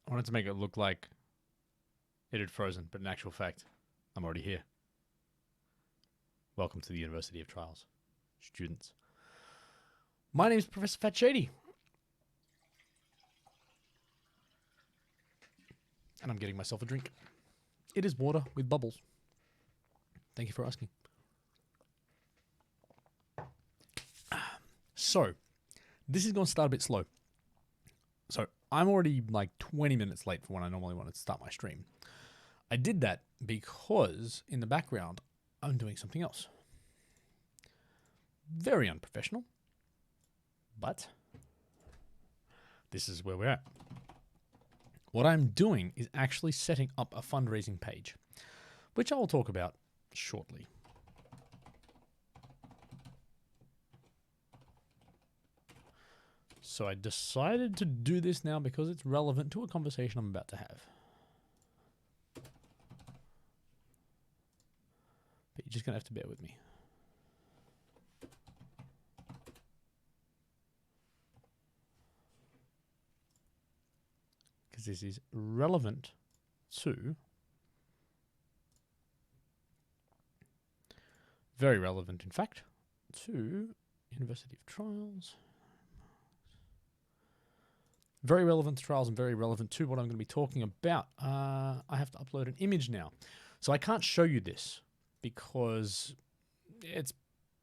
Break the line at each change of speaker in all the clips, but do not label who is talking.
I wanted to make it look like it had frozen, but in actual fact, I'm already here. Welcome to the University of Trials, students. My name is Professor Fat Shady. And I'm getting myself a drink. It is water with bubbles. Thank you for asking. So, this is going to start a bit slow. So, I'm already like 20 minutes late for when I normally wanted to start my stream. I did that because in the background, I'm doing something else. Very unprofessional, but this is where we're at. What I'm doing is actually setting up a fundraising page, which I will talk about shortly. So I decided to do this now because it's relevant to a conversation I'm about to have. But you're just going to have to bear with me. Because this is relevant to, very relevant in fact, to University of Trials. Very relevant to trials and very relevant to what I'm going to be talking about. I have to upload an image now. So I can't show you this because it's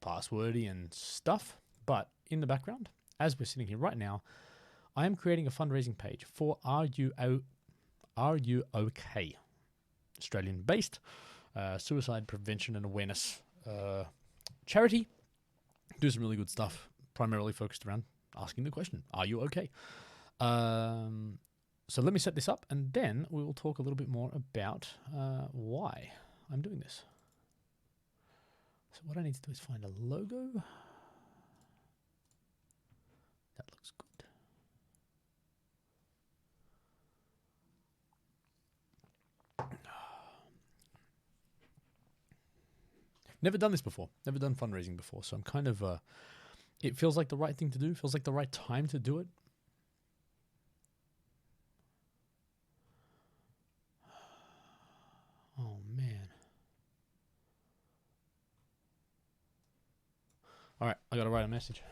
passwordy and stuff. But in the background, as we're sitting here right now, I am creating a fundraising page for Are You OK? Australian-based suicide prevention and awareness charity. Do some really good stuff, primarily focused around asking the question, are you okay? So let me set this up and then we will talk a little bit more about why I'm doing this. So what I need to do is find a logo. That looks good. Never done this before. Never done fundraising before. So I'm kind of, it feels like the right thing to do. Feels like the right time to do it. Oh, man. All right, I got to write a message.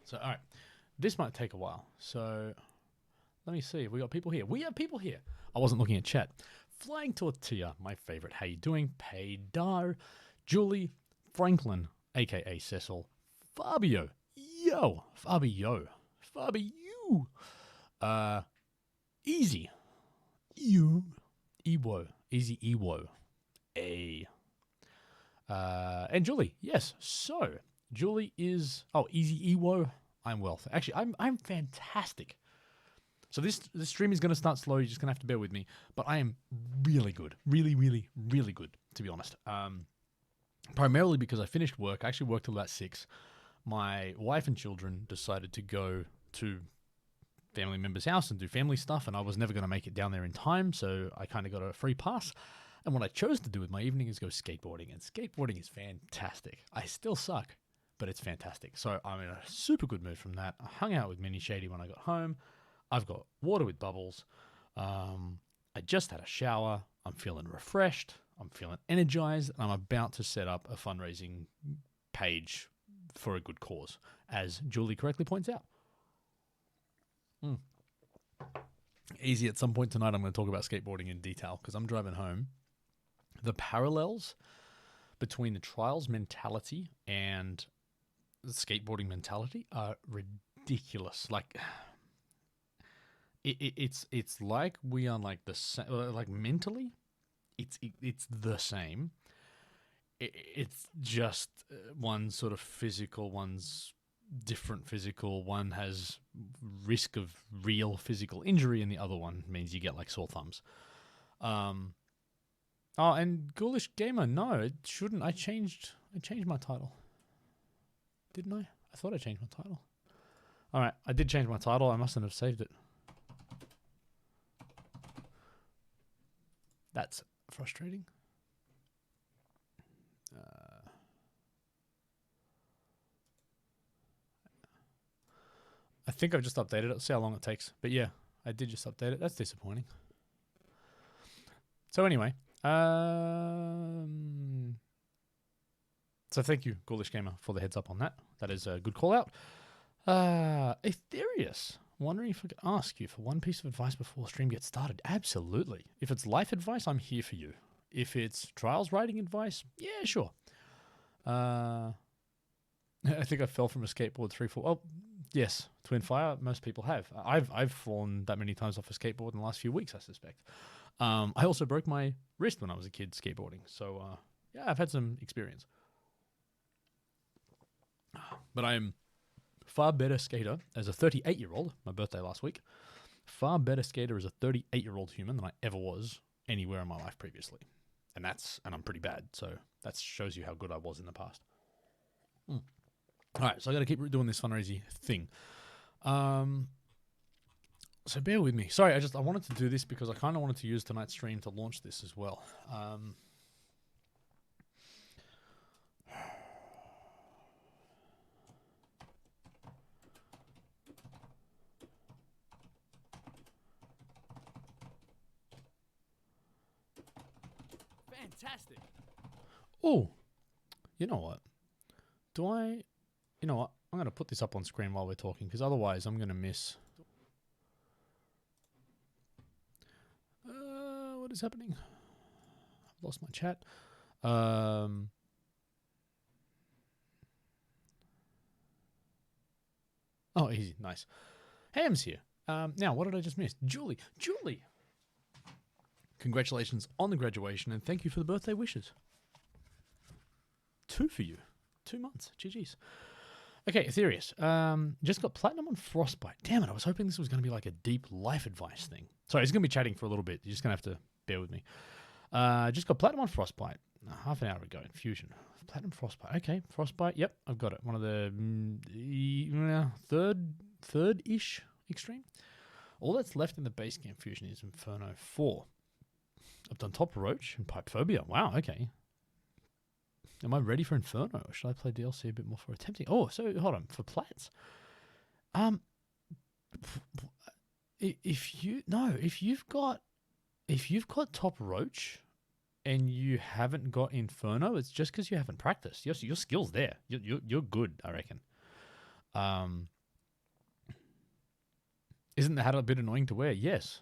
So, all right, this might take a while. So, let me see. We got people here. We have people here. I wasn't looking at chat. Flying Tortilla, my favorite. How you doing? Paydar, Julie, Franklin, a.k.a. Sessile, Fabio. Yo, Fabio. Fabio. Easy. You. Ewo. Easy Ewo. A. And Julie, yes. So Julie is Easy Ewo. I'm well. Actually, I'm fantastic. So this stream is going to start slow. You're just going to have to bear with me. But I am really good, really, really, really good, to be honest. Primarily because I finished work. I actually worked till about 6. My wife and children decided to go to family member's house and do family stuff, and I was never going to make it down there in time, so I kind of got a free pass. And what I chose to do with my evening is go skateboarding, and skateboarding is fantastic. I still suck, but it's fantastic. So I'm in a super good mood from that. I hung out with Mini Shady when I got home. I've got water with bubbles. I just had a shower. I'm feeling refreshed. I'm feeling energized, and I'm about to set up a fundraising page for a good cause, as Julie correctly points out. Easy, at some point tonight I'm going to talk about skateboarding in detail because I'm driving home. The parallels between the trials mentality and the skateboarding mentality are ridiculous. Like, it's like we are like the same. Like mentally, it's the same. It's just one sort of physical, one's different physical. One has risk of real physical injury, and the other one means you get like sore thumbs. Oh, and Ghoulish Gamer, no, it shouldn't. I changed my title. Didn't I? I thought I changed my title. All right, I did change my title. I mustn't have saved it. That's frustrating. I think I've just updated it. See how long it takes. But yeah, I did just update it. That's disappointing. So anyway, so thank you, Ghoulish Gamer, for the heads up on that. That is a good call out. Aetherius, wondering if I could ask you for one piece of advice before stream gets started. Absolutely. If it's life advice, I'm here for you. If it's trials writing advice, yeah, sure. I think I fell from a skateboard 3-4. Oh, yes, Twin Fire. Most people have. I've fallen that many times off a skateboard in the last few weeks, I suspect. I also broke my wrist when I was a kid skateboarding. So, yeah, I've had some experience. But I am far better skater as a 38-year-old, my birthday last week, far better skater as a 38-year-old human than I ever was anywhere in my life previously. And I'm pretty bad. So that shows you how good I was in the past. All right, so I got to keep doing this fundraising thing. So bear with me. Sorry, I wanted to do this because I kind of wanted to use tonight's stream to launch this as well. Fantastic. Oh, you know what? You know what? I'm going to put this up on screen while we're talking because otherwise I'm going to miss. What is happening? I've lost my chat. Oh, easy. Nice. Ham's here. Now, what did I just miss? Julie. Congratulations on the graduation and thank you for the birthday wishes. 2 for you. 2 months. GG's. Okay, Aetherius. Just got platinum on Frostbite. Damn it, I was hoping this was going to be like a deep life advice thing. Sorry, it's going to be chatting for a little bit. You're just going to have to bear with me. Just got platinum on Frostbite. Half an hour ago in Fusion. Platinum Frostbite. Okay, Frostbite. Yep, I've got it. One of the third-ish extreme. All that's left in the base game Fusion is Inferno 4. I've done Top Roach and Pipe Phobia. Wow, okay. Am I ready for Inferno? Or should I play DLC a bit more for attempting? Oh, so hold on. For plats. If you've got Top Roach and you haven't got Inferno, it's just because you haven't practiced. Your skill's there. You're good, I reckon. Isn't the hat a bit annoying to wear? Yes.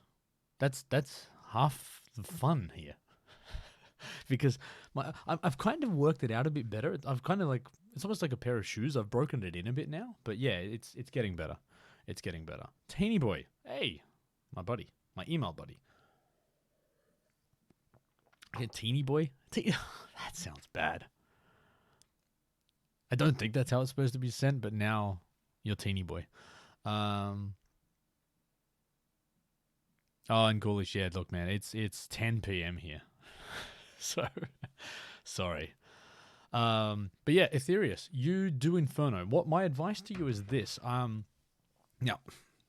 That's half the fun here. Because I've kind of worked it out a bit better. I've kind of it's almost like a pair of shoes. I've broken it in a bit now. But yeah, it's getting better. It's getting better. Teeny Boy. Hey, my buddy. My email buddy. Yeah, Teeny Boy? That sounds bad. I don't think that's how it's supposed to be sent, but now you're Teeny Boy. Oh, and Ghoulish, yeah, look, man, it's 10 p.m. here. So, sorry. But yeah, Aetherius, you do Inferno. What my advice to you is this. Now,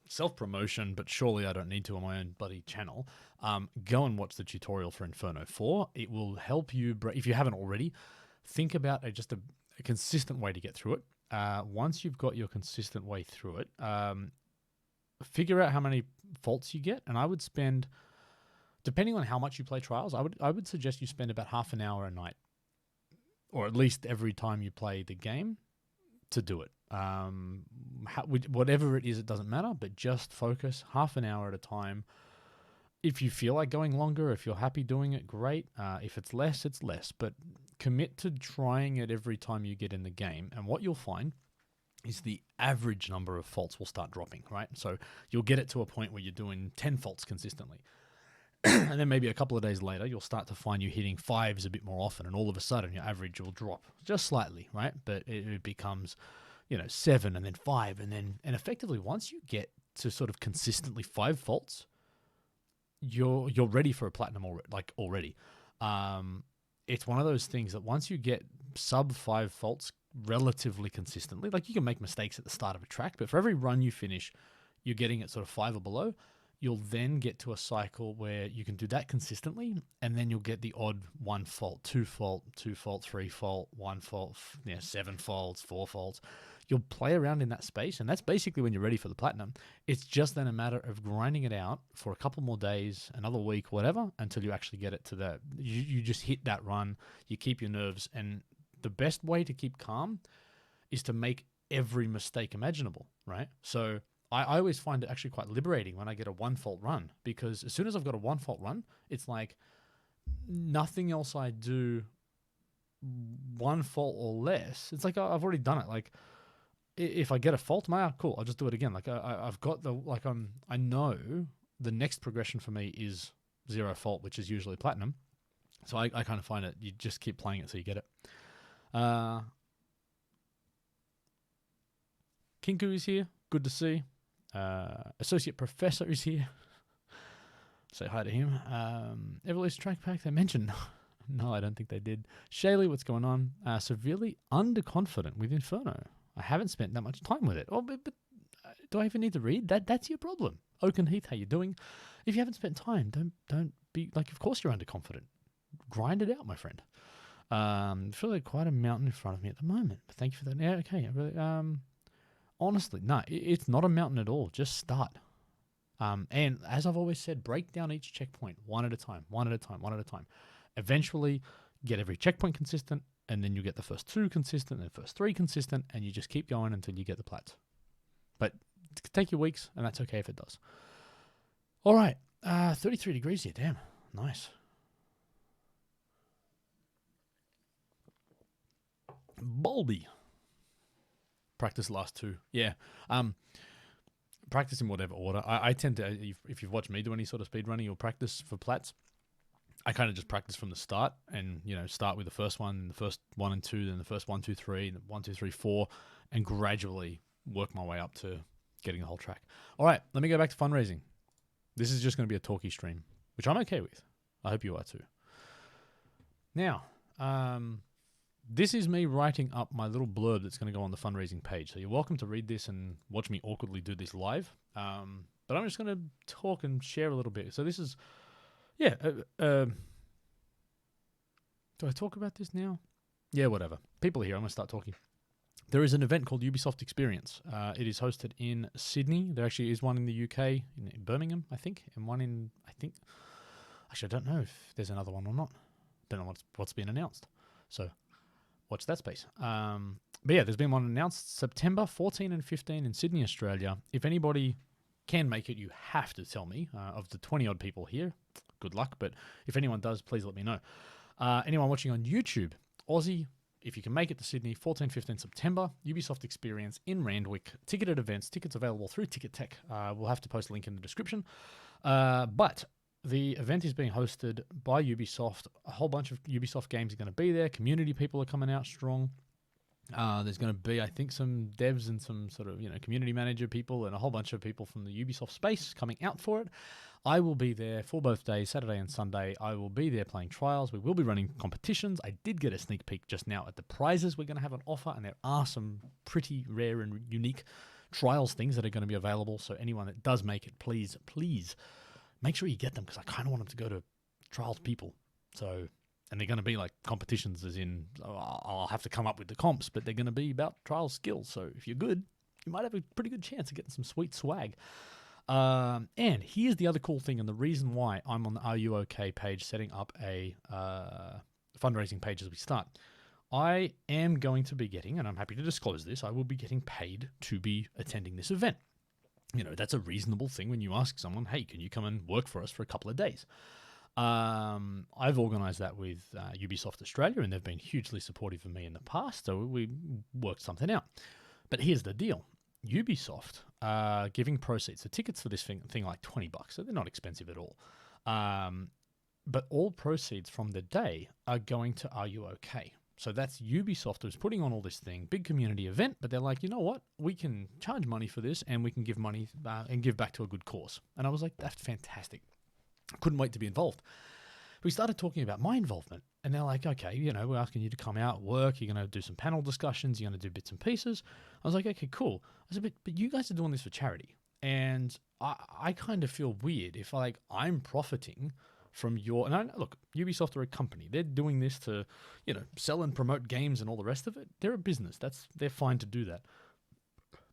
self-promotion, but surely I don't need to on my own bloody channel. Go and watch the tutorial for Inferno 4. It will help you, if you haven't already, think about just a consistent way to get through it. Once you've got your consistent way through it, figure out how many faults you get, and I would spend, depending on how much you play trials, I would suggest you spend about half an hour a night, or at least every time you play the game, to do it. Whatever it is, it doesn't matter, but just focus half an hour at a time. If you feel like going longer, if you're happy doing it, great. If it's less, it's less, but commit to trying it every time you get in the game, and what you'll find is the average number of faults will start dropping, right? So you'll get it to a point where you're doing 10 faults consistently. And then maybe a couple of days later, you'll start to find you hitting 5s a bit more often, and all of a sudden your average will drop just slightly, right? But it becomes, 7 and then 5, and effectively once you get to sort of consistently 5 faults, you're ready for a platinum already. It's one of those things that once you get sub 5 faults relatively consistently, like you can make mistakes at the start of a track, but for every run you finish, you're getting it sort of 5 or below. You'll then get to a cycle where you can do that consistently, and then you'll get the odd 1 fault, 2 fault, 3 fault, 1 fault, 7 faults, 4 faults. you'll play around in that space, and that's basically when you're ready for the platinum. It's just then a matter of grinding it out for a couple more days, another week, whatever, until you actually get it to that. You just hit that run, you keep your nerves, and the best way to keep calm is to make every mistake imaginable, right? So I always find it actually quite liberating when I get a one fault run, because as soon as I've got a one fault run, it's like nothing else I do one fault or less. It's like I've already done it. Like if I get a fault, cool, I'll just do it again. Like I've got I know the next progression for me is 0 fault, which is usually platinum. So I kind of find it, you just keep playing it so you get it. Kinku is here. Good to see. Associate Professor is here. Say hi to him. Evolution Track Pack, they mentioned. No, I don't think they did. Shaylee, what's going on? Severely underconfident with Inferno. I haven't spent that much time with it. Oh, but do I even need to read? That's your problem. Oaken Heath, how you doing? If you haven't spent time, don't be like. Of course you're underconfident. Grind it out, my friend. I feel like quite a mountain in front of me at the moment. But thank you for that. Yeah, okay. Really, honestly, no, it's not a mountain at all. Just start. And as I've always said, break down each checkpoint one at a time, one at a time, one at a time. Eventually, get every checkpoint consistent, and then you get the first 2 consistent, and the first 3 consistent, and you just keep going until you get the plats. But it could take you weeks, and that's okay if it does. All right, 33 degrees here. Damn, nice. Bulby. Practice last 2. Yeah. Practice in whatever order. I tend to, if you've watched me do any sort of speed running or practice for plats, I kind of just practice from the start and, start with the first one, the first 1 and 2, then the first 1, 2, 3, 1, 2, 3, 4, and gradually work my way up to getting the whole track. All right, let me go back to fundraising. This is just going to be a talky stream, which I'm okay with. I hope you are too. Now, this is me writing up my little blurb that's going to go on the fundraising page. So you're welcome to read this and watch me awkwardly do this live. But I'm just going to talk and share a little bit. So this is, do I talk about this now? Yeah, whatever. People are here. I'm going to start talking. There is an event called Ubisoft Experience. It is hosted in Sydney. There actually is one in the UK, in Birmingham, I think, and one in, actually, I don't know if there's another one or not. Don't know what's been announced. So watch that space. But yeah, there's been one announced September 14 and 15 in Sydney, Australia. If anybody can make it, you have to tell me. Of the 20-odd people here, good luck. But if anyone does, please let me know. Anyone watching on YouTube, Aussie, if you can make it to Sydney, 14, 15 September, Ubisoft Experience in Randwick. Ticketed events, tickets available through Ticket Tech. We'll have to post a link in the description. But the event is being hosted by Ubisoft. A whole bunch of Ubisoft games are going to be there. Community people are coming out strong. There's going to be, I think, some devs and some sort of, community manager people and a whole bunch of people from the Ubisoft space coming out for it. I will be there for both days, Saturday and Sunday. I will be there playing trials. We will be running competitions. I did get a sneak peek just now at the prizes we're going to have on offer, and there are some pretty rare and unique trials things that are going to be available. So anyone that does make it, please make sure you get them, because I kind of want them to go to trials people. So, and they're going to be like competitions, as in I'll have to come up with the comps, but they're going to be about trial skills. So if you're good, you might have a pretty good chance of getting some sweet swag. And here's the other cool thing, and the reason why I'm on the Are You OK page setting up a fundraising page as we start. I am going to be getting, and I'm happy to disclose this, I will be getting paid to be attending this event. That's a reasonable thing when you ask someone, hey, can you come and work for us for a couple of days? I've organised that with Ubisoft Australia, and they've been hugely supportive of me in the past, so we worked something out. But here's the deal. Ubisoft are giving proceeds. The tickets for this thing like $20, so they're not expensive at all. But all proceeds from the day are going to Are You OK? So that's Ubisoft who's putting on all this thing, big community event, but they're like, you know what? We can charge money for this, and we can give money and give back to a good cause. And I was like, that's fantastic. Couldn't wait to be involved. We started talking about my involvement, and they're like, okay, we're asking you to come out, work, you're going to do some panel discussions, you're going to do bits and pieces. I was like, okay, cool. I said, but you guys are doing this for charity, and I kind of feel weird if I'm profiting from your, and look, Ubisoft are a company. They're doing this to, sell and promote games and all the rest of it. They're a business. They're fine to do that.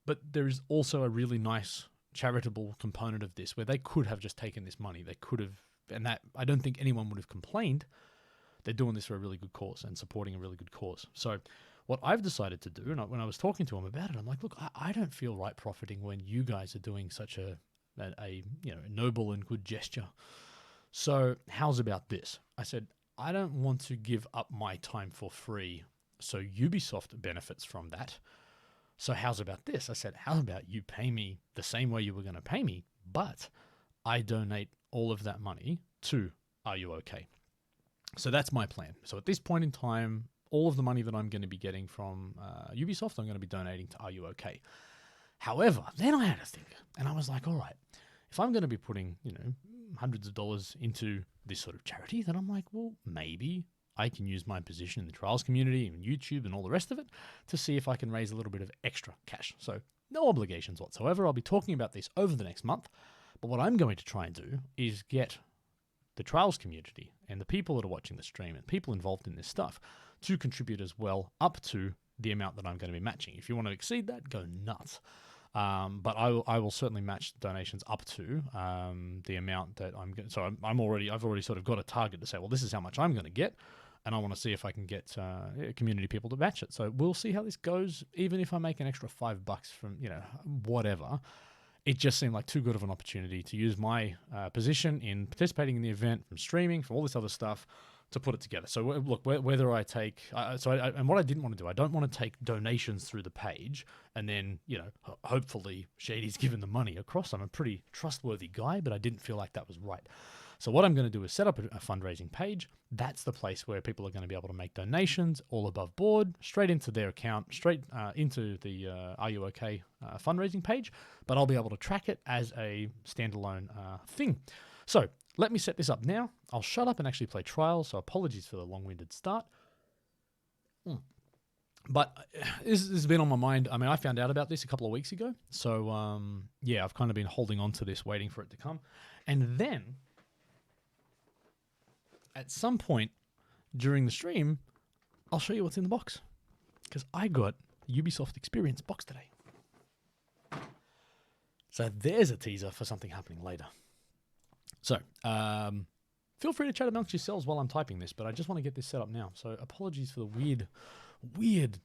But there is also a really nice charitable component of this where they could have just taken this money. They could have, and that I don't think anyone would have complained. They're doing this for a really good cause and supporting a really good cause. So what I've decided to do, and when I was talking to them about it, I'm like, look, I don't feel right profiting when you guys are doing such a noble and good gesture. So how's about this? I said, I don't want to give up my time for free, so Ubisoft benefits from that. So how's about this? I said, how about you pay me the same way you were going to pay me, but I donate all of that money to Are You OK? So that's my plan. So at this point in time, all of the money that I'm going to be getting from Ubisoft, I'm going to be donating to Are You OK? However, then I had to think, and I was like, all right, if I'm going to be putting, hundreds of dollars into this sort of charity, then I'm like, well, maybe I can use my position in the trials community and YouTube and all the rest of it to see if I can raise a little bit of extra cash. So no obligations whatsoever. I'll be talking about this over the next month. But what I'm going to try and do is get the trials community and the people that are watching the stream and people involved in this stuff to contribute as well up to the amount that I'm going to be matching. If you want to exceed that, go nuts. But I will certainly match donations up to the amount that I'm going. So I've already sort of got a target to say, well, this is how much I'm going to get, and I want to see if I can get community people to match it. So we'll see how this goes. Even if I make an extra $5 from whatever, it just seemed like too good of an opportunity to use my position in participating in the event, from streaming, from all this other stuff, to put it together. So look, whether I take, and what I didn't want to do, I don't want to take donations through the page and then, hopefully Shady's given the money across. I'm a pretty trustworthy guy, but I didn't feel like that was right. So what I'm going to do is set up a fundraising page. That's the place where people are going to be able to make donations all above board, straight into their account, straight into the Are You OK fundraising page, but I'll be able to track it as a standalone thing. So let me set this up now. I'll shut up and actually play trials, so apologies for the long-winded start. But this has been on my mind. I mean, I found out about this a couple of weeks ago. So, I've kind of been holding on to this, waiting for it to come. And then, at some point during the stream, I'll show you what's in the box. Because I got the Ubisoft Experience box today. So there's a teaser for something happening later. So, feel free to chat amongst yourselves while I'm typing this, but I just want to get this set up now. So apologies for the weird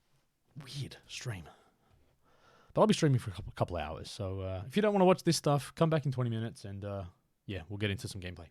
stream. But I'll be streaming for a couple of hours. So if you don't want to watch this stuff, come back in 20 minutes and we'll get into some gameplay.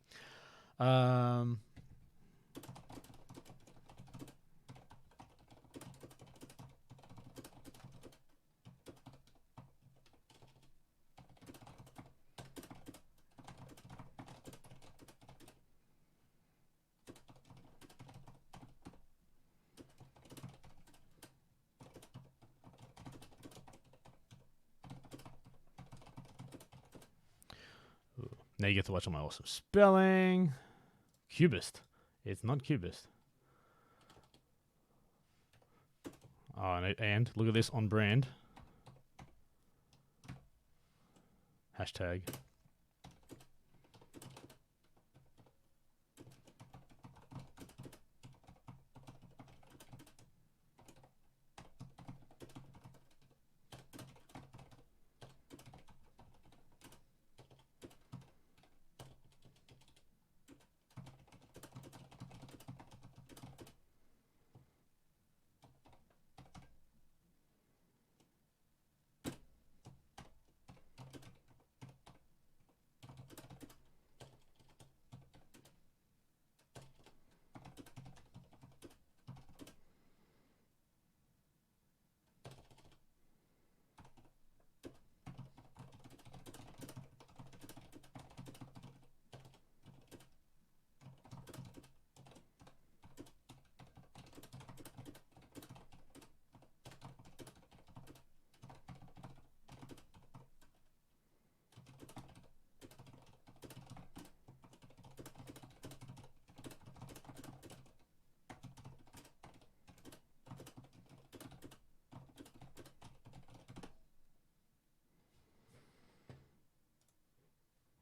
Now you get to watch all my awesome spelling. Cubist. It's not Cubist. Oh, and look at this on brand. Hashtag.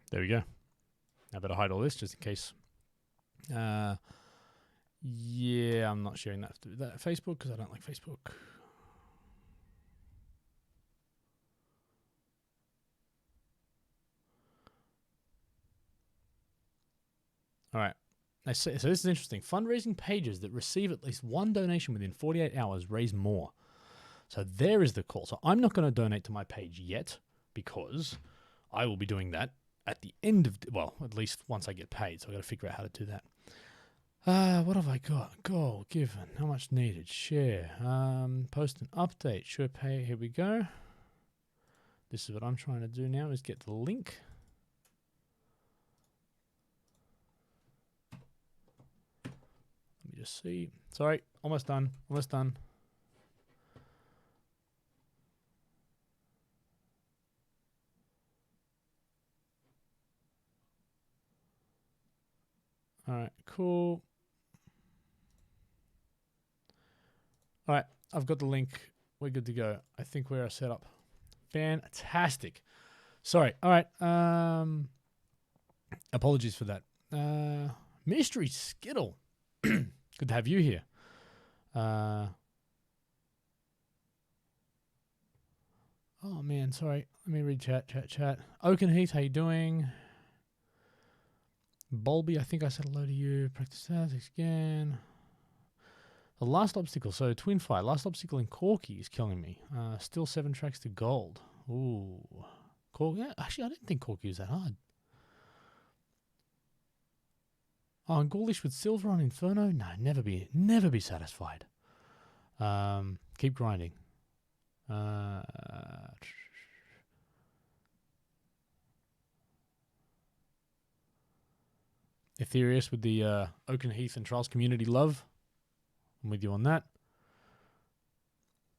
There we go. I better hide all this just in case. I'm not sharing that through Facebook because I don't like Facebook. So this is interesting. Fundraising pages that receive at least one donation within 48 hours raise more. So there is the call. So I'm not going to donate to my page yet because I will be doing that at the end of, well, at least once I get paid. So I've got to figure out how to do that. What have I got? Goal given. How much needed? Share. Post an update. Sure pay. Here we go. This is what I'm trying to do now is get the link. Let me just see. Sorry. Almost done. Almost done. All right. Cool. All right, I've got the link. We're good to go. I think we're set up. Fantastic. Sorry. All right. Apologies for that. Mystery Skittle. Good to have you here. Oh, man. Sorry. Let me read chat. Oakenheath, how you doing? Bulby, I think I said hello to you. Practice that again. The last obstacle, so Twin Fire, last obstacle in Corky is killing me. Still 7 tracks to gold. Ooh. Yeah, actually, I didn't think Corky was that hard. Oh, and Gaulish with silver on Inferno? No, never be satisfied. Keep grinding. Ethereus with the Oakenheath and Trials community love. I'm with you on that.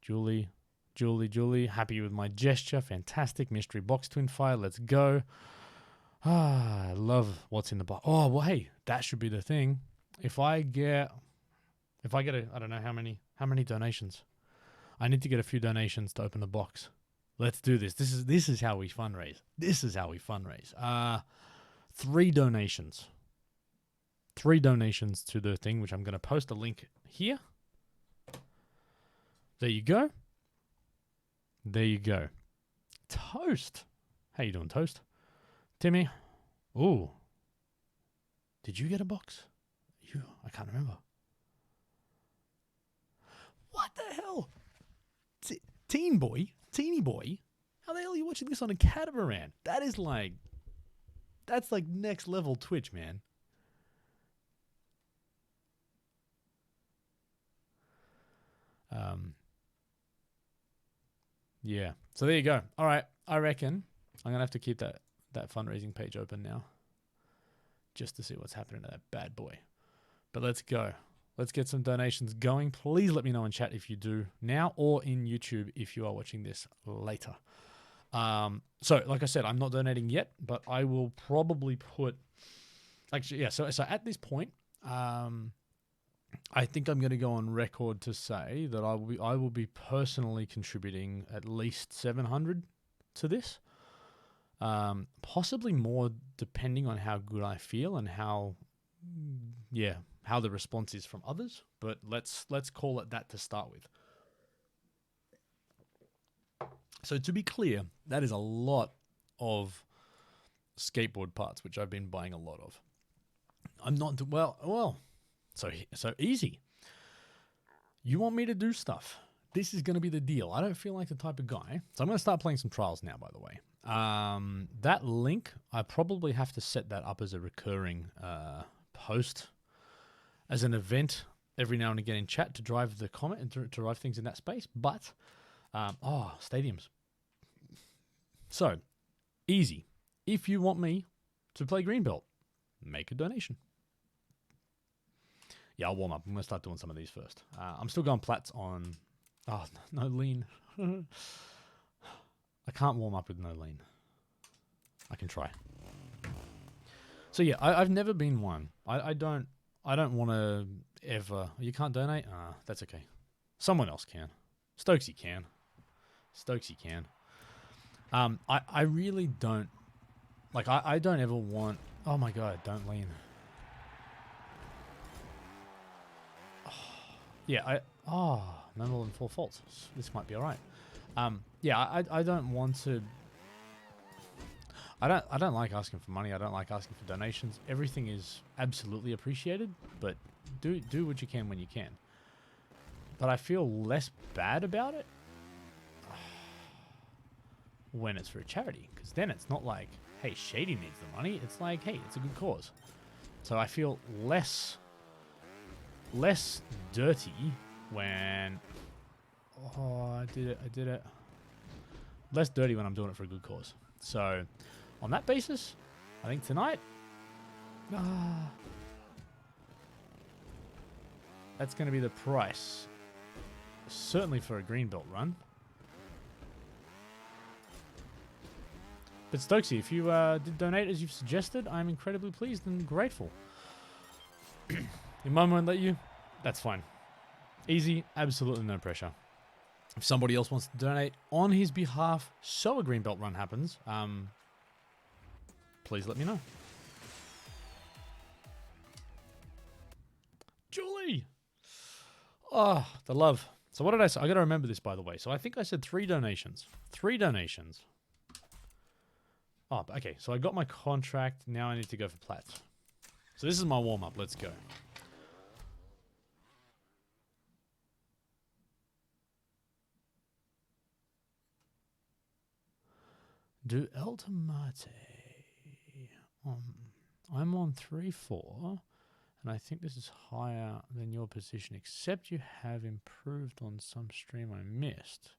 Julie. Happy with my gesture. Fantastic. Mystery box Twin Fire. Let's go. I love what's in the box. Oh, well, hey, that should be the thing. If I get I don't know how many donations. I need to get a few donations to open the box. Let's do this. This is how we fundraise. 3 donations. 3 donations to the thing, which I'm going to post a link here. There you go. Toast. How you doing, Toast? Timmy. Ooh. Did you get a box? I can't remember. What the hell? Teeny boy? How the hell are you watching this on a catamaran? That's like next level Twitch, man. Yeah. So there you go. All right. I reckon I'm going to have to keep that fundraising page open now just to see what's happening to that bad boy. But let's go. Let's get some donations going. Please let me know in chat if you do now or in YouTube if you are watching this later. So like I said, I'm not donating yet, but I will probably put actually, yeah. So at this point, I think I'm going to go on record to say that I will be personally contributing at least 700 to this, possibly more depending on how good I feel and how the response is from others. But let's call it that to start with. So to be clear, that is a lot of skateboard parts, which I've been buying a lot of. I'm not well. So easy. You want me to do stuff. This is going to be the deal. I don't feel like the type of guy. So I'm going to start playing some trials now, by the way. That link, I probably have to set that up as a recurring post, as an event every now and again in chat to drive the comment and to drive things in that space. But, stadiums. So, easy. If you want me to play Greenbelt, make a donation. Yeah, I'll warm up. I'm going to start doing some of these first. I'm still going plats on... Oh, no lean. I can't warm up with no lean. I can try. So yeah, I've never been one. I don't want to ever... You can't donate? That's okay. Someone else can. Stokesy can. I really don't... Like, I don't ever want... Oh my god, don't lean. Yeah, no more than 4 faults. This might be all right. I don't want to... I don't like asking for money. I don't like asking for donations. Everything is absolutely appreciated, but do what you can when you can. But I feel less bad about it when it's for a charity, because then it's not like, hey, Shady needs the money. It's like, hey, it's a good cause. So I feel less dirty when I did it. Less dirty when I'm doing it for a good cause. So on that basis, I think tonight, that's going to be the price. Certainly for a green belt run. But Stokesy, if you did donate as you've suggested, I'm incredibly pleased and grateful. Your mum won't let you? That's fine. Easy, absolutely no pressure. If somebody else wants to donate on his behalf so a green belt run happens, please let me know. Julie! Oh, the love. So what did I say? I got to remember this, by the way. So I think I said 3 donations. 3 donations. Oh, okay. So I got my contract. Now I need to go for plats. So this is my warm-up. Let's go. Do Ultimate. I'm on 3-4. And I think this is higher than your position, except you have improved on some stream I missed.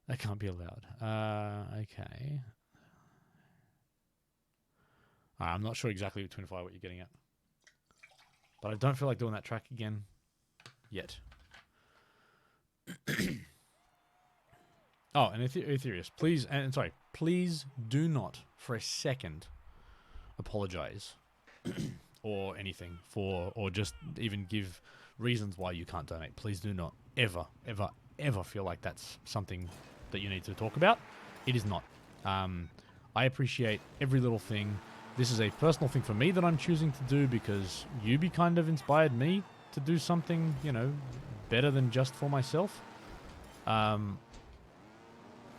That can't be allowed. Okay. I'm not sure exactly with Twinify what you're getting at. But I don't feel like doing that track again yet. Oh, and Ethereus, please, and sorry, please do not for a second apologize or anything for, or just even give reasons why you can't donate. Please do not ever, ever, ever feel like that's something that you need to talk about. It is not. I appreciate every little thing. This is a personal thing for me that I'm choosing to do because Yubi kind of inspired me to do something, you know, better than just for myself.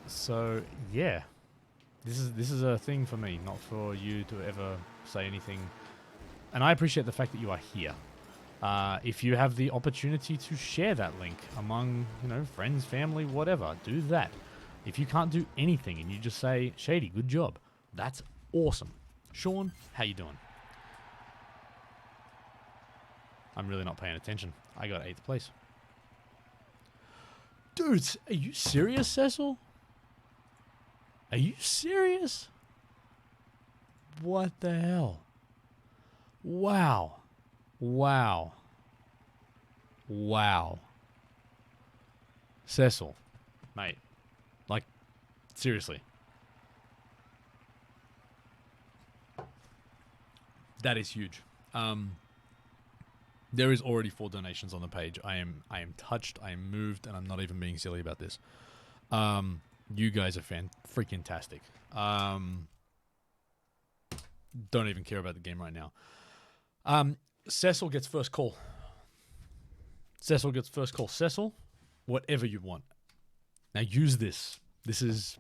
So yeah, this is a thing for me, not for you to ever say anything. And I appreciate the fact that you are here. If you have the opportunity to share that link among, you know, friends, family, whatever, do that. If you can't do anything and you just say, Shady, good job, that's awesome. Sean, how you doing? I'm really not paying attention. I got 8th place. Dudes, are you serious, Sessile? Are you serious? What the hell? Wow. Wow. Wow. Sessile, mate. Like, seriously. That is huge. There is already 4 donations on the page. I am touched, I am moved, and I'm not even being silly about this. You guys are freaking tastic. Don't even care about the game right now. Sessile gets first call. Sessile gets first call. Sessile, whatever you want. Now use this. This is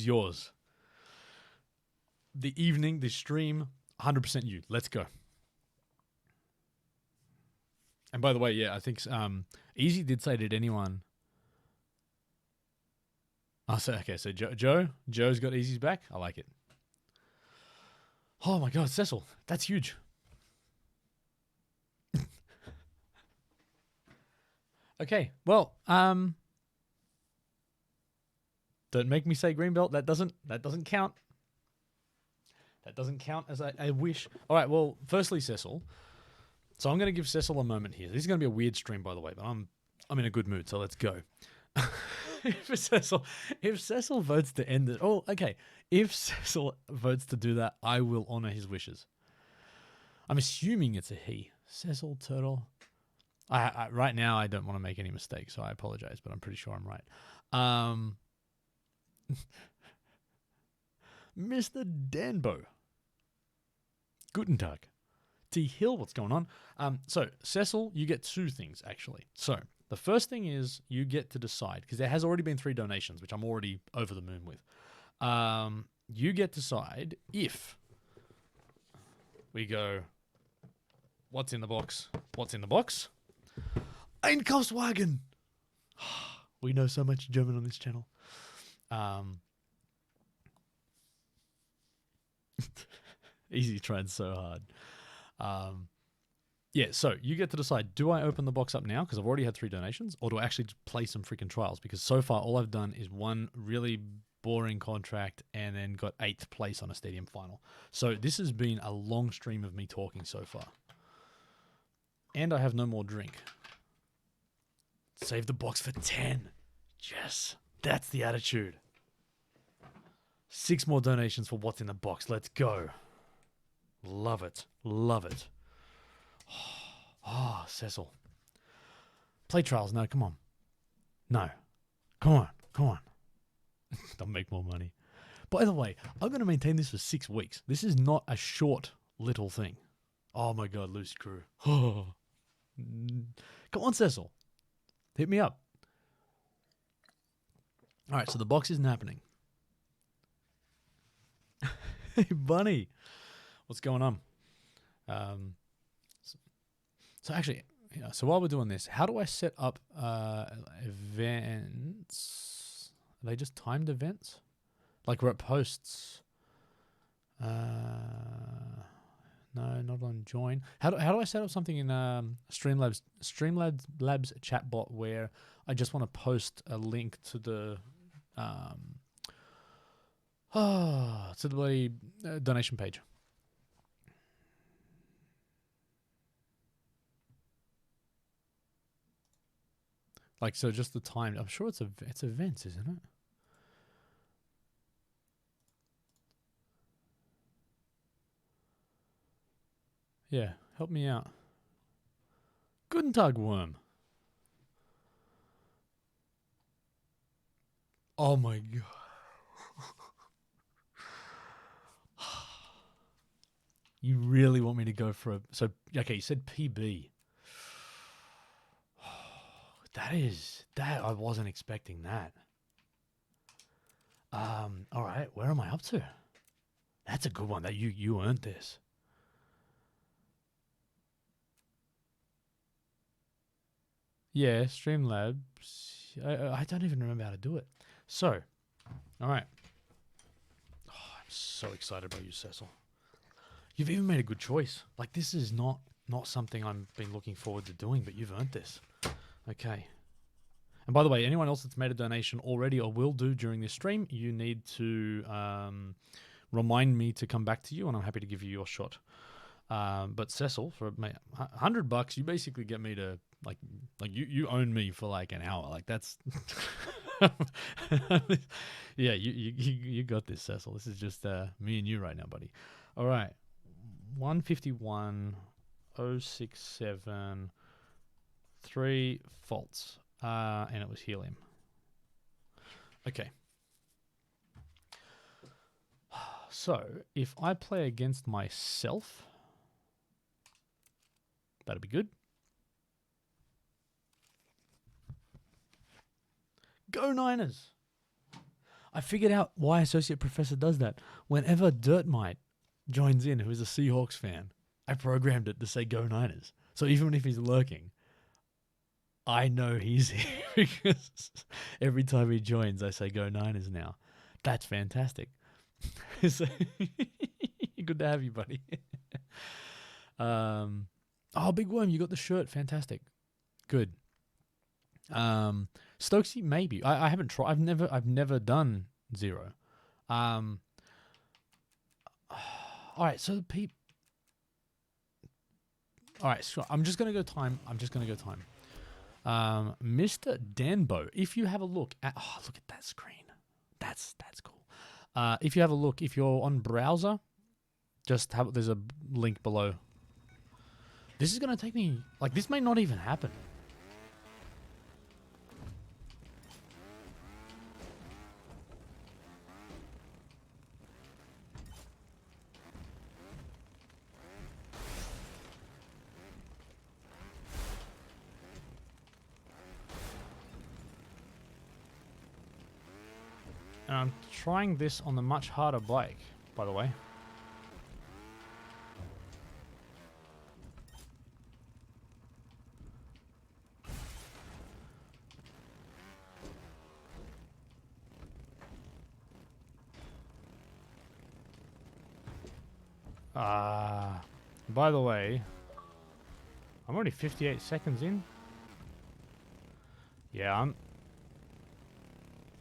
yours. The evening, the stream, 100% you. Let's go. And by the way, yeah, I think Easy did say, did anyone... Oh, so, okay, so Joe's got Easy's back. I like it. Oh my God, Sessile, that's huge. Okay, well, don't make me say green belt. That doesn't count. That doesn't count as I wish. All right, well, firstly, Sessile. So I'm going to give Sessile a moment here. This is going to be a weird stream, by the way, but I'm in a good mood, so let's go. If Sessile votes to end it, oh, okay. If Sessile votes to do that, I will honor his wishes. I'm assuming it's a he. Sessile Turtle. I right now I don't want to make any mistakes, so I apologize, but I'm pretty sure I'm right. Mr. Danbo. Guten Tag. T Hill, what's going on? So Sessile, you get 2 things actually. So the first thing is you get to decide, because there has already been 3 donations, which I'm already over the moon with. you get to decide if we go, what's in the box? What's in the box? Einkaufswagen. We know so much German on this channel. Easy trying so hard. Yeah, so you get to decide, do I open the box up now because I've already had 3 donations, or do I actually just play some freaking trials? Because so far all I've done is one really boring contract and then got 8th place on a stadium final. So this has been a long stream of me talking so far. And I have no more drink. Save the box for 10. Yes, that's the attitude. 6 more donations for what's in the box. Let's go. Love it. Love it. Oh, Sessile. Play trials. No, come on. No. Come on. Come on. Don't make more money. By the way, I'm going to maintain this for 6 weeks. This is not a short little thing. Oh my God, loose crew. Oh. Come on, Sessile. Hit me up. All right, so the box isn't happening. Hey, Bunny. What's going on? So actually, so while we're doing this, how do I set up events? Are they just timed events? Like we're at posts? No, not on join. How do I set up something in Streamlabs chatbot where I just want to post a link to the donation page? Like, so just the time. I'm sure it's events, isn't it? Yeah, help me out. Guten Tag, worm. Oh my God. You really want me to go for a... So, okay, you said PB. That I wasn't expecting that. All right, where am I up to? That's a good one. That you earned this. Yeah, Streamlabs. I don't even remember how to do it. So, all right. Oh, I'm so excited about you, Sessile. You've even made a good choice. Like, this is not something I've been looking forward to doing, but you've earned this. Okay. And by the way, anyone else that's made a donation already or will do during this stream, you need to remind me to come back to you, and I'm happy to give you your shot. But Sessile, for $100, you basically get me to like you own me for like an hour. Like that's yeah. You got this, Sessile. This is just me and you right now, buddy. All right, 151,067, 3 faults, and it was helium. Okay. So if I play against myself, that'd be good. Go Niners! I figured out why Associate Professor does that. Whenever Dirtmite joins in, who is a Seahawks fan, I programmed it to say Go Niners. So even if he's lurking, I know he's here because every time he joins, I say Go Niners now. That's fantastic. So, good to have you, buddy. Oh, Big Worm, you got the shirt. Fantastic. Good. Stokesy, maybe. I haven't tried. I've never done 0. All right, so the all right, so I'm just gonna go time. Mr. Danbo, if you have a look at look at that screen. That's cool. If you have a look, if you're on browser, just have there's a link below. This is gonna take me like this may not even happen. All I'm trying this on the much harder bike, by the way. By the way, I'm already 58 seconds in. Yeah,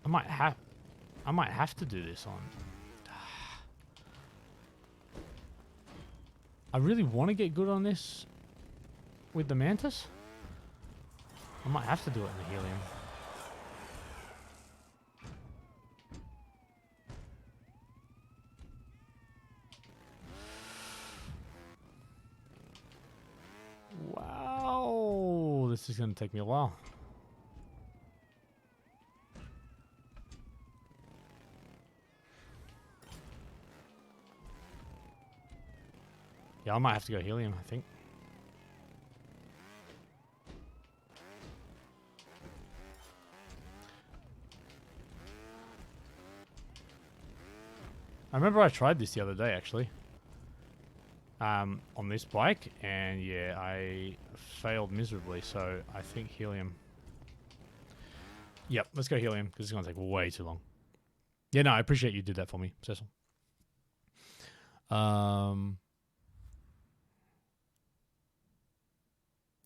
I might have to do this on. I really want to get good on this with the Mantis. I might have to do it in the Helium. Wow, this is going to take me a while. Yeah, I might have to go Helium, I think. I remember I tried this the other day, actually. On this bike, and yeah, I failed miserably, so I think Helium. Yep, let's go Helium, because it's going to take way too long. Yeah, no, I appreciate you did that for me, Cecil. Oh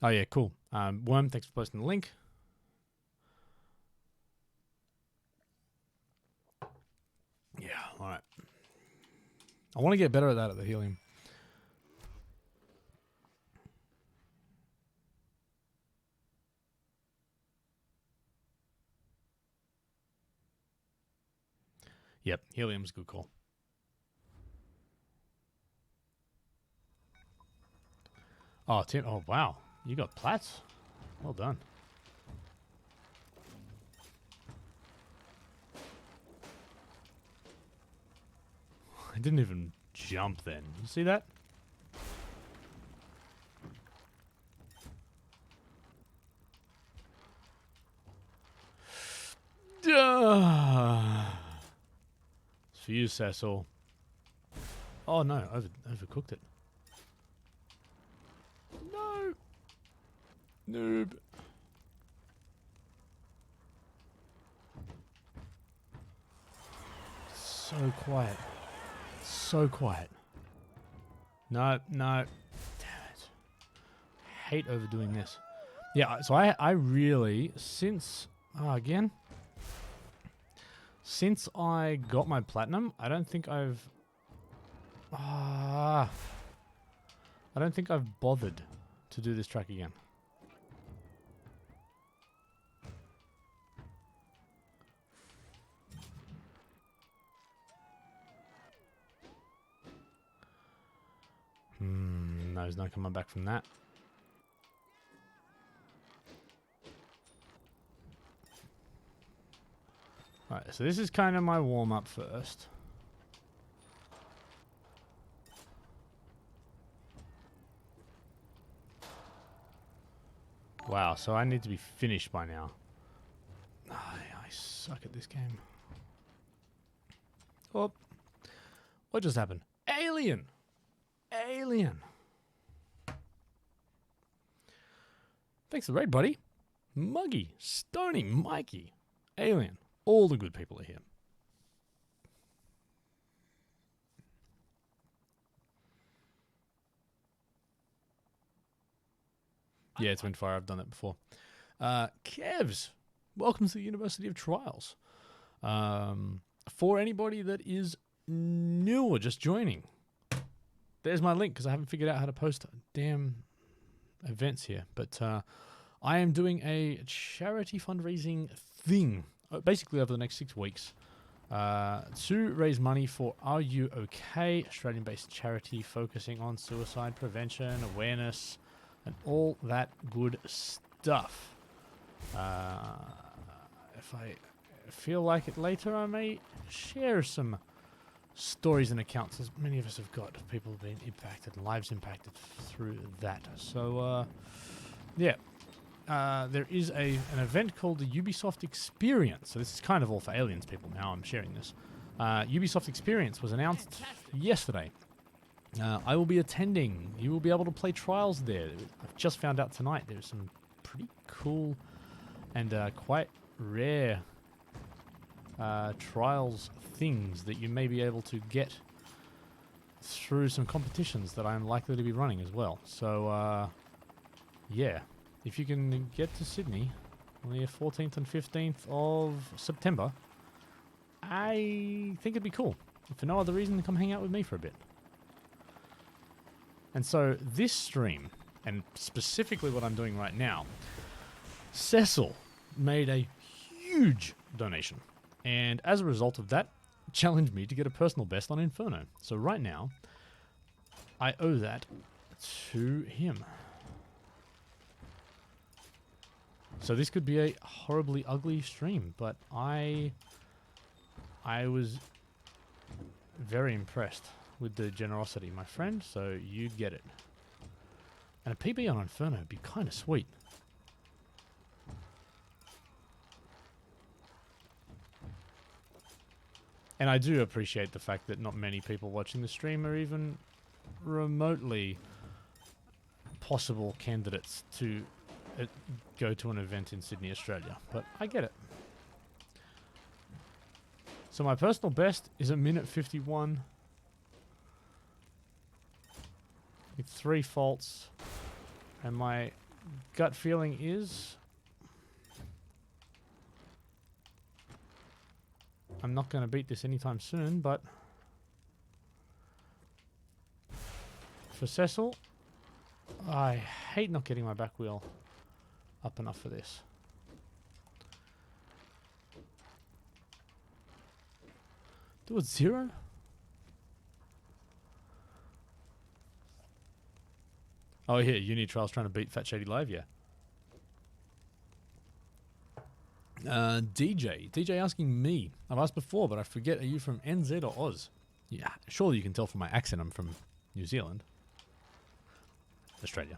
yeah, cool. Worm, thanks for posting the link. Yeah, alright. I want to get better at that at the Helium. Yep, Helium's a good call. Oh, Tim. Oh, wow. You got plats? Well done. I didn't even jump then. You see that? It's for you, Sessile. Oh no, overcooked it. No! Noob. So quiet. So quiet. No, no. Damn it. Hate overdoing this. Yeah, so I really, since, again, since I got my platinum, I don't think I've bothered to do this track again. No, there's no coming back from that. Alright, so this is kind of my warm-up first. Wow, so I need to be finished by now. I suck at this game. Oh, what just happened? Alien! Alien! Thanks for the raid, buddy. Muggy, Stony, Mikey, Alien. All the good people are here. Yeah, it's been fire. I've done that before. Kevs, welcome to the University of Trials. For anybody that is new or just joining, there's my link because I haven't figured out how to post damn events here. But I am doing a charity fundraising thing, basically over the next 6 weeks, to raise money for Are You OK, Australian-based charity focusing on suicide prevention, awareness, and all that good stuff. If I feel like it later, I may share some stories and accounts, as many of us have got, of people being impacted and lives impacted through that. So, yeah. there is an event called the Ubisoft Experience. So this is kind of all for Aliens people now. I'm sharing this. Ubisoft Experience was announced yesterday. I will be attending. You will be able to play trials there. I've just found out tonight there's some pretty cool and quite rare trials things that you may be able to get through some competitions that I'm likely to be running as well. So, yeah, if you can get to Sydney on the 14th and 15th of September, I think it'd be cool. If for no other reason, to come hang out with me for a bit. And so this stream, and specifically what I'm doing right now, Sessile made a huge donation. And as a result of that, challenged me to get a personal best on Inferno. So right now, I owe that to him. So this could be a horribly ugly stream, but I was very impressed with the generosity, my friend, so you'd get it. And a PB on Inferno would be kind of sweet. And I do appreciate the fact that not many people watching the stream are even remotely possible candidates to go to an event in Sydney, Australia. But I get it. So my personal best is a minute 51 with 3 faults. And my gut feeling is I'm not going to beat this anytime soon, but for Sessile, I hate not getting my back wheel up enough for this. Do it 0? Oh, yeah, Uni Trials trying to beat Fat Shady Live, yeah. DJ asking me. I've asked before, but I forget. Are you from NZ or Oz? Yeah, surely you can tell from my accent I'm from New Zealand. Australia.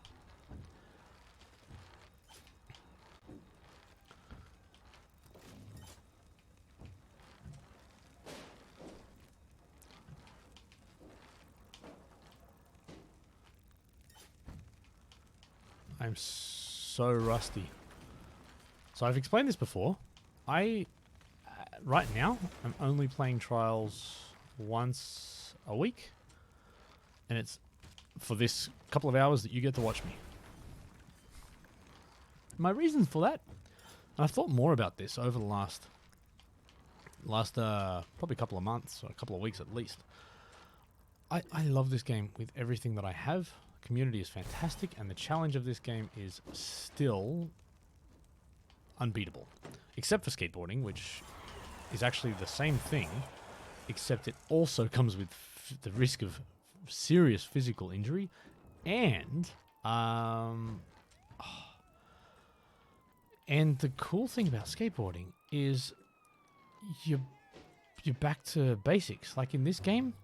I'm so rusty. So I've explained this before. Right now, I'm only playing trials once a week. And it's for this couple of hours that you get to watch me. My reasons for that, and I've thought more about this over the last probably couple of months, or a couple of weeks at least. I love this game with everything that I have. The community is fantastic, and the challenge of this game is still unbeatable. Except for skateboarding, which is actually the same thing, except it also comes with the risk of serious physical injury, and the cool thing about skateboarding is you're back to basics. Like in this game,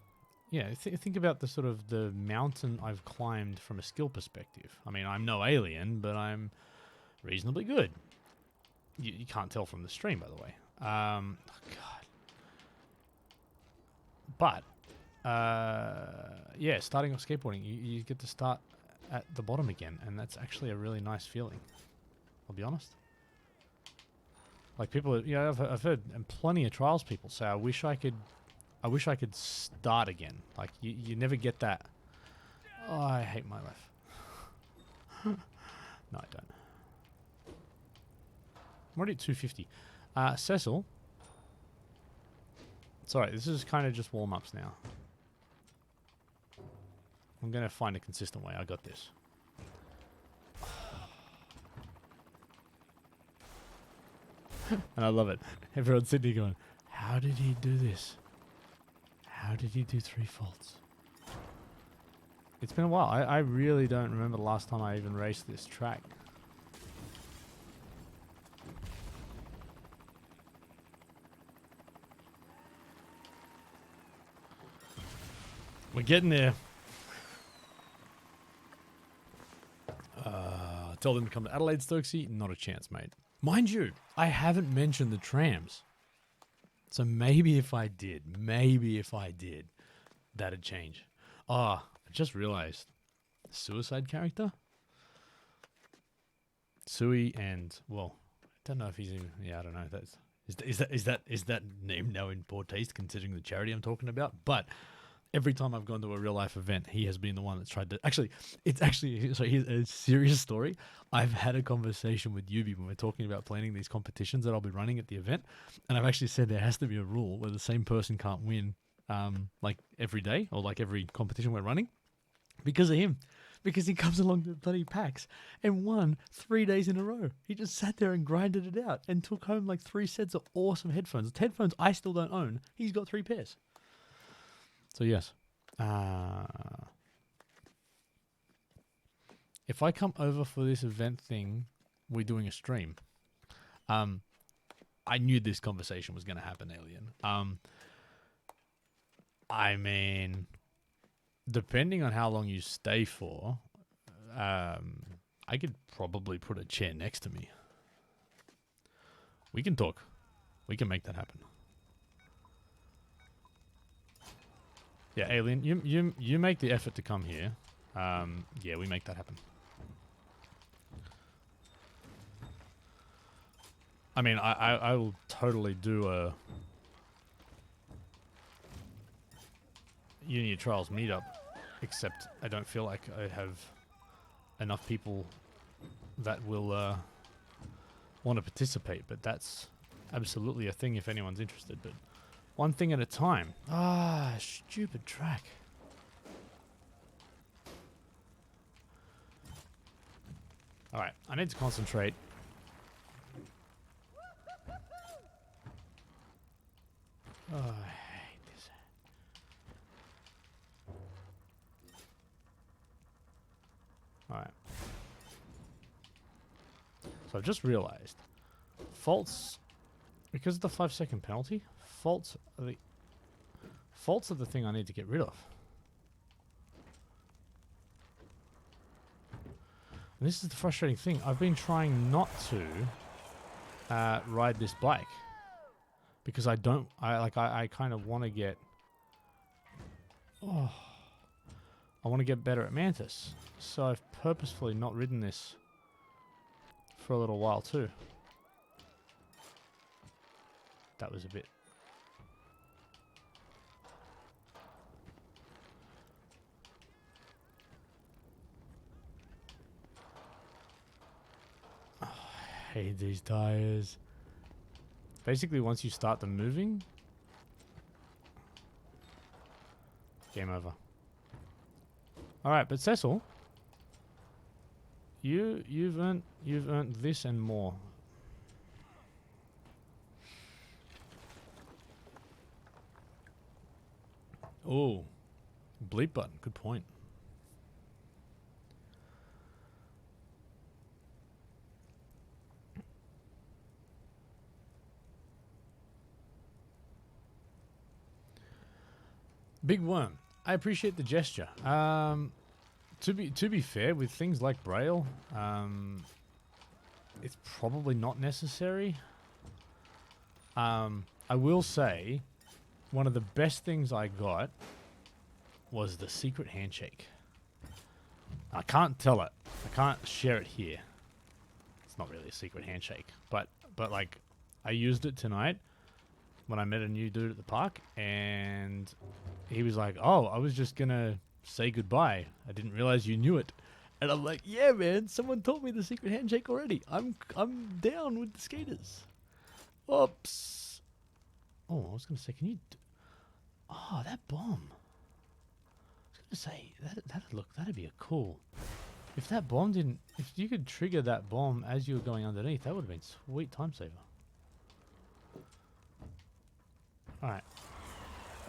yeah, think about the sort of the mountain I've climbed from a skill perspective. I mean, I'm no alien, but I'm reasonably good. You can't tell from the stream, by the way. Oh God. But yeah, starting off skateboarding, you get to start at the bottom again, and that's actually a really nice feeling. I'll be honest. Like people, I've heard plenty of trials people say, I wish I could start again. Like you never get that. Oh, I hate my life. No, I don't. I'm already at 250. Sessile. Sorry, this is kind of just warm-ups now. I'm going to find a consistent way. I got this. And I love it. Everyone's sitting here going, how did he do this? How did he do 3 faults? It's been a while. I really don't remember the last time I even raced this track. We're getting there. Tell them to come to Adelaide, Stokesy. Not a chance, mate. Mind you, I haven't mentioned the trams. So maybe if I did, that'd change. Ah, I just realized. Suicide character? Sui and, well, I don't know if he's in, yeah, I don't know. Is that name now in poor taste considering the charity I'm talking about? But every time I've gone to a real life event, he has been the one that's tried to, so here's a serious story. I've had a conversation with Yubi when we're talking about planning these competitions that I'll be running at the event. And I've actually said there has to be a rule where the same person can't win, like every day or like every competition we're running because of him. Because he comes along to bloody PAX and won 3 days in a row. He just sat there and grinded it out and took home like 3 sets of awesome headphones. Headphones I still don't own. He's got 3 pairs. So yes. If I come over for this event thing, we're doing a stream. I knew this conversation was going to happen, Alien. I mean, depending on how long you stay for, I could probably put a chair next to me. We can talk. We can make that happen. Yeah, Alien, you make the effort to come here. Yeah, we make that happen. I mean, I will totally do a Uni of Trials meetup, except I don't feel like I have enough people that will want to participate, but that's absolutely a thing if anyone's interested, but one thing at a time. Ah, stupid track. Alright, I need to concentrate. Oh, I hate this. Alright. So I've just realized faults, because of the 5-second penalty, faults are the thing I need to get rid of. And this is the frustrating thing. I've been trying not to ride this bike because I kind of want to get. Oh, I want to get better at Mantis, so I've purposefully not ridden this for a little while too. That was a bit. Oh, I hate these tires. Basically, once you start them moving, game over. All right, but Sessile, you've earned this and more. Oh, bleep button. Good point. Big Worm. I appreciate the gesture. To be fair, with things like Braille, it's probably not necessary. I will say, one of the best things I got was the secret handshake. I can't tell it. I can't share it here. It's not really a secret handshake, but like, I used it tonight when I met a new dude at the park, and he was like, "Oh, I was just gonna say goodbye. I didn't realize you knew it." And I'm like, "Yeah, man, someone taught me the secret handshake already. I'm down with the skaters." Oops. Oh, I was gonna say, can you? Oh, that bomb. I was gonna say that'd be a cool. If that bomb didn't, if you could trigger that bomb as you were going underneath, that would have been sweet time saver. Alright.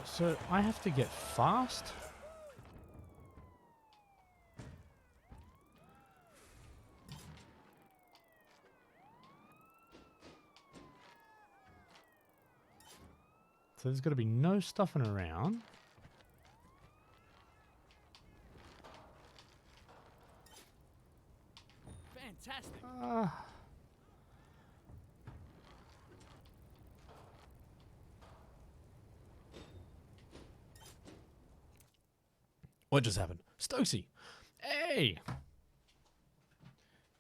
So I have to get fast. So there's got to be no stuffing around.
Fantastic.
What just happened? Stokesy. Hey!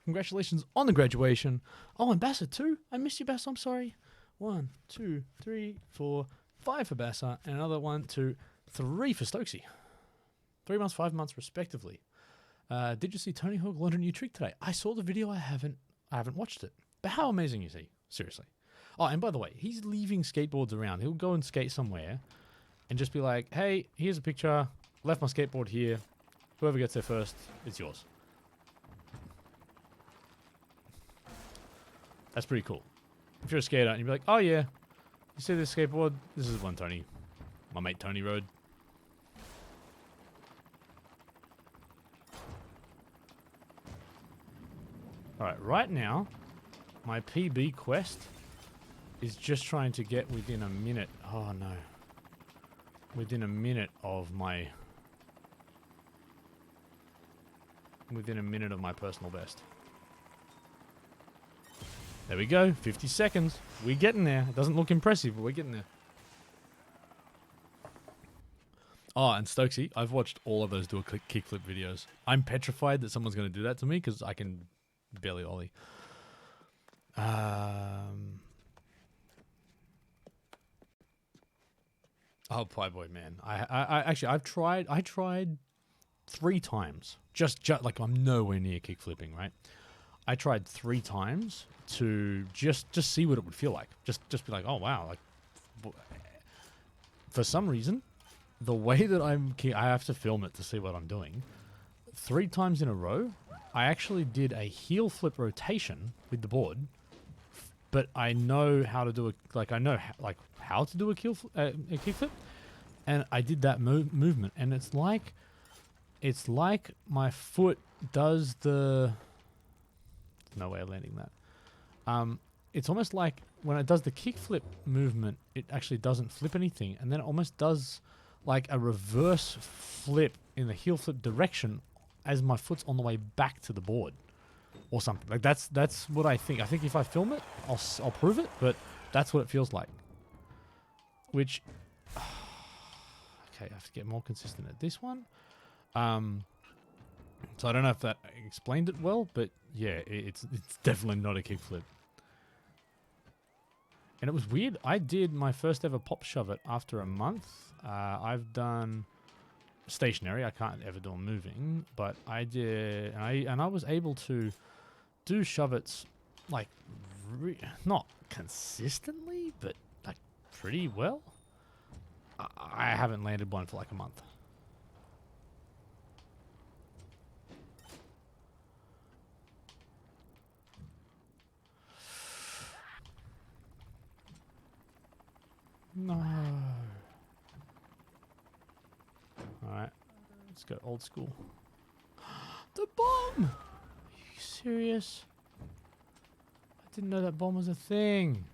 Congratulations on the graduation. Oh, and Bassa too? I missed you, Bassa. I'm sorry. 1, 2, 3, 4, 5 for Bassa, and another 1, 2, 3 for Stokesy. 3 months, 5 months, respectively. Did you see Tony Hawk learn a new trick today? I saw the video. I haven't watched it. But how amazing is he? Seriously. Oh, and by the way, he's leaving skateboards around. He'll go and skate somewhere and just be like, hey, here's a picture. Left my skateboard here. Whoever gets there first, it's yours. That's pretty cool. If you're a skater and you'd be like, oh yeah, you see this skateboard? This is one Tony, my mate Tony rode. Alright, right now, my PB quest is just trying to get within a minute. Oh no. Within a minute of my... Within a minute of my personal best. There we go, 50 seconds. We're getting there. It doesn't look impressive, but we're getting there. Oh, and Stokesy, I've watched all of those do a kickflip videos. I'm petrified that someone's going to do that to me because I can barely ollie. Oh, Pie Boy, man. I've tried 3 times. Just like I'm nowhere near kickflipping, right? I tried 3 times to just see what it would feel like. Just be like, oh wow, like for some reason, the way that I have to film it to see what I'm doing. 3 times in a row, I actually did a heel flip rotation with the board, but I know how to do it. Like I know how to do a kickflip, and I did that movement, and it's like my foot does the. No way of landing that. It's almost like when it does the kickflip movement, it actually doesn't flip anything, and then it almost does like a reverse flip in the heel flip direction as my foot's on the way back to the board, or something. Like that's what I think. I think if I film it, I'll prove it, but that's what it feels like. Which, okay, I have to get more consistent at this one. So I don't know if that explained it well, but yeah, it's definitely not a kickflip. And it was weird. I did my first ever pop shove it after a month. I've done stationary. I can't ever do them moving, but I did, and I was able to do shove it's like not consistently, but like pretty well. I haven't landed one for like a month. No. Alright. Let's go old school. The bomb! Are you serious? I didn't know that bomb was a thing.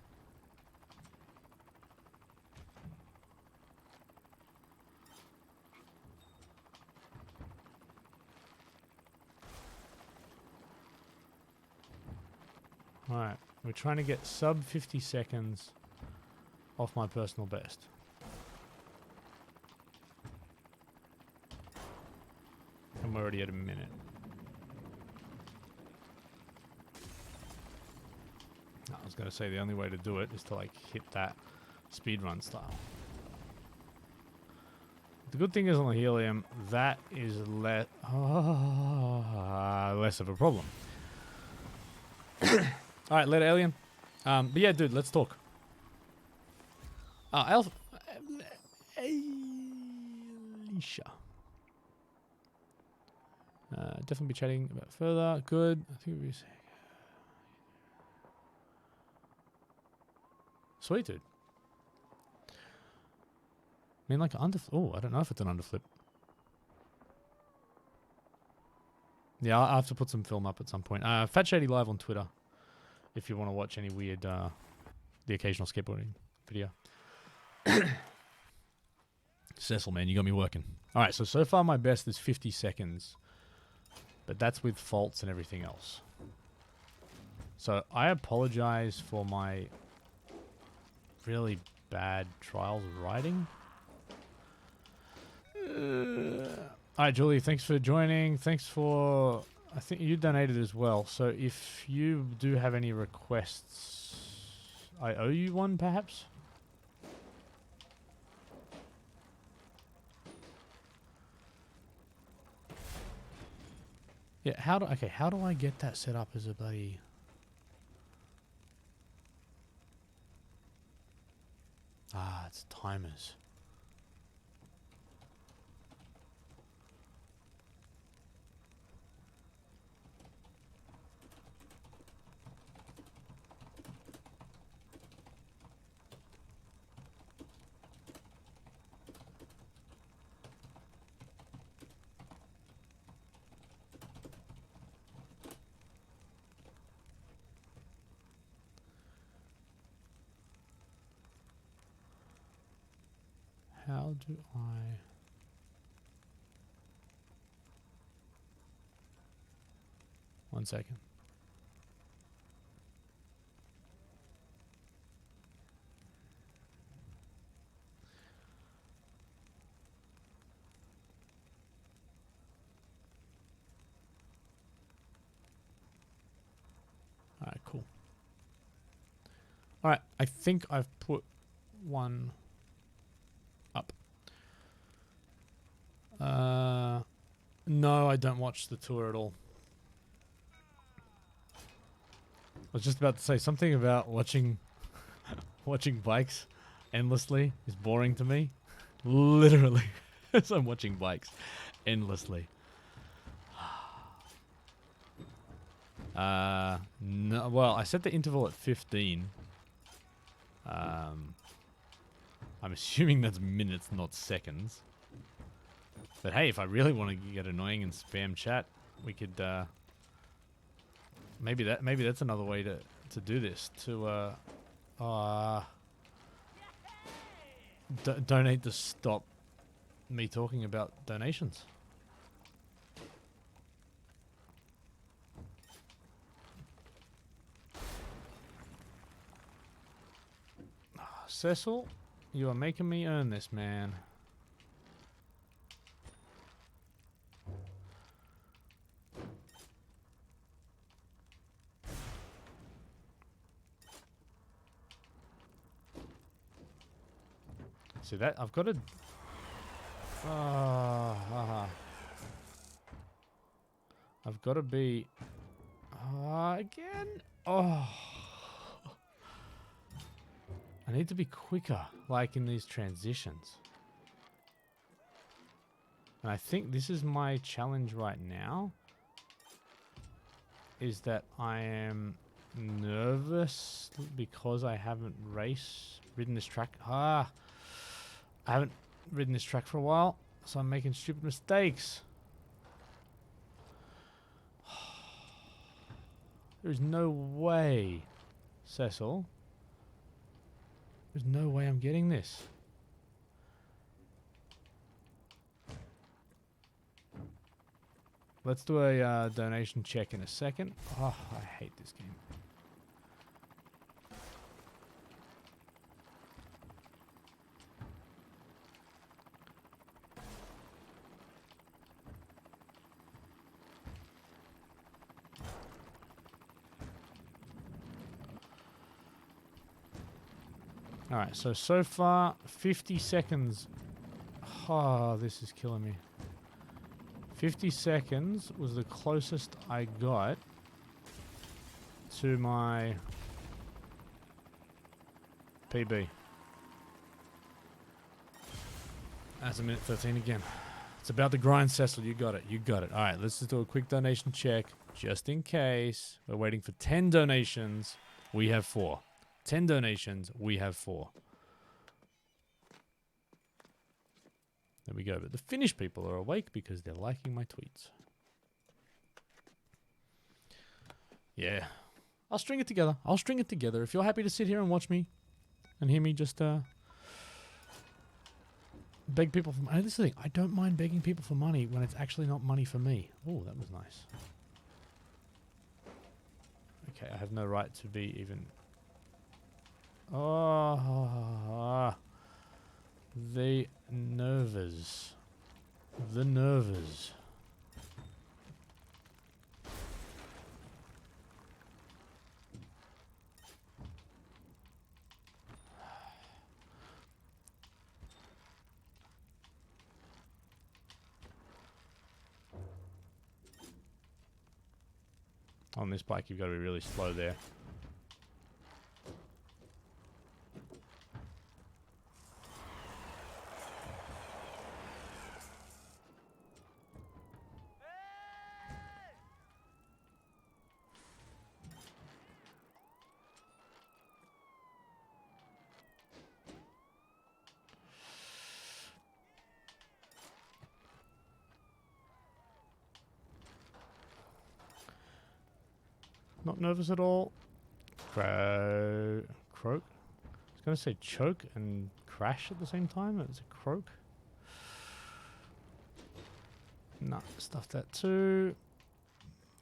Alright. We're trying to get sub 50 seconds off my personal best. And we're already at a minute. I was going to say the only way to do it is to like hit that speedrun style. The good thing is on the helium, that is less of a problem. Alright, later alien. But yeah, dude, let's talk. Alicia. Definitely be chatting about further. Good. I think we'll be sweet, dude. I mean, like an underflip. Oh, I don't know if it's an underflip. Yeah, I'll have to put some film up at some point. Fat Shady Live on Twitter, if you want to watch any weird, the occasional skateboarding video. Sessile, man, you got me working. All right, so far my best is 50 seconds, but that's with faults and everything else. So I apologize for my really bad trials writing. Alright, Julie, thanks for joining. Thanks for... I think you donated as well. So if you do have any requests, I owe you one, perhaps? Yeah, how do I get that set up as a bloody... Ah, it's timers. How do I... One second. Alright, cool. Alright, I think I've put one up. No, I don't watch the tour at all. I was just about to say something about watching watching bikes endlessly is boring to me. Literally. So I'm watching bikes endlessly. No, well, I set the interval at 15. I'm assuming that's minutes, not seconds. But hey, if I really want to get annoying and spam chat, we could maybe that's another way to do this. To donate to stop me talking about donations. Sessile, you are making me earn this, man. See that? I've got to... I've got to be... again? Oh... I need to be quicker, like in these transitions. And I think this is my challenge right now. Is that I am nervous because I haven't ridden this track. I haven't ridden this track for a while, so I'm making stupid mistakes. There's no way, Sessile. There's no way I'm getting this. Let's do a donation check in a second. Oh, I hate this game. Alright, so far, 50 seconds. Oh, this is killing me. 50 seconds was the closest I got to my PB. That's a minute 13 again. It's about the grind, Sessile. You got it. You got it. Alright, let's just do a quick donation check. Just in case. We're waiting for 10 donations. We have 4. 10 donations, we have 4. There we go. But the Finnish people are awake because they're liking my tweets. Yeah. I'll string it together. I'll string it together. If you're happy to sit here and watch me and hear me just beg people for money. This is the thing. I don't mind begging people for money when it's actually not money for me. Oh, that was nice. Okay, I have no right to be even... Oh, the nervous. The nervous. On this bike, you've got to be really slow there. Not nervous at all. Croak. I was going to say choke and crash at the same time. It's a croak. Nah, stuff that too.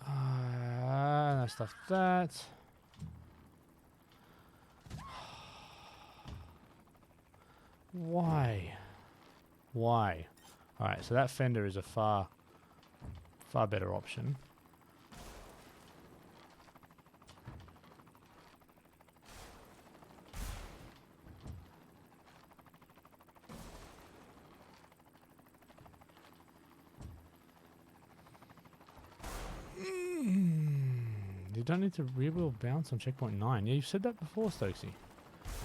No, stuff that. Why? Why? Alright, so that fender is a far better option. You don't need to rear wheel bounce on checkpoint 9. Yeah, you've said that before, Stokesy.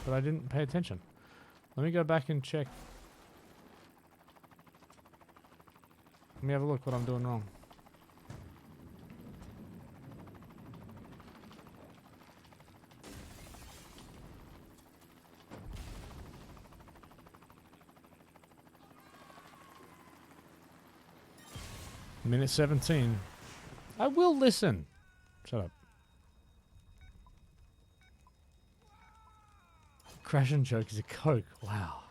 But I didn't pay attention. Let me go back and check. Let me have a look what I'm doing wrong. Minute 17. I will listen. Shut up. Crash and choke is a Coke. Wow.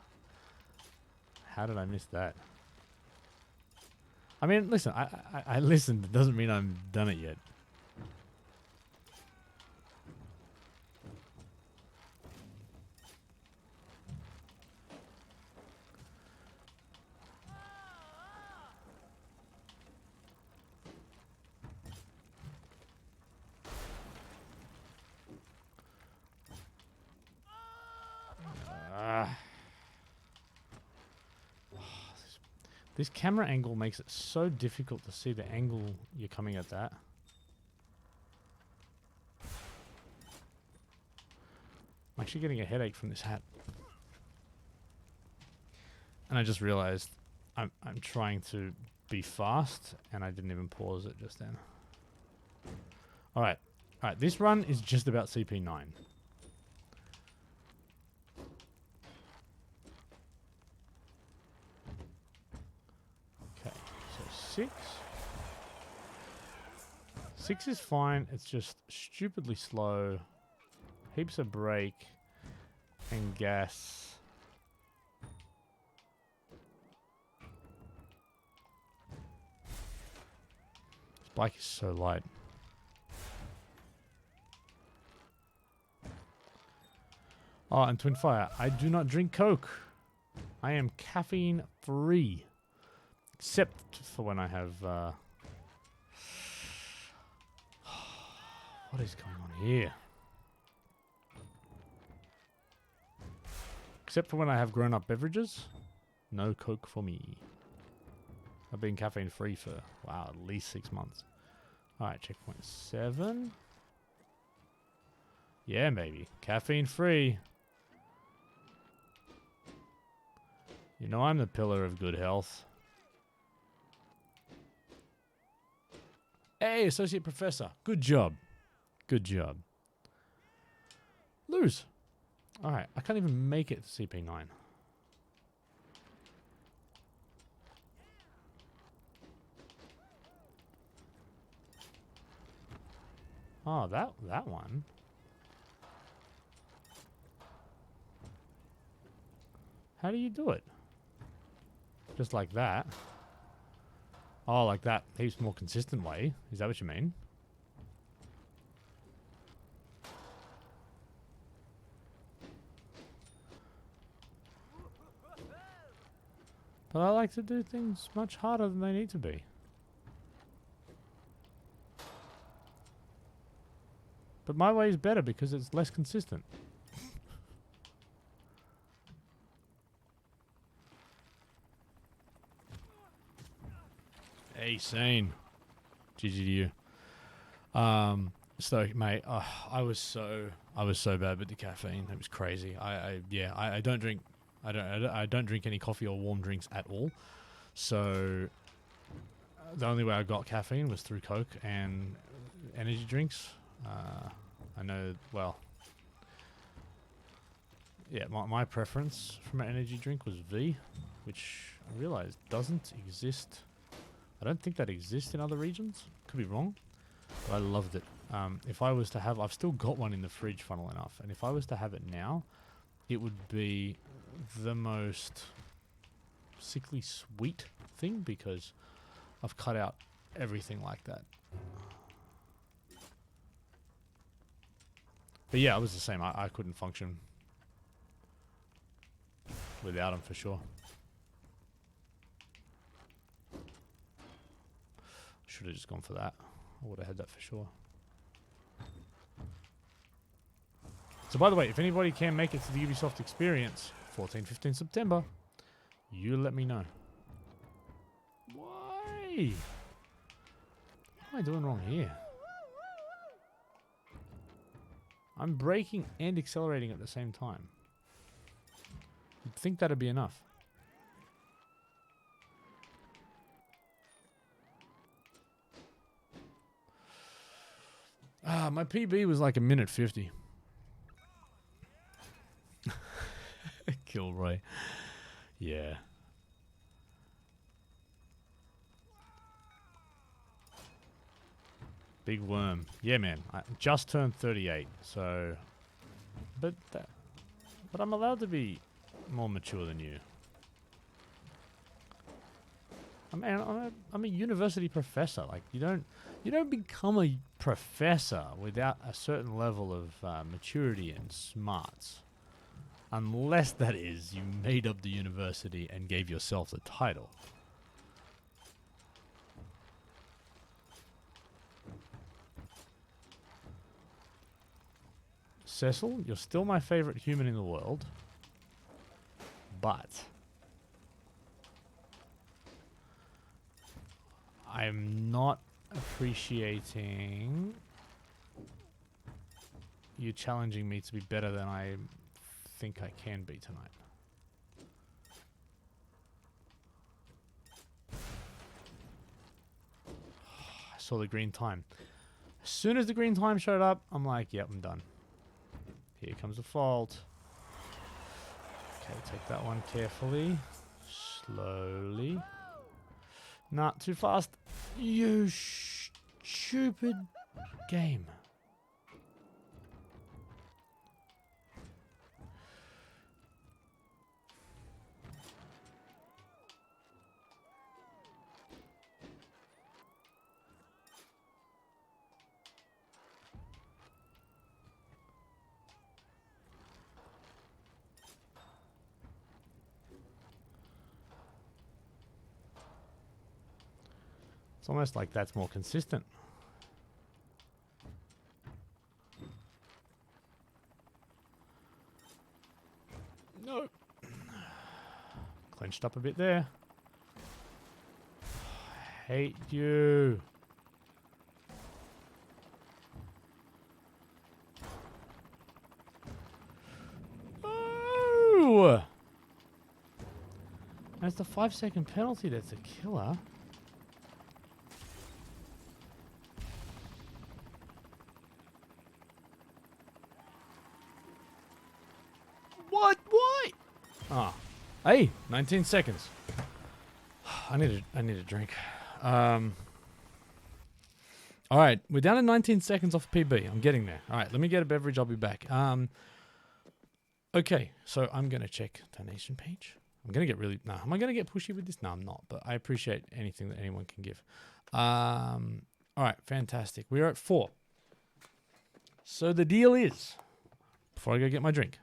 How did I miss that? I mean, listen, I listened. It doesn't mean I've done it yet. This camera angle makes it so difficult to see the angle you're coming at that. I'm actually getting a headache from this hat. And I just realized I'm trying to be fast and I didn't even pause it just then. Alright. Alright, this run is just about CP9. Okay, so 6. 6 is fine, it's just stupidly slow. Heaps of brake and gas. This bike is so light. Oh, and Twin Fire, I do not drink Coke. I am caffeine free. Except for when I have... what is going on here? Except for when I have grown-up beverages. No Coke for me. I've been caffeine free for, wow, at least 6 months. Alright, checkpoint 7. Yeah, maybe. Caffeine free. You know I'm the pillar of good health. Hey, Associate Professor. Good job. Good job. Lose. Alright, I can't even make it to CP9. Oh, that one. How do you do it? Just like that. Oh, like that. Heaps more consistent way. Is that what you mean? But I like to do things much harder than they need to be. But my way is better because it's less consistent. Hey, Sane. GG to you. So, mate, I was so bad with the caffeine. It was crazy. I don't drink. I don't drink any coffee or warm drinks at all. So the only way I got caffeine was through Coke and energy drinks. I know. Well, yeah. My preference from an energy drink was V, which I realized doesn't exist. I don't think that exists in other regions. Could be wrong. But I loved it. If I was to have, I've still got one in the fridge, funnel enough. And if I was to have it now, it would be the most sickly sweet thing because I've cut out everything like that. But yeah, I was the same. I couldn't function without them for sure. Should have just gone for that. I would have had that for sure. So by the way, if anybody can make it to the Ubisoft experience, 14-15 September, you let me know. Why? What am I doing wrong here? I'm braking and accelerating at the same time. You'd think that'd be enough. My PB was like 1:50. Kilroy. Yeah. Big worm. Yeah, man. I just turned 38, so... But I'm allowed to be more mature than you. I'm a university professor. Like, you don't become a professor without a certain level of maturity and smarts. Unless, that is, you made up the university and gave yourself the title. Sessile, you're still my favorite human in the world. But I'm not appreciating you challenging me to be better than I think I can be tonight. I saw the green time. As soon as the green time showed up, I'm like, yep, I'm done. Here comes the fault. Okay, take that one carefully. Slowly. Not too fast. You stupid game. It's almost like that's more consistent. No. Clenched up a bit there. Hate you. Oh! That's the 5-second penalty. That's a killer. What? Why? Ah, hey, 19 seconds. I need a drink. All right, we're down to 19 seconds off PB. I'm getting there. All right, let me get a beverage. I'll be back. Okay, so I'm gonna check donation page. I'm gonna get really. No, am I gonna get pushy with this? No, I'm not. But I appreciate anything that anyone can give. All right, fantastic. We're at 4. So the deal is, before I go get my drink,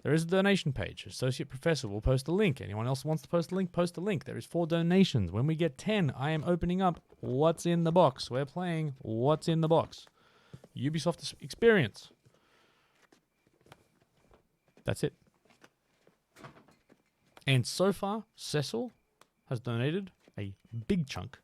There is a donation page. Associate Professor will post a link. Anyone else wants to post a link, post a link. There is 4 donations. When we get 10, I am opening up What's in the Box. We're playing What's in the Box. Ubisoft experience. That's it. And so far, Sessile has donated a big chunk.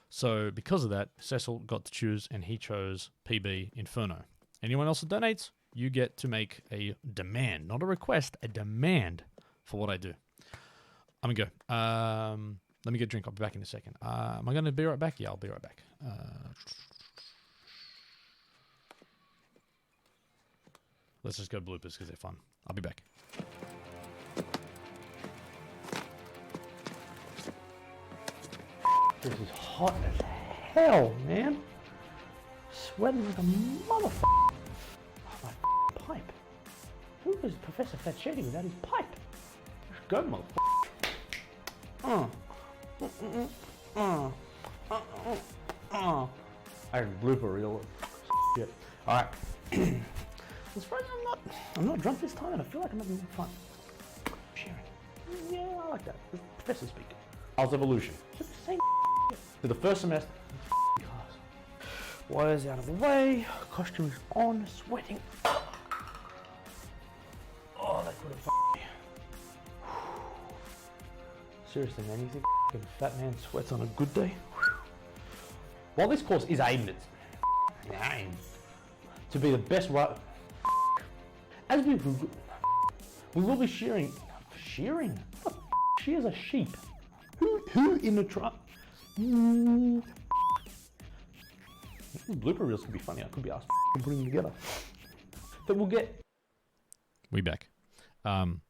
So because of that, Sessile got to choose, and he chose PB Inferno. Anyone else that donates, you get to make a demand, not a request, a demand for what I do. I'm going to go. Let me get a drink. I'll be back in a second. Am I going to be right back? Yeah, I'll be right back. Let's just go bloopers because they're fun. I'll be back. This is hot as hell, man. Sweating like a motherfucker. Oh, my pipe. Who is Professor Facchetti without his pipe? Let's go, motherfucker. I can blooper reel. Shit. Alright. I'm surprised I'm not drunk this time, and I feel like I'm having fun. Sharing. Yeah, I like that. The professor speak. How's evolution? Just the same to the first semester. Class. Wires out of the way. Costumes on. Sweating. Oh, that could have me. Seriously, man, you think a fat man sweats on a good day? While this course is aimed to be the best right, as we will be shearing. Shears a sheep. Who in the truck? Blooper reels could be funny. I could be asked to put them together. But we'll get. We back. And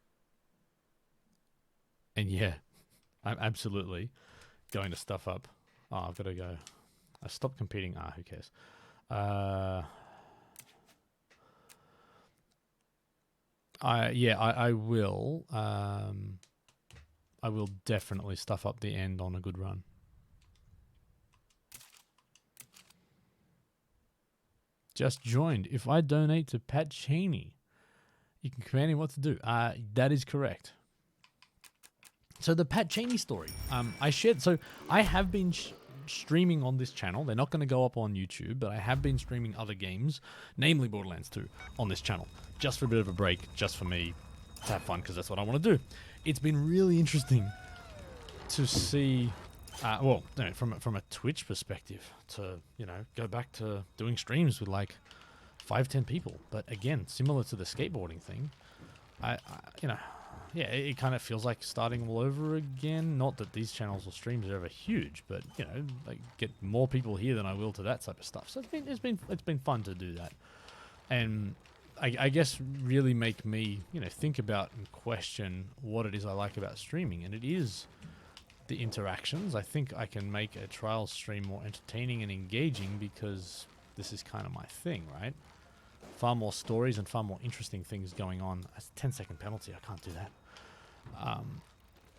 yeah, I'm absolutely going to stuff up. Oh, I've got to go. I stopped competing. Who cares? I will. I will definitely stuff up the end on a good run. Just joined. If I donate to Pat Cheney, you can command him what to do. That is correct. So the Pat Cheney story, I shared. So I have been streaming on this channel. They're not going to go up on YouTube, but I have been streaming other games, namely Borderlands 2, on this channel, just for a bit of a break, just for me to have fun, because that's what I want to do. It's been really interesting to see, from a Twitch perspective, to go back to doing streams with like 5-10 people. But again, similar to the skateboarding thing, it kind of feels like starting all over again. Not that these channels or streams are ever huge, but I get more people here than I will to that type of stuff. So it's been fun to do that, and I guess really make me think about and question what it is I like about streaming, and it is the interactions. I think I can make a trial stream more entertaining and engaging because this is kind of my thing, right? Far more stories and far more interesting things going on. That's a 10-second penalty. I can't do that.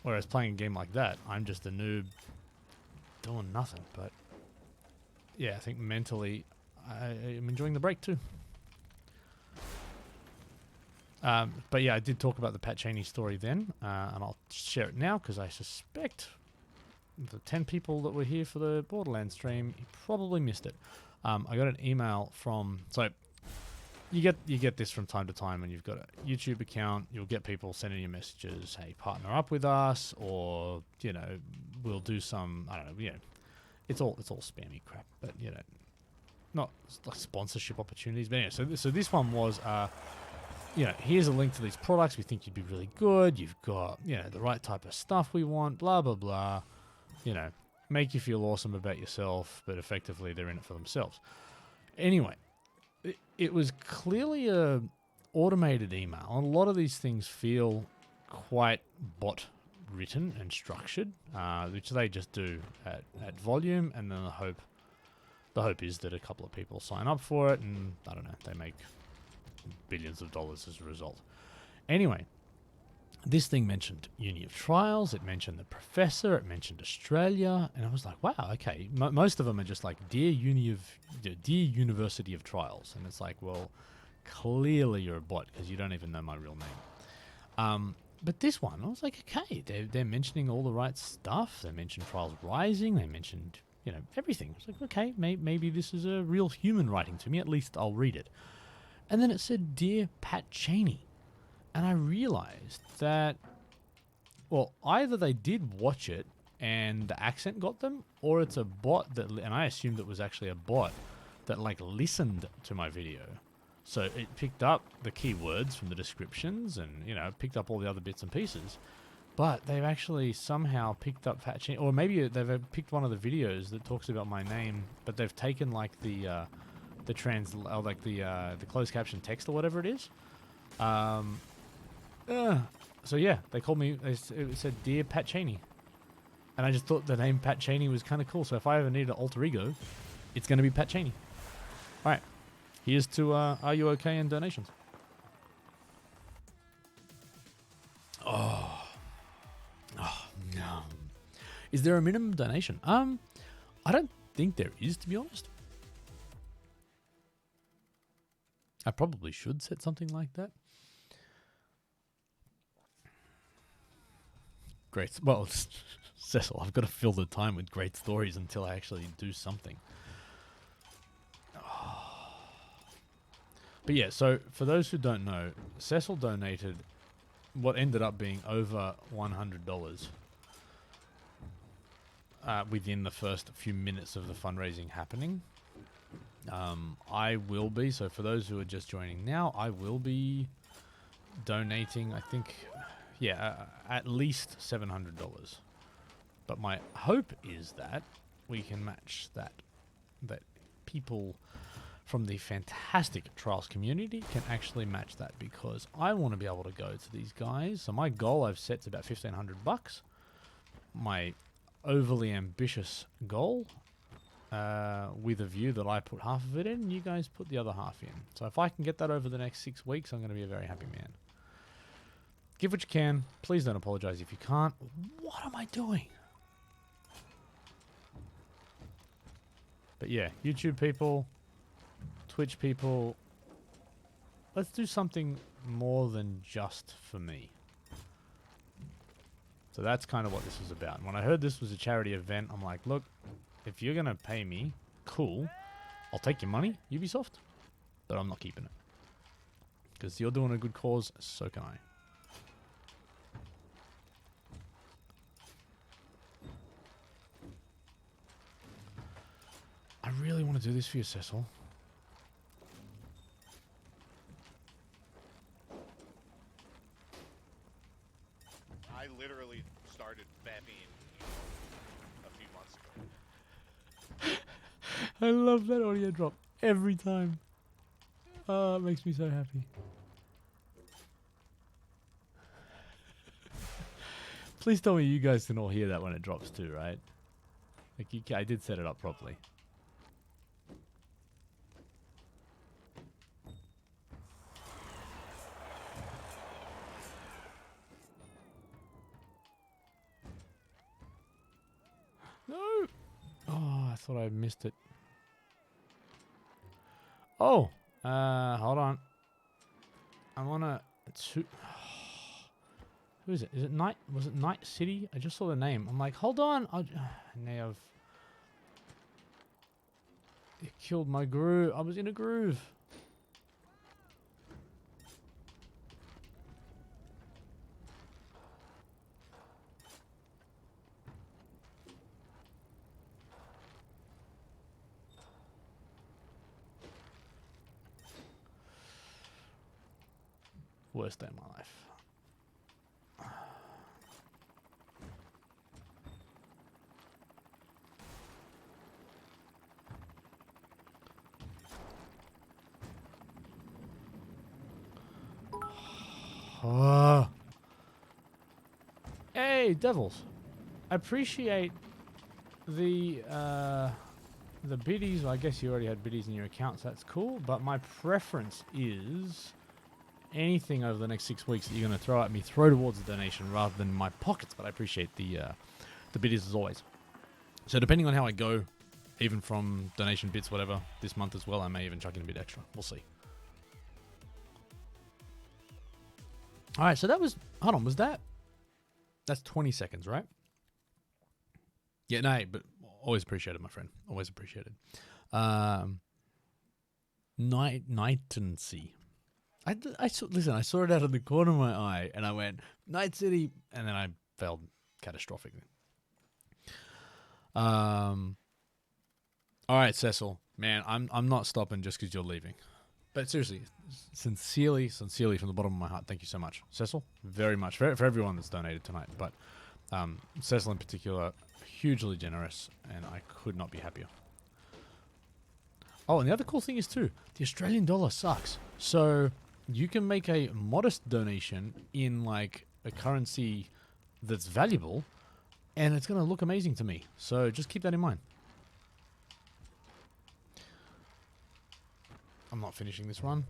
Whereas playing a game like that, I'm just a noob doing nothing. But yeah, I think mentally I'm enjoying the break too. But yeah, I did talk about the Pat Cheney story then, and I'll share it now because I suspect the 10 people that were here for the Borderlands stream, you probably missed it. I got an email from... So you get this from time to time when you've got a YouTube account. You'll get people sending you messages, hey, partner up with us, or, we'll do some, I don't know, it's all spammy crap, but, not like sponsorship opportunities. But anyway, so this one was... here's a link to these products. We think you'd be really good. You've got, the right type of stuff we want, blah, blah, blah. Make you feel awesome about yourself, but effectively they're in it for themselves. Anyway, it was clearly a automated email. And a lot of these things feel quite bot written and structured, which they just do at volume. And then the hope is that a couple of people sign up for it, and I don't know, they make billions of dollars as a result. Anyway, this thing mentioned Uni of Trials, it mentioned the Professor, it mentioned Australia, and I was like, wow, okay. Most of them are just like, Dear University of Trials, and it's like, well, clearly you're a bot because you don't even know my real name. But this one, I was like, okay, they're mentioning all the right stuff. They mentioned Trials Rising. They mentioned, everything. I was like, okay, maybe this is a real human writing to me. At least I'll read it. And then it said, Dear Pat Cheney. And I realized that, well, either they did watch it and the accent got them, or it's a bot that, and I assumed it was actually a bot that listened to my video. So it picked up the keywords from the descriptions and, picked up all the other bits and pieces. But they've actually somehow picked up Pat Cheney, or maybe they've picked one of the videos that talks about my name, but they've taken the closed caption text or whatever it is. So yeah, they called me, it said, Dear Pat Cheney. And I just thought the name Pat Cheney was kind of cool. So if I ever need an alter ego, it's going to be Pat Cheney. All right. Here's to Are You Okay and donations. Oh, no. Is there a minimum donation? I don't think there is, to be honest. I probably should set something like that. Great. Well, Sessile, I've got to fill the time with great stories until I actually do something. But yeah, so for those who don't know, Sessile donated what ended up being over $100 within the first few minutes of the fundraising happening. I will be, so for those who are just joining now, I will be donating, I think, at least $700. But my hope is that we can match that people from the fantastic Trials community can actually match that, because I want to be able to go to these guys. So my goal I've set is about $1,500. My overly ambitious goal, with a view that I put half of it in and you guys put the other half in. So if I can get that over the next 6 weeks, I'm going to be a very happy man. Give what you can. Please don't apologize if you can't. What am I doing? But yeah, YouTube people, Twitch people, let's do something more than just for me. So that's kind of what this was about. And when I heard this was a charity event, I'm like, look, if you're going to pay me, cool. I'll take your money, Ubisoft, but I'm not keeping it. Because you're doing a good cause, so can I. I really want to do this for you, Sessile.
I literally started vamping a few months ago.
I love that audio drop every time. Oh, it makes me so happy. Please tell me you guys can all hear that when it drops too, right? I did set it up properly. No! Oh, I thought I missed it. Oh! Hold on. I wanna... Who is it? Is it Night? Was it Night City? I just saw the name. I'm like, hold on! Now it killed my groove. I was in a groove. Worst day of my life. Oh. Hey, Devils. I appreciate the biddies. Well, I guess you already had biddies in your account, so that's cool. But my preference is anything over the next 6 weeks that you're going to throw at me, throw towards the donation rather than my pockets. But I appreciate the biddies as always. So depending on how I go, even from donation bits, whatever, this month as well, I may even chuck in a bit extra. We'll see. All right, so that was, hold on, that's 20 seconds, right? Yeah, no, but always appreciated, my friend. Always appreciated. Nightency. Listen, I saw it out of the corner of my eye, and I went, Night City, and then I failed catastrophically. All right, Cecil, man, I'm not stopping just because you're leaving. But seriously, sincerely from the bottom of my heart, thank you so much. Cecil, very much. For everyone that's donated tonight, but Cecil in particular, hugely generous, and I could not be happier. Oh, and the other cool thing is too, the Australian dollar sucks. So you can make a modest donation in like a currency that's valuable, and it's going to look amazing to me. So just keep that in mind. I'm not finishing this run.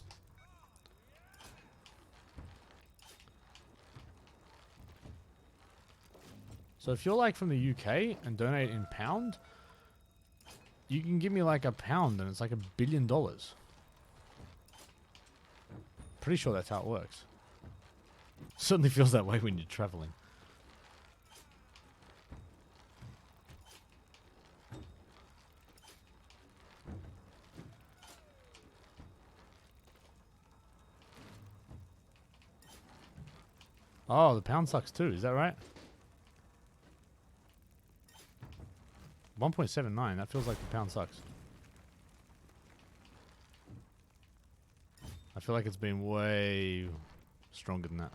So if you're like from the UK and donate in pound, you can give me like £1 and it's like $1 billion. Pretty sure that's how it works. Certainly feels that way when you're traveling. Oh, the pound sucks too. Is that right? 1.79. That feels like the pound sucks. I feel like it's been way stronger than that.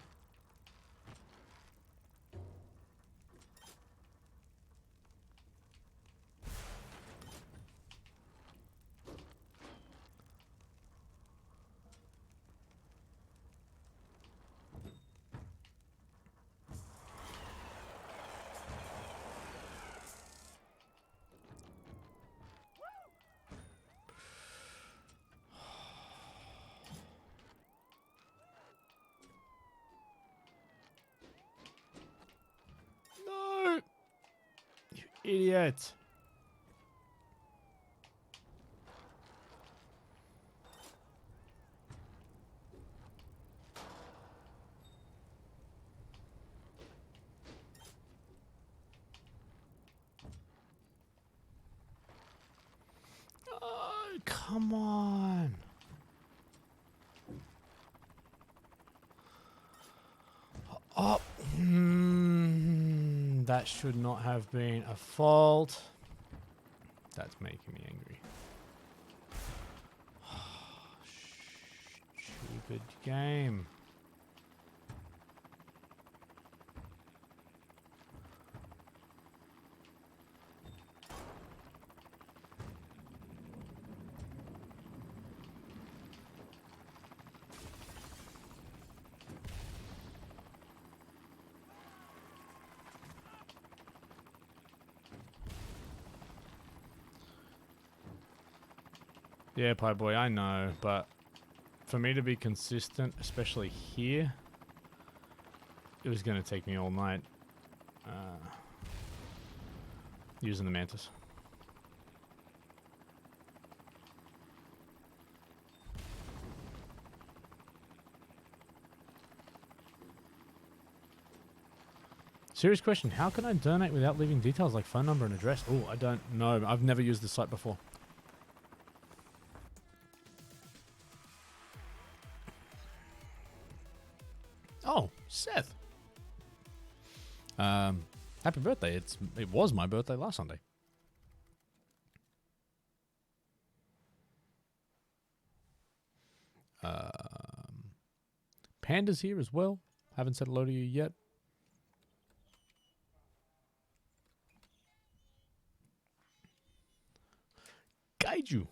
No! You idiot! Oh, come on! Oh, that should not have been a fault. That's making me angry. Stupid game. Yeah, Pie Boy, I know, but for me to be consistent, especially here, it was going to take me all night using the Mantis. Serious question, how can I donate without leaving details like phone number and address? Oh, I don't know. I've never used this site before. Oh, Seth. Happy birthday. It was my birthday last Sunday. Panda's here as well. Haven't said hello to you yet. Kaiju.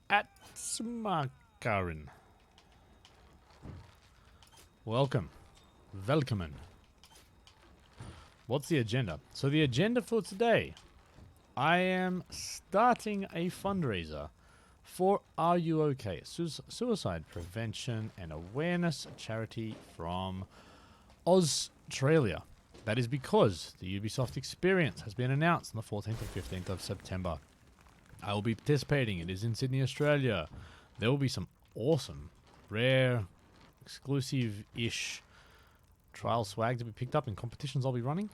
At Smakarin. Welcome. Welcome. What's the agenda? So the agenda for today, I am starting a fundraiser for Are You OK? Suicide Prevention and Awareness charity from Australia. That is because the Ubisoft experience has been announced on the 14th and 15th of September. I will be participating. It is in Sydney, Australia. There will be some awesome, rare, exclusive-ish trial swag to be picked up in competitions I'll be running,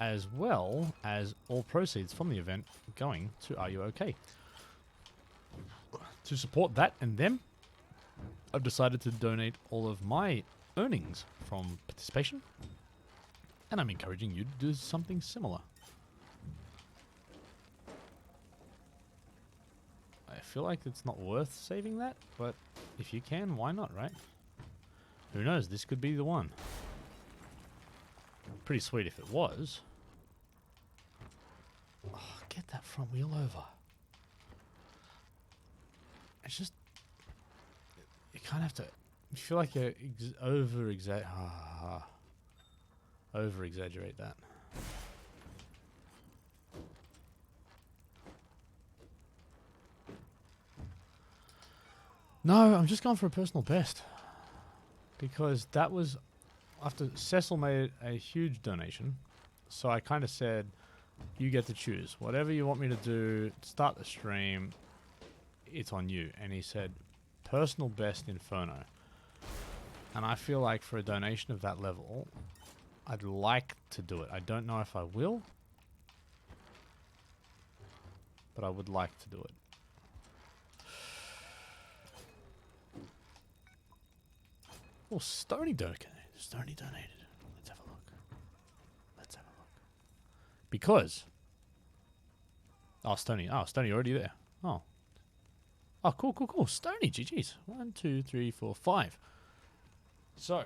as well as all proceeds from the event going to Are You OK? To support that and them, I've decided to donate all of my earnings from participation, and I'm encouraging you to do something similar. I feel like it's not worth saving that, but if you can, why not, right? Who knows, this could be the one. Pretty sweet if it was. Oh, get that front wheel over. It's just... You kind of have to... You feel like you over-exaggerate that. No, I'm just going for a personal best. Because that was... After Sessile made a huge donation, so I kind of said, you get to choose. Whatever you want me to do, start the stream, it's on you. And he said, personal best Inferno. And I feel like for a donation of that level, I'd like to do it. I don't know if I will, but I would like to do it. Well, Stony donated. Let's have a look. Because... Oh, Stony already there. Oh, cool. Stony, GG's. 1, 2, 3, 4, 5. So,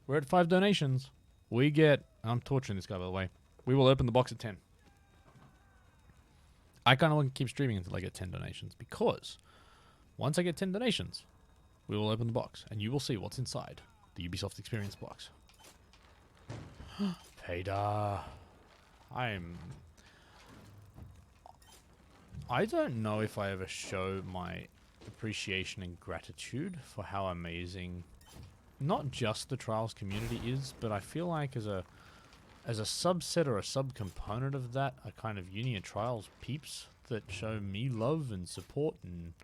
we're at 5 donations. We get... I'm torturing this guy, by the way. We will open the box at 10. I kind of want to keep streaming until I get 10 donations, because once I get 10 donations, we will open the box, and you will see what's inside the Ubisoft Experience box. Peter. I don't know if I ever show my appreciation and gratitude for how amazing not just the Trials community is, but I feel like as a subset or a subcomponent of that, a kind of Uni and Trials peeps that show me love and support and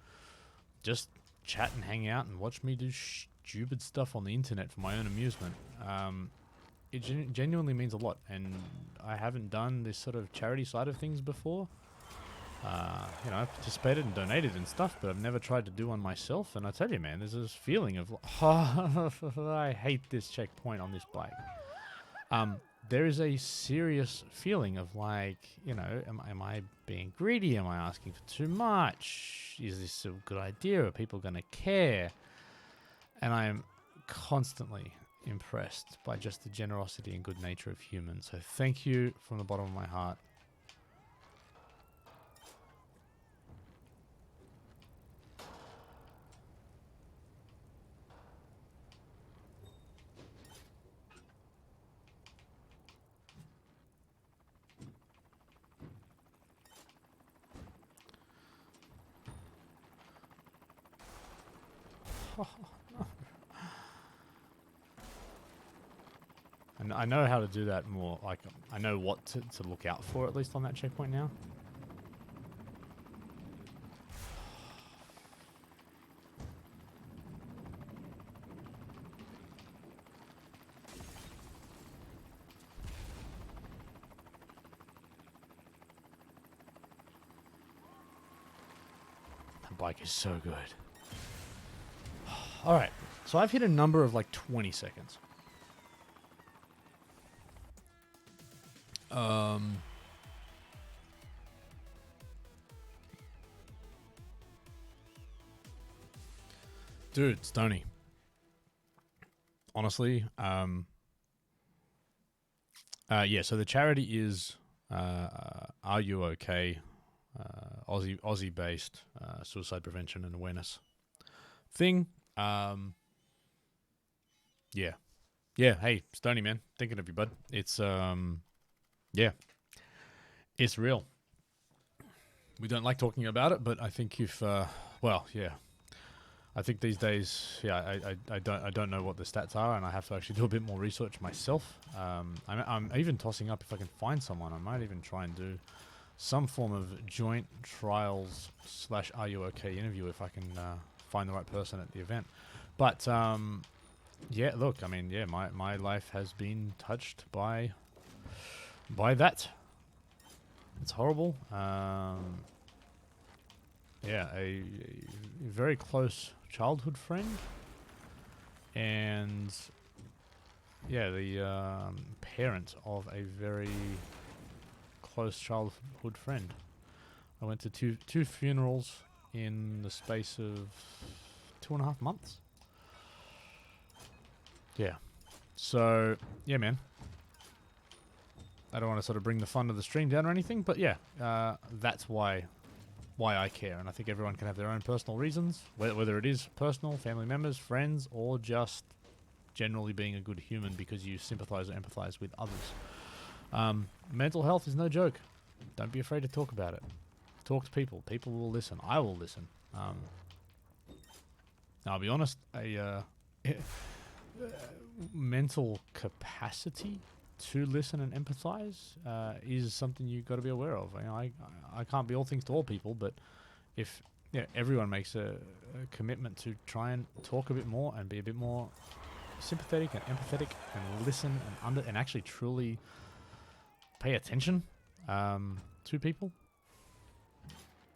just chat and hang out and watch me do stupid stuff on the internet for my own amusement. It genuinely means a lot, and I haven't done this sort of charity side of things before. You know, I've participated and donated and stuff, but I've never tried to do one myself. And I tell you, man, there's this feeling of, oh, I hate this checkpoint on this bike. There is a serious feeling of like, you know, am I being greedy? Am I asking for too much? Is this a good idea? Are people going to care? And I am constantly impressed by just the generosity and good nature of humans. So thank you from the bottom of my heart. And I know how to do that more, like, I know what to look out for, at least on that checkpoint now. That bike is so good. Alright, so I've hit a number of like 20 seconds. Dude, Stony. Honestly, yeah, so the charity is Are You OK? Aussie-based suicide prevention and awareness thing. Yeah. Yeah, hey, Stony, man. Thinking of you, bud. It's, yeah. It's real. We don't like talking about it, but I think if, well, yeah. I think these days, yeah, I don't know what the stats are, and I have to actually do a bit more research myself. I'm even tossing up if I can find someone. I might even try and do some form of joint trials / Are You OK interview if I can find the right person at the event. But yeah, look, I mean, yeah, my life has been touched by that. It's horrible. Yeah, a very close childhood friend, and yeah, the parent of a very close childhood friend. I went to two funerals in the space of 2.5 months. Yeah. So, yeah, man. I don't want to sort of bring the fun of the stream down or anything, but yeah, that's why I care. And I think everyone can have their own personal reasons, whether it is personal, family members, friends, or just generally being a good human because you sympathize or empathize with others. Mental health is no joke. Don't be afraid to talk about it. Talk to people. People will listen. I will listen. I'll be honest, mental capacity to listen and empathize is something you've got to be aware of. You know, I can't be all things to all people, but if everyone makes a commitment to try and talk a bit more and be a bit more sympathetic and empathetic and listen and actually truly pay attention to people,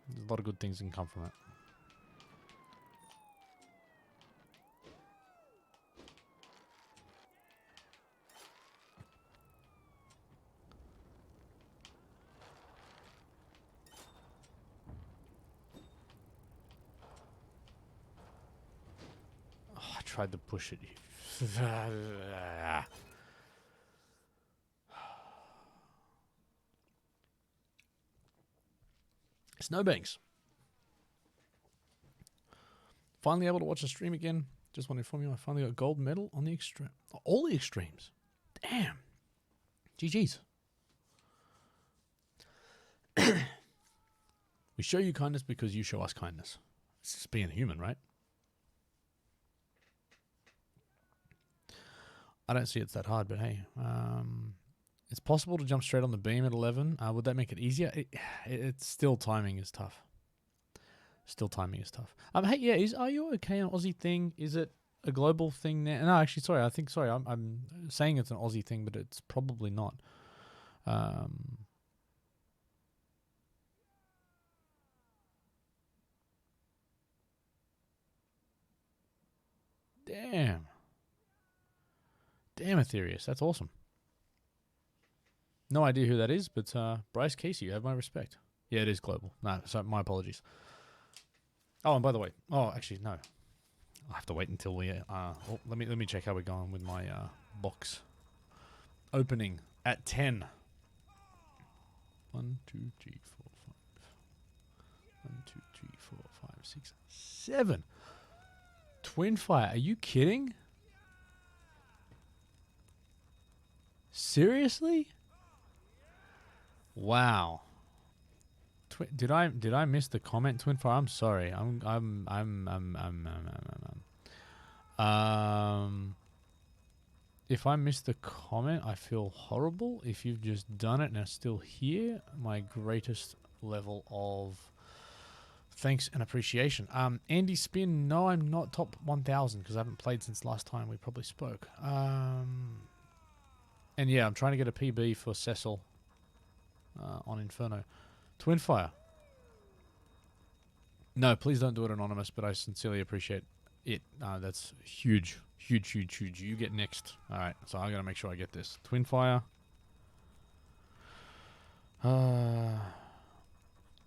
there's a lot of good things that can come from it. I tried to push it. Snowbanks. Finally able to watch the stream again. Just want to inform you I finally got a gold medal on the extreme. All the extremes. Damn. GG's. We show you kindness because you show us kindness. It's just being a human, right? I don't see it's that hard, but hey. It's possible to jump straight on the beam at 11. Would that make it easier? It's still timing is tough. Still timing is tough. Hey, yeah, are you okay on Aussie thing? Is it a global thing now? No, actually, sorry. I'm saying it's an Aussie thing, but it's probably not. Damn. Damn, Ethereus. That's awesome. No idea who that is, but Bryce Casey, you have my respect. Yeah, it is global. No, so my apologies. Oh, and by the way, actually, no. I'll have to wait until we. Let me check how we're going with my box opening at 10. 1, 2, 3, 4, 5. 1, 2, 3, 4, 5, 6, 7. Twinfire, are you kidding? Seriously? Wow. Did I miss the comment, Twinfire? I'm sorry. If I missed the comment, I feel horrible. If you've just done it and are still here, my greatest level of thanks and appreciation. Andy Spin, no, I'm not top 1,000 because I haven't played since last time we probably spoke. And yeah, I'm trying to get a PB for Sessile on Inferno. Twinfire. No, please don't do it anonymous, but I sincerely appreciate it. That's huge. Huge, huge, huge. You get next. All right, so I got to make sure I get this. Twinfire.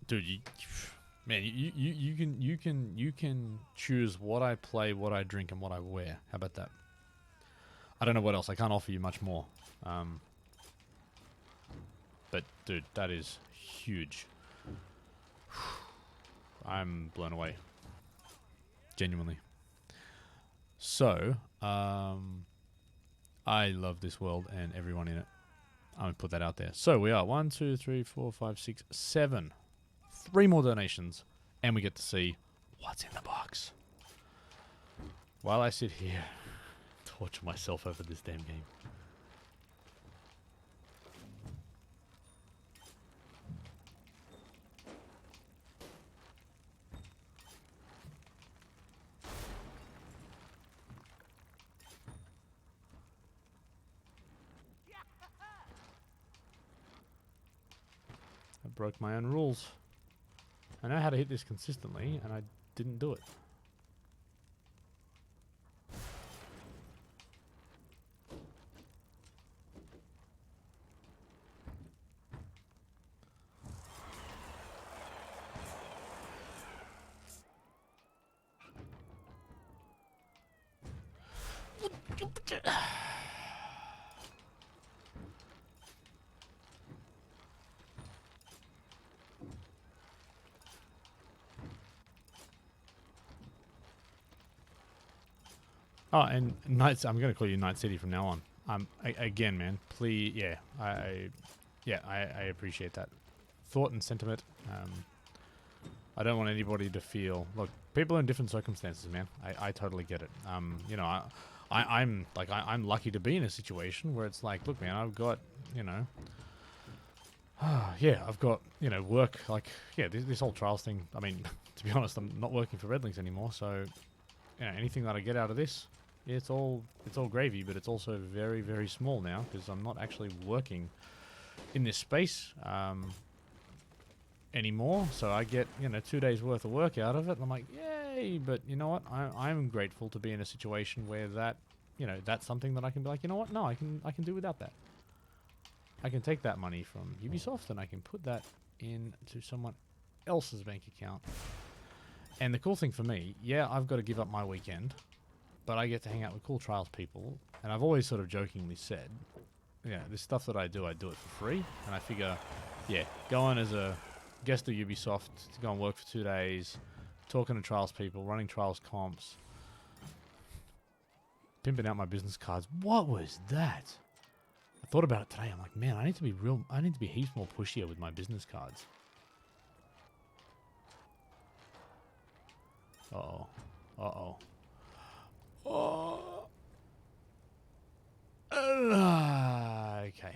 Dude, you can choose what I play, what I drink, and what I wear. How about that? I don't know what else. I can't offer you much more. But dude, that is huge. I'm blown away. Genuinely. So, I love this world and everyone in it. I'm going to put that out there. So we are 1, 2, 3, 4, 5, 6, 7. 3 more donations. And we get to see what's in the box. While I sit here, torture myself over this damn game. broke my own rules. I know how to hit this consistently, and I didn't do it. Oh, and Night. I'm going to call you Night City from now on. Again, man, please, yeah, I appreciate that thought and sentiment. I don't want anybody to feel. Look, people are in different circumstances, man. I totally get it. You know, I'm lucky to be in a situation where it's like, look, man, I've got, you know, yeah, I've got, you know, work. Like, yeah, this whole trials thing. I mean, to be honest, I'm not working for Redlinks anymore, so you know, anything that I get out of this, yeah, it's all gravy, but it's also very, very small now because I'm not actually working in this space anymore. So I get, you know, 2 days worth of work out of it, and I'm like, yay! But you know what? I'm grateful to be in a situation where that, you know, that's something that I can be like, you know what? No, I can do without that. I can take that money from Ubisoft and I can put that into someone else's bank account. And the cool thing for me, yeah, I've got to give up my weekend, but I get to hang out with cool trials people. And I've always sort of jokingly said, yeah, this stuff that I do it for free. And I figure, yeah, going as a guest of Ubisoft to go and work for 2 days, talking to trials people, running trials comps, pimping out my business cards. What was that? I thought about it today. I'm like, man, I need to be heaps more pushier with my business cards. Uh-oh. Uh-oh. Oh. Okay.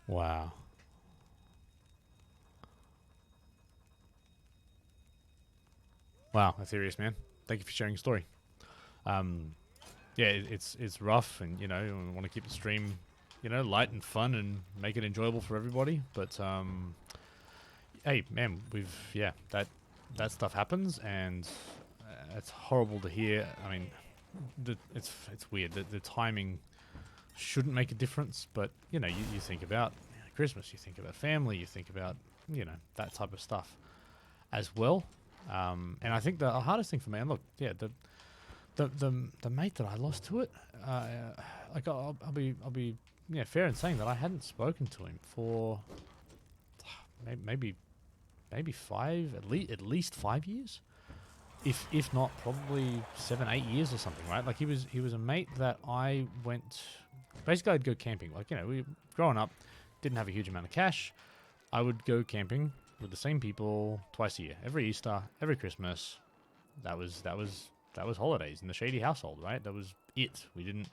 Wow. Wow, Aetherius, man. Thank you for sharing your story. Yeah, it's rough, and you know, we want to keep the stream, you know, light and fun and make it enjoyable for everybody. But hey, man, that stuff happens, and it's horrible to hear. I mean, it's weird. The timing shouldn't make a difference, but you know, you think about Christmas, you think about family, you think about, you know, that type of stuff as well. And I think the hardest thing for me, and look, yeah, the mate that I lost to it, like I'll be yeah, fair in saying that I hadn't spoken to him for maybe 5, at least 5 years, if not probably 7, 8 years or something, right? Like he was a mate that I went, basically I'd go camping. Like, you know, we growing up didn't have a huge amount of cash. I would go camping with the same people twice a year, every Easter, every Christmas. That was holidays in the Shady household, right? That was it. We didn't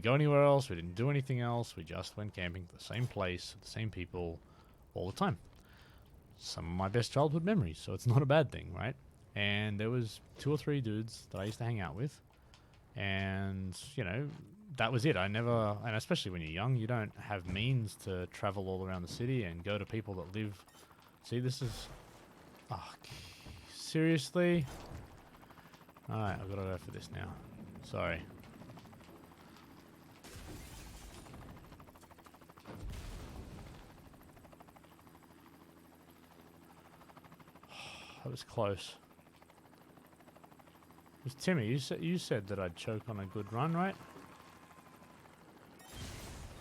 go anywhere else. We didn't do anything else. We just went camping to the same place, the same people, all the time. Some of my best childhood memories, so it's not a bad thing, right? And there was 2 or 3 dudes that I used to hang out with, and you know, that was it. I never, and especially when you're young, you don't have means to travel all around the city and go to people that live. See, this is, oh, seriously. Alright, I've got to go for this now. Sorry. That was close. It was Timmy. You said that I'd choke on a good run, right?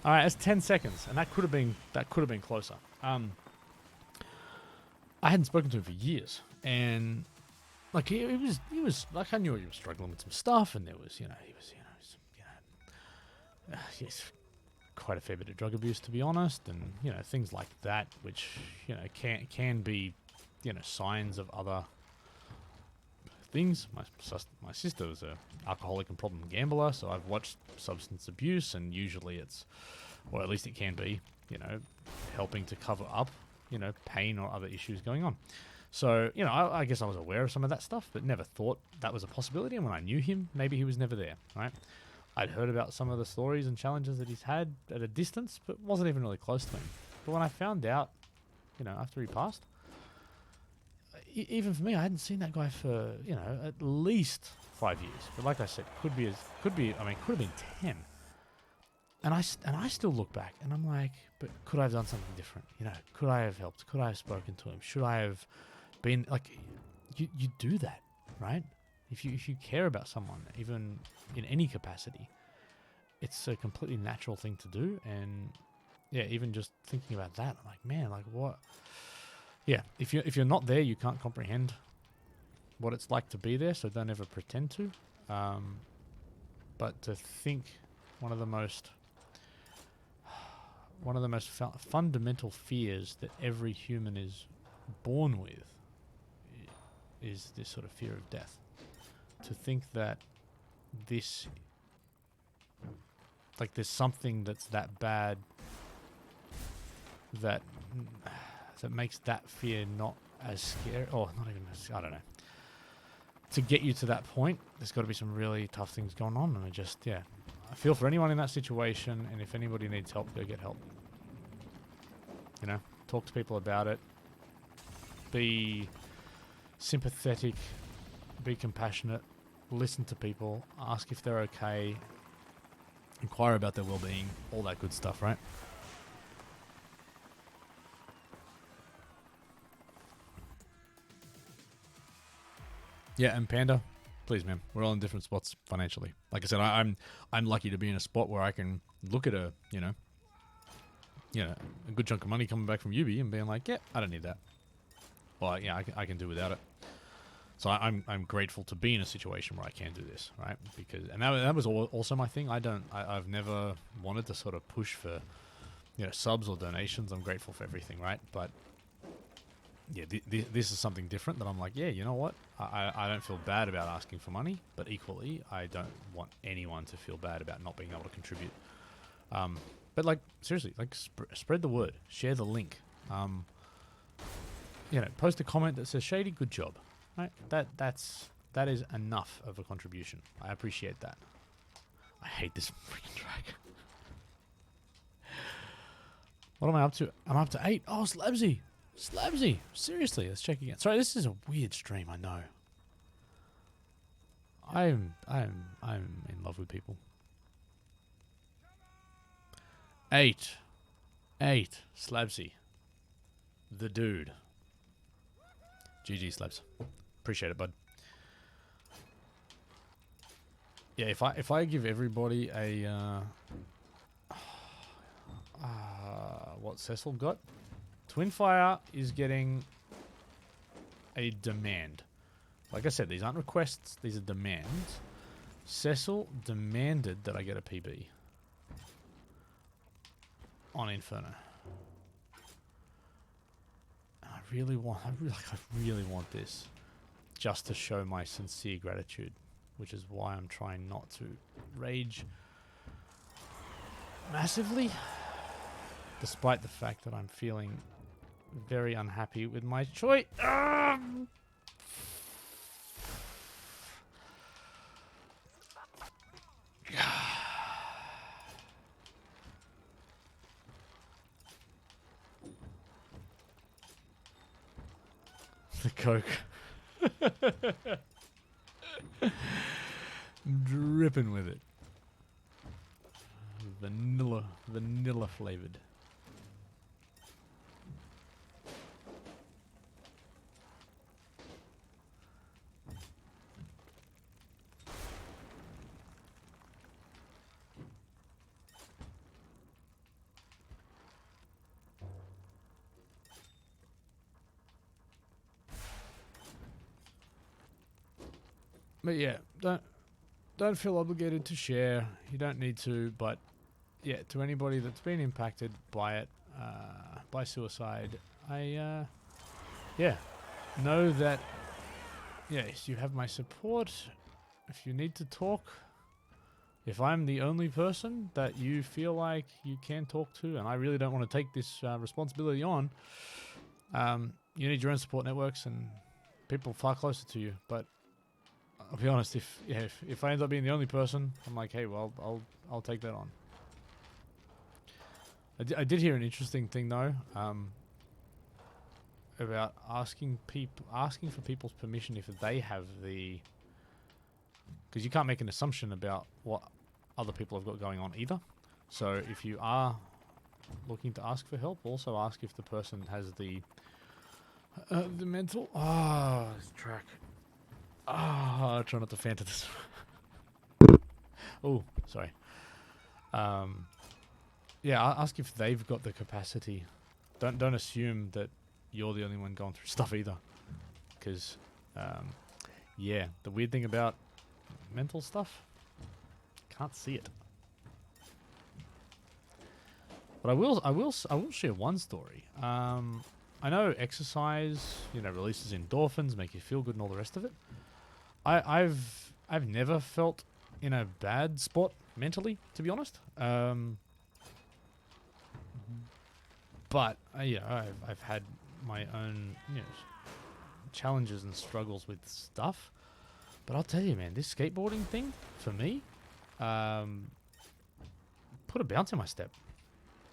Alright, that's 10 seconds, and that could have been closer. I hadn't spoken to him for years, and like he was like, I knew he was struggling with some stuff, and there was, he was yes, quite a fair bit of drug abuse, to be honest, and you know, things like that, which, you know, can be, you know, signs of other things. My sister was a alcoholic and problem gambler, so I've watched substance abuse, and usually it's, or at least it can be, you know, helping to cover up, you know, pain or other issues going on. So, you know, I guess I was aware of some of that stuff, but never thought that was a possibility. And when I knew him, maybe he was never there, right? I'd heard about some of the stories and challenges that he's had at a distance, but wasn't even really close to him. But when I found out, you know, after he passed, even for me, I hadn't seen that guy for, you know, at least 5 years. But like I said, could have been 10. And I still look back and I'm like, but could I have done something different? You know, could I have helped? Could I have spoken to him? Should I have been like, you do that, right? If you care about someone, even in any capacity, it's a completely natural thing to do. And yeah, even just thinking about that, I'm like, man, like what? Yeah, if you're not there, you can't comprehend what it's like to be there. So don't ever pretend to. But to think one of the most fundamental fears that every human is born with is this sort of fear of death. To think that there's something that's that bad that makes that fear not as scary, or not even as, I don't know. To get you to that point, there's got to be some really tough things going on, and I feel for anyone in that situation, and if anybody needs help, go get help. You know, talk to people about it. Be sympathetic, be compassionate, listen to people, ask if they're okay, inquire about their well-being, all that good stuff, right? Yeah, and Panda, please, man, we're all in different spots financially. Like I said, I'm lucky to be in a spot where I can look at a good chunk of money coming back from UB and being like, yeah, I don't need that. Well, yeah, I can do without it. So I'm grateful to be in a situation where I can do this, right? Because that was also my thing. I've never wanted to sort of push for, you know, subs or donations. I'm grateful for everything, right? But yeah, this is something different that I'm like, yeah, you know what? I don't feel bad about asking for money, but equally, I don't want anyone to feel bad about not being able to contribute. But like, seriously, like spread the word, share the link. You know, post a comment that says, Shady, good job. Right? That is enough of a contribution. I appreciate that. I hate this freaking track. What am I up to? I'm up to 8. Oh, Slabsy. Seriously, let's check again. Sorry, this is a weird stream, I know. I'm in love with people. 8. Slabsy. The dude. GG, Slabs. Appreciate it, bud. Yeah, if I give everybody a what Sessile got, Twinfire is getting a demand. Like I said, these aren't requests; these are demands. Sessile demanded that I get a PB on Inferno. I really want this, just to show my sincere gratitude, which is why I'm trying not to rage massively, despite the fact that I'm feeling very unhappy with my choice. The Coke. Dripping with it. Vanilla flavored. But yeah, don't feel obligated to share. You don't need to, but yeah, to anybody that's been impacted by it, by suicide, I know that yes, you have my support. If you need to talk, if I'm the only person that you feel like you can talk to, and I really don't want to take this responsibility on, you need your own support networks and people far closer to you. But I'll be honest, if I end up being the only person, I'm like, hey, well, I'll take that on. I did hear an interesting thing though, about asking for people's permission if they have the, because you can't make an assumption about what other people have got going on either. So if you are looking to ask for help, also ask if the person has the mental. This track. I try not to fan to this. Oh, sorry. Yeah, ask if they've got the capacity. Don't assume that you're the only one going through stuff either, because yeah, the weird thing about mental stuff, can't see it. But I will share one story. I know exercise, releases endorphins, make you feel good, and all the rest of it. I've never felt in a bad spot mentally, to be honest. But I've had my own challenges and struggles with stuff. But I'll tell you, man, this skateboarding thing for me put a bounce in my step.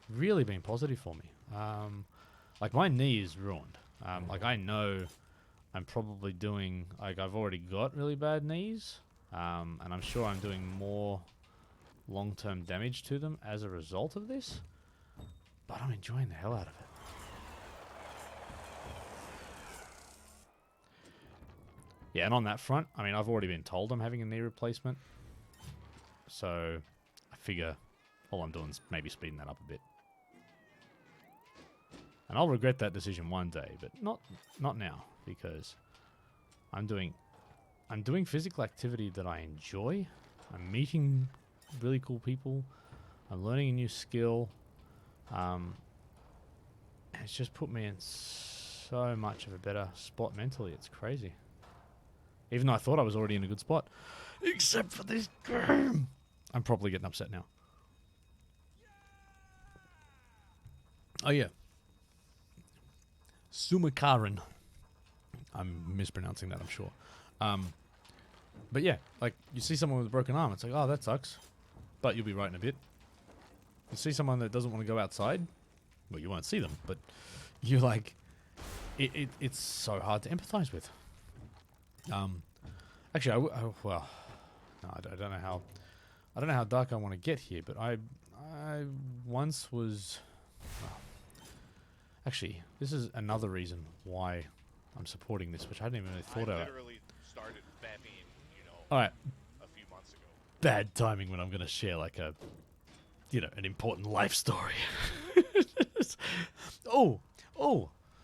Really been positive for me. Like my knee is ruined. Like I know I'm probably doing, like I've already got really bad knees, and I'm sure I'm doing more long-term damage to them as a result of this, but I'm enjoying the hell out of it. Yeah, and on that front, I mean, I've already been told I'm having a knee replacement, so I figure all I'm doing is maybe speeding that up a bit. And I'll regret that decision one day, but not now, because I'm doing physical activity that I enjoy. I'm meeting really cool people. I'm learning a new skill. And it's just put me in so much of a better spot mentally. It's crazy. Even though I thought I was already in a good spot. Except for this game. I'm probably getting upset now. Oh yeah. Sumakaran. I'm mispronouncing that, I'm sure. But yeah, like you see someone with a broken arm, it's like, oh, that sucks. But you'll be right in a bit. You see someone that doesn't want to go outside, well, you won't see them, but you're like, it's so hard to empathize with. Actually, well, no, I don't know how dark I want to get here, but I once was. Well, actually, this is another reason why I'm supporting this, which I hadn't even really thought about.
I literally started vamping,
all right,
a few months ago.
Bad timing when I'm going to share like an important life story. oh,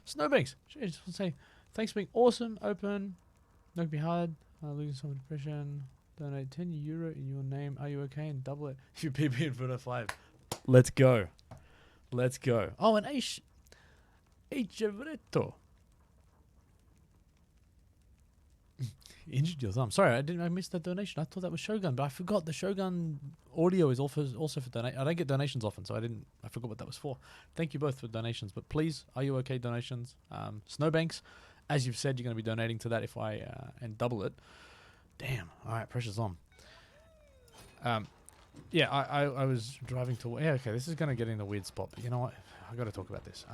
Snowbanks. I just want to say thanks for being awesome, open, not be hard, losing some depression. Donate €10 in your name. Are you okay? And double it. If you PP in front of 5. Let's go. Oh, and Cheveretto. Injured your thumb. Sorry, I missed that donation. I thought that was Shogun, but I forgot the Shogun audio is also for donate. I don't get donations often, so I forgot what that was for. Thank you both for donations, but please, are you okay donations? Snowbanks, as you've said, you're going to be donating to that if I and double it. Damn. All right, pressure's on. Yeah, I was driving to. Yeah, okay, this is going to get in a weird spot, but you know what? I got to talk about this.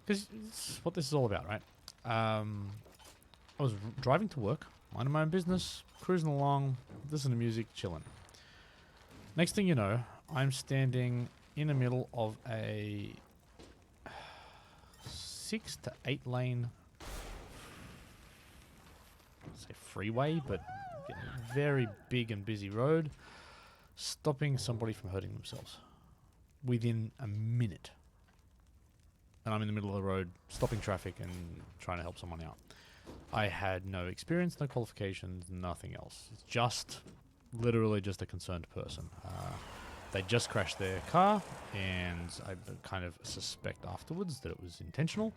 Because it's what this is all about, right? I was driving to work, minding my own business, cruising along, listening to music, chilling. Next thing you know, I'm standing in the middle of a 6 to 8 lane, say freeway, but very big and busy road, stopping somebody from hurting themselves within a minute. And I'm in the middle of the road, stopping traffic and trying to help someone out. I had no experience, no qualifications, nothing else. It's just, literally just a concerned person. They just crashed their car, and I kind of suspect afterwards that it was intentional.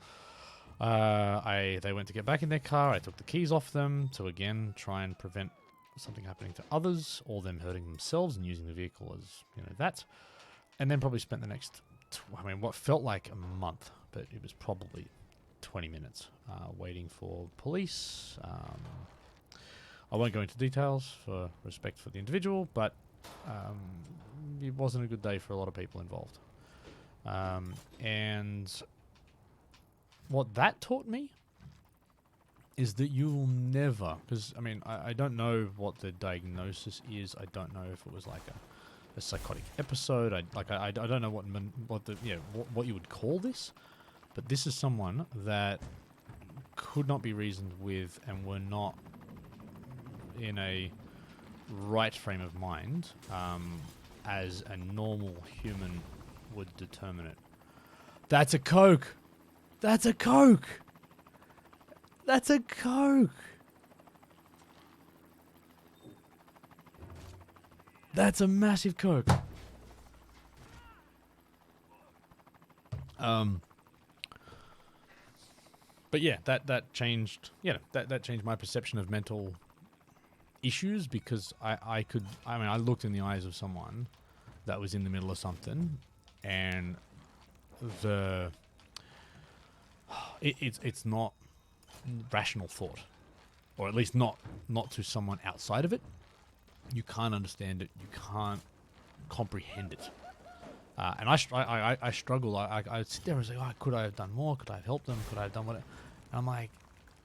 They went to get back in their car. I took the keys off them to, again, try and prevent something happening to others, or them hurting themselves and using the vehicle as, that. And then probably spent the next, what felt like a month, but it was probably 20 minutes waiting for police. I won't go into details for respect for the individual, but it wasn't a good day for a lot of people involved. And what that taught me is that you will never, because I mean, I don't know what the diagnosis is. I don't know if it was like a psychotic episode. I don't know what you would call this, but this is someone that could not be reasoned with and were not in a right frame of mind as a normal human would determine it. That's a Coke! That's a Coke! That's a Coke! That's a massive Coke. But yeah, that changed. Yeah, that changed my perception of mental issues, because I looked in the eyes of someone that was in the middle of something, and it's not rational thought, or at least not to someone outside of it. You can't understand it. You can't comprehend it. And I struggle. I sit there and say, oh, could I have done more? Could I have helped them? Could I have done what? And I'm like,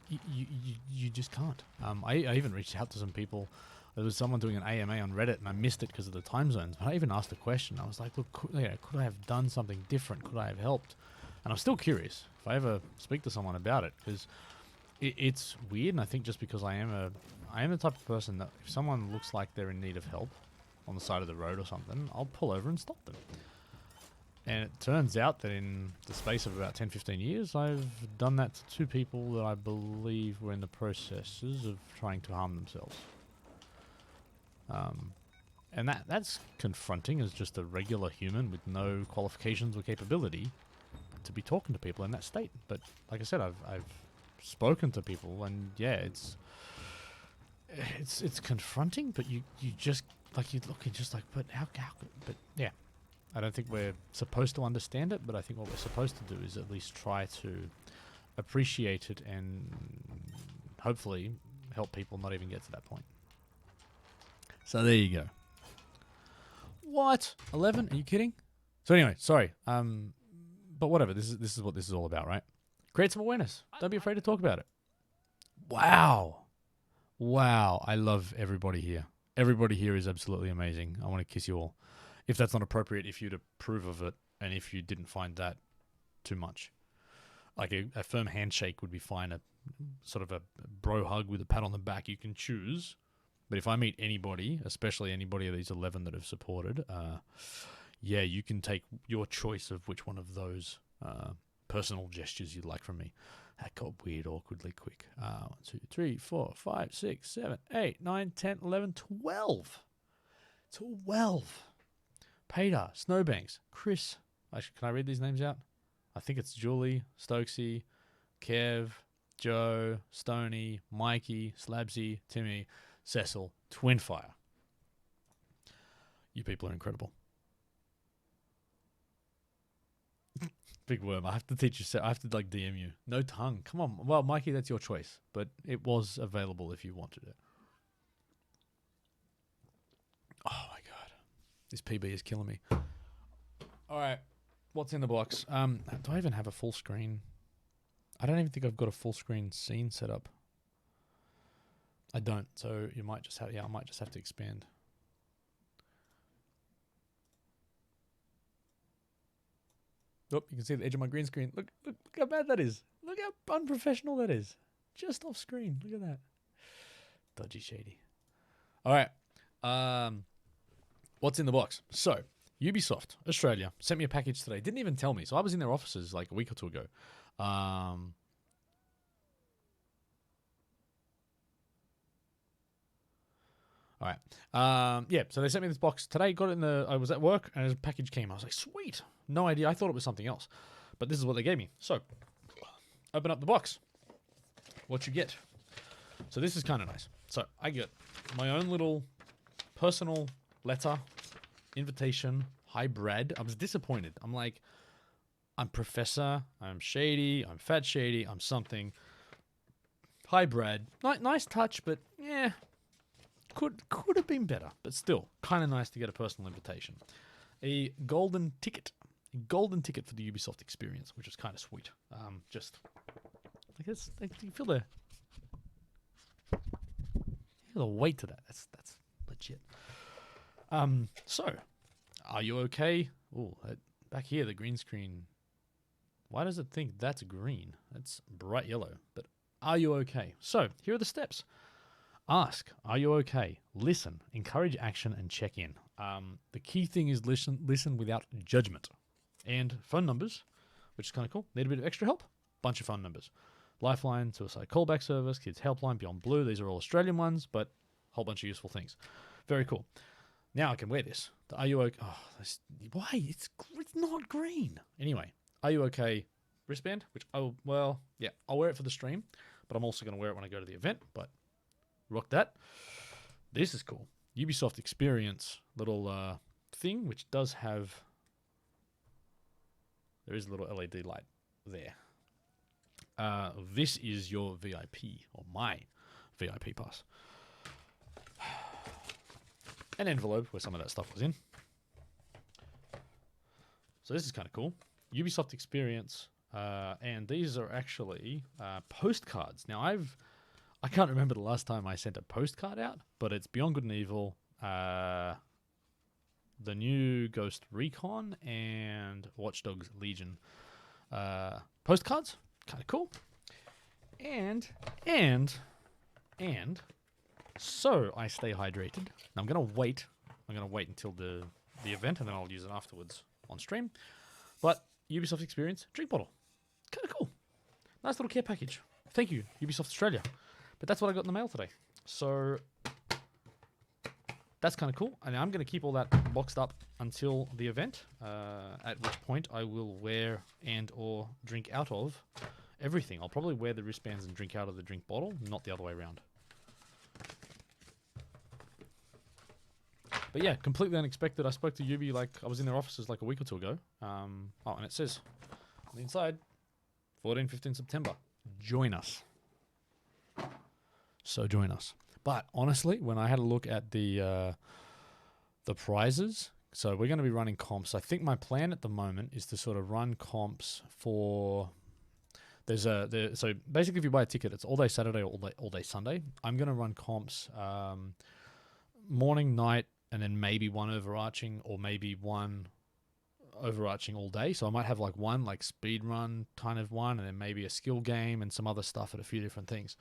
you just can't. I even reached out to some people. There was someone doing an AMA on Reddit, and I missed it because of the time zones. But I even asked a question. I was like, look, could I have done something different? Could I have helped? And I'm still curious if I ever speak to someone about it, because it's weird. And I think just because I am the type of person that if someone looks like they're in need of help on the side of the road or something, I'll pull over and stop them. And it turns out that in the space of about 10, 15 years, I've done that to two people that I believe were in the processes of trying to harm themselves. And that's confronting as just a regular human with no qualifications or capability to be talking to people in that state. But like I said, I've spoken to people, and yeah, it's confronting, but you just like, you look and just like, but how but yeah. I don't think we're supposed to understand it, but I think what we're supposed to do is at least try to appreciate it and hopefully help people not even get to that point. So there you go. What? 11? Are you kidding? So anyway, sorry. But whatever. This is what this is all about, right? Create some awareness. Don't be afraid to talk about it. Wow. I love everybody here. Everybody here is absolutely amazing. I want to kiss you all. If that's not appropriate, if you'd approve of it, and if you didn't find that too much. Like a firm handshake would be fine, a sort of a bro hug with a pat on the back, you can choose. But if I meet anybody, especially anybody of these 11 that have supported, yeah, you can take your choice of which one of those personal gestures you'd like from me. That got weird awkwardly quick. 1, 2, 3, 4, 5, 6, 7, 8, 9, 10, 11, 12. 12. Peter, Snowbanks, Chris. Actually, can I read these names out? I think it's Julie, Stokesy, Kev, Joe, Stoney, Mikey, Slabsy, Timmy, Sessile, Twinfire. You people are incredible. Big worm. I have to teach you. I have to like DM you. No tongue. Come on. Well, Mikey, that's your choice, but it was available if you wanted it. Oh my god. This PB is killing me. All right. What's in the box? Do I even have a full screen? I don't even think I've got a full screen scene set up. I don't. So you might just have, I might just have to expand. Oh, you can see the edge of my green screen. Look how bad that is. Look how unprofessional that is. Just off screen. Look at that. Dodgy shady. All right. What's in the box? So, Ubisoft Australia sent me a package today. Didn't even tell me. So I was in their offices like a week or two ago. All right. Yeah, so they sent me this box today. Got it I was at work and a package came. I was like, sweet. No idea. I thought it was something else. But this is what they gave me. So, open up the box. What you get. So this is kind of nice. So I get my own little personal letter, invitation, hi Brad. I was disappointed. I'm like, I'm Professor, I'm Shady, I'm Fat Shady, I'm something. Hi, Brad. Nice touch, but yeah, could have been better. But still, kind of nice to get a personal invitation. A golden ticket for the Ubisoft experience, which is kind of sweet. Just, I guess, you feel the weight to that. That's legit. So, are you okay? Oh, back here, the green screen. Why does it think that's green? That's bright yellow. But are you okay? So, here are the steps. Ask, are you okay? Listen, encourage action, and check in. The key thing is listen without judgment. And phone numbers, which is kind of cool. Need a bit of extra help? Bunch of phone numbers. Lifeline, Suicide Callback Service, Kids Helpline, Beyond Blue. These are all Australian ones, but a whole bunch of useful things. Very cool. Now I can wear this. The Are You Okay? Oh, why? It's not green. Anyway, Are You Okay wristband, which I'll wear it for the stream, but I'm also going to wear it when I go to the event, but rock that. This is cool. Ubisoft Experience little thing, which does have... There is a little LED light there. This is your VIP, or my VIP pass. An envelope where some of that stuff was in. So this is kind of cool. Ubisoft Experience, and these are actually postcards. Now I can't remember the last time I sent a postcard out, but it's Beyond Good and Evil, the new Ghost Recon, and Watch Dogs Legion postcards. Kind of cool. And so I stay hydrated. Now I'm gonna wait until the event, and then I'll use it afterwards on stream. But Ubisoft Experience drink bottle, kind of cool. Nice little care package. Thank you, Ubisoft Australia. But that's what I got in the mail today. So that's kind of cool. And I'm going to keep all that boxed up until the event, at which point I will wear and or drink out of everything. I'll probably wear the wristbands and drink out of the drink bottle, not the other way around. But yeah, completely unexpected. I spoke to Ubi like I was in their offices like a week or two ago. And it says on the inside, 14-15 September. Join us. So join us. But honestly, when I had a look at the prizes, so we're going to be running comps. I think my plan at the moment is to sort of run comps for... So basically, if you buy a ticket, it's all day Saturday or all day Sunday. I'm going to run comps morning, night, and then maybe one overarching, or maybe one overarching all day. So I might have like one like speed run kind of one, and then maybe a skill game and some other stuff at a few different things.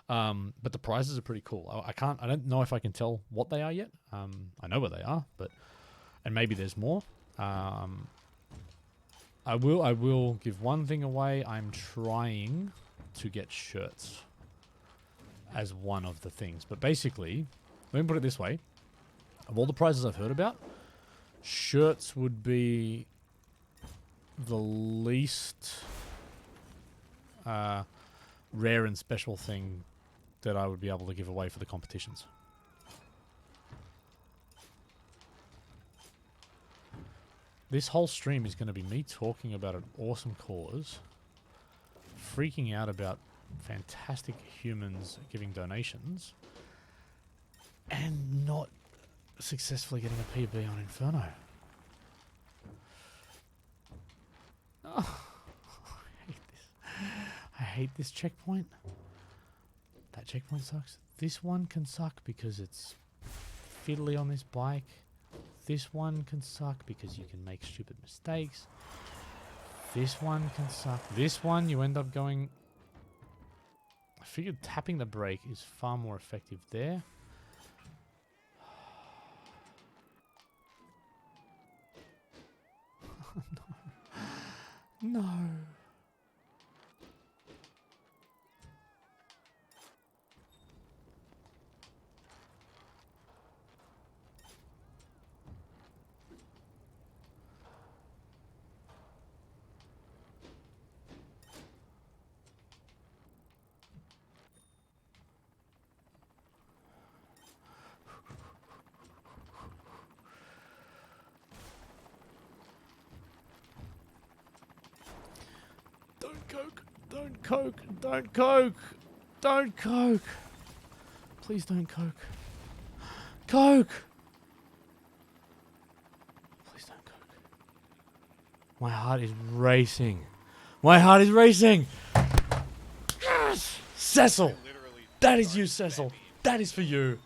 But the prizes are pretty cool. I don't know if I can tell what they are yet. I know what they are, and maybe there's more. I will give one thing away. I'm trying to get shirts as one of the things. But basically, let me put it this way. Of all the prizes I've heard about, shirts would be the least rare and special thing that I would be able to give away for the competitions. This whole stream is going to be me talking about an awesome cause, freaking out about fantastic humans giving donations, and not successfully getting a PB on Inferno. Oh, I hate this. I hate this checkpoint. That checkpoint sucks. This one can suck because it's fiddly on this bike. This one can suck because you can make stupid mistakes. This one can suck. This one, you end up going... I figured tapping the brake is far more effective there. No. No. Don't coke. Don't coke. Don't coke. Please don't coke. Coke. Please don't coke. My heart is racing. My heart is racing. Yes! Sessile. That is you, Sessile. That is for you.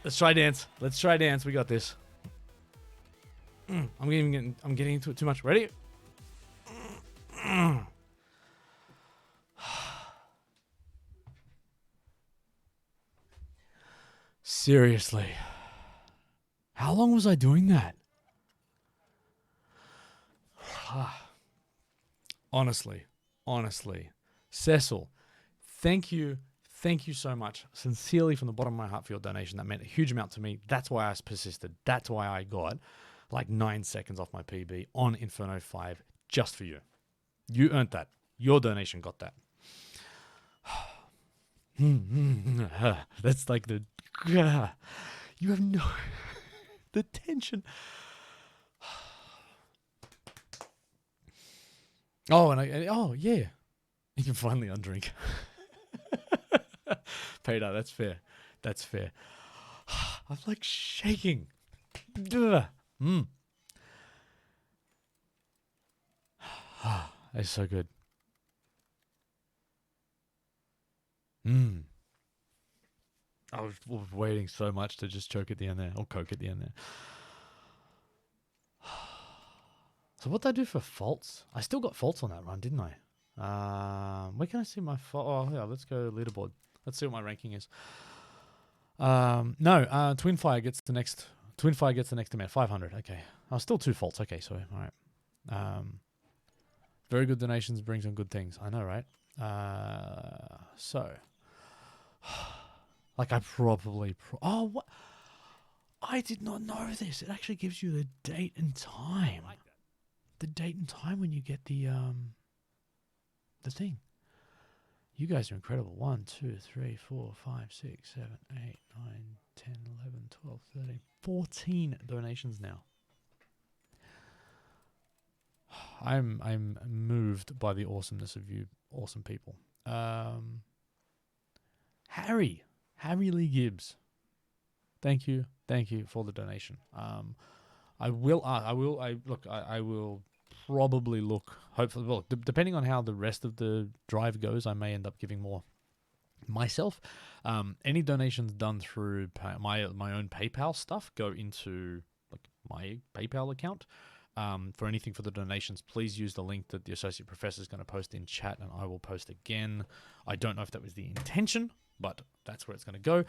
Let's try dance. Let's try dance. We got this. I'm getting into it too much. Ready? Seriously. How long was I doing that? Honestly. Sessile, thank you so much. Sincerely from the bottom of my heart for your donation. That meant a huge amount to me. That's why I persisted. That's why I got like 9 seconds off my PB on Inferno 5 just for you. You earned that. Your donation got that. That's like the... You have no... the tension. Oh, oh, yeah. You can finally undrink. Peter, that's fair. That's fair. I'm like shaking. It's so good. I was waiting so much to just choke at the end there, or coke at the end there. So what did I do for faults? I still got faults on that run, didn't I? Where can I see my fault? Oh, yeah, let's go leaderboard. Let's see what my ranking is. No, Twinfire gets the next amount, 500. Okay. Oh, still 2 faults. Okay, so, all right. Very good donations brings on good things. I know, right? So, like I probably... oh, what? I did not know this. It actually gives you the date and time. I like that. The date and time when you get the thing. You guys are incredible. 1, 2, 3, 4, 5, 6, 7, 8, 9, 10, 11, 12, 13, 14 donations now. I'm moved by the awesomeness of you awesome people. Harry Lee Gibbs. Thank you for the donation. I will probably look, hopefully, well, depending on how the rest of the drive goes, I may end up giving more myself. Any donations done through my own PayPal stuff go into like my PayPal account. For anything for the donations, please use the link that the Associate Professor is going to post in chat, and I will post again. I don't know if that was the intention, but that's where it's going to go.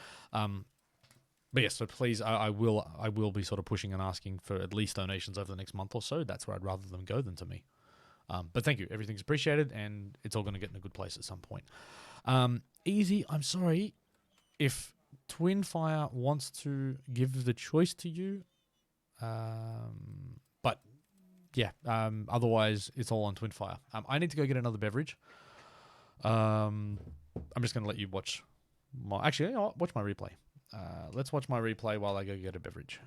But yes, so please, I will be sort of pushing and asking for at least donations over the next month or so. That's where I'd rather them go than to me. But thank you. Everything's appreciated, and it's all going to get in a good place at some point. Easy, I'm sorry. If Twinfire wants to give the choice to you, but yeah, otherwise it's all on Twinfire. I need to go get another beverage. I'm just going to let you watch my... Actually, watch my replay. Let's watch my replay while I go get a beverage.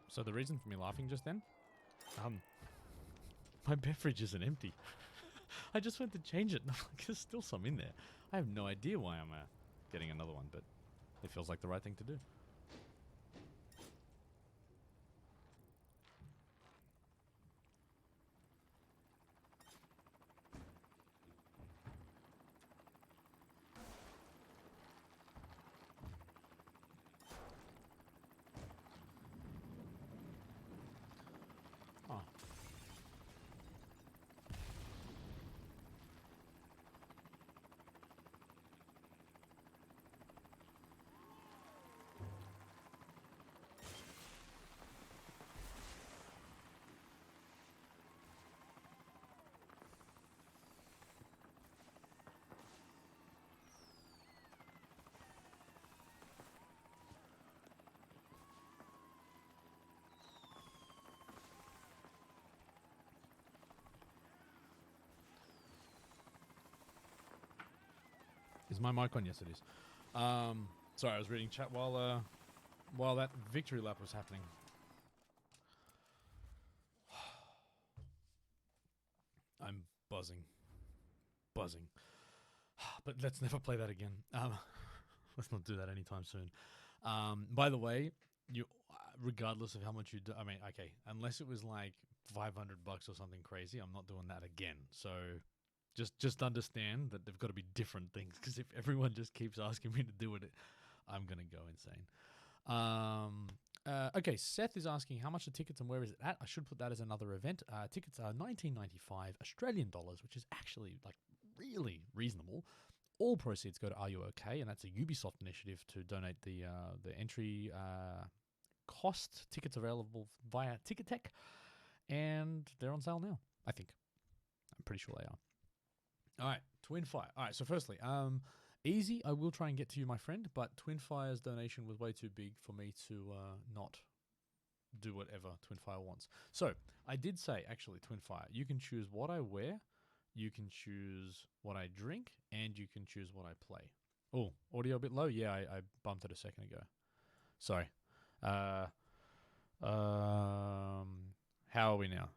So the reason for me laughing just then, my beverage isn't empty. I just went to change it, and there's still some in there. I have no idea why I'm getting another one, but it feels like the right thing to do. Is my mic on? Yes, it is. Sorry, I was reading chat while that victory lap was happening. I'm buzzing. But let's never play that again. Let's not do that anytime soon. By the way, you, regardless of how much you do, I mean, okay, unless it was like $500 or something crazy, I'm not doing that again. So just understand that they've got to be different things, because if everyone just keeps asking me to do it, I'm gonna go insane. Okay, Seth is asking how much the tickets and where is it at. I should put that as another event. Tickets are $19.95 Australian dollars, which is actually like really reasonable. All proceeds go to Are You OK? And that's a Ubisoft initiative to donate the entry cost. Tickets available via Ticketek, and they're on sale now, I think. I'm pretty sure they are. All right, Twinfire. All right, so firstly, easy, I will try and get to you, my friend, but Twinfire's donation was way too big for me to not do whatever Twinfire wants. So I did say, actually, Twinfire, you can choose what I wear, you can choose what I drink, and you can choose what I play. Oh, audio a bit low? Yeah, I bumped it a second ago. Sorry. How are we now?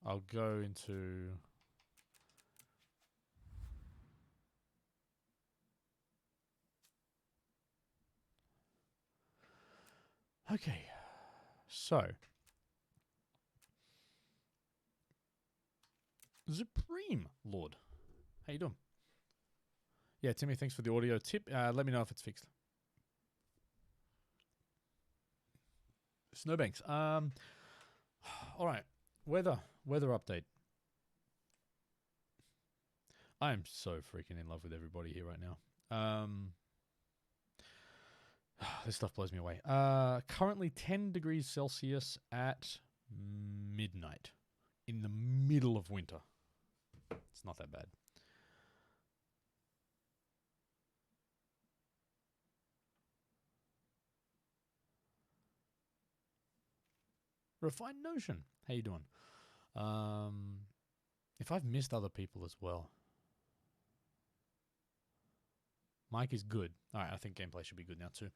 I'll go into... Okay, so Supreme Lord, how you doing? Yeah, Timmy, thanks for the audio tip. Let me know if it's fixed. Snowbanks. All right, weather update. I am so freaking in love with everybody here right now. This stuff blows me away. Currently 10 degrees Celsius at midnight in the middle of winter. It's not that bad. Refined Notion, how you doing? If I've missed other people as well. Mike is good. All right, I think gameplay should be good now too.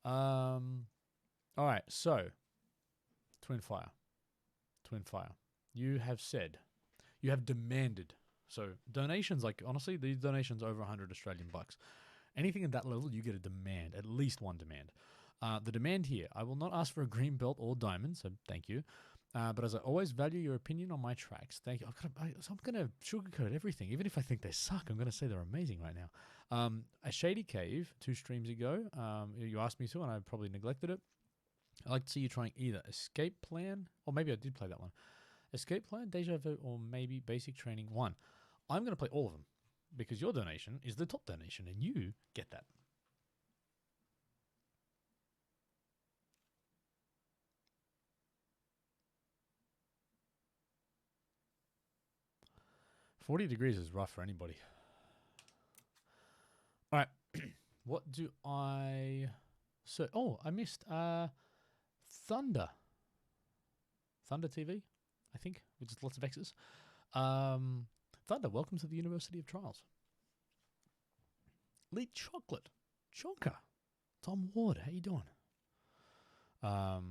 All right, so Twinfire. You have said, you have demanded. So donations, like honestly, these donations over 100 Australian bucks. Anything at that level, you get a demand, at least one demand. The demand here, I will not ask for a green belt or diamond, so thank you. But as I always value your opinion on my tracks, thank you. So I'm going to sugarcoat everything. Even if I think they suck, I'm going to say they're amazing right now. A Shady Cave 2 streams ago, you asked me to, and I probably neglected it. I'd like to see you trying either Escape Plan, or maybe I did play that one. Escape Plan, Deja Vu, or maybe Basic Training 1. I'm going to play all of them, because your donation is the top donation, and you get that. $40 degrees is rough for anybody. All right. What do I... So, oh, I missed Thunder. Thunder TV, I think, with just lots of X's. Thunder, welcome to the University of Trials. Lead Chocolate. Chonka. Tom Ward, how you doing? All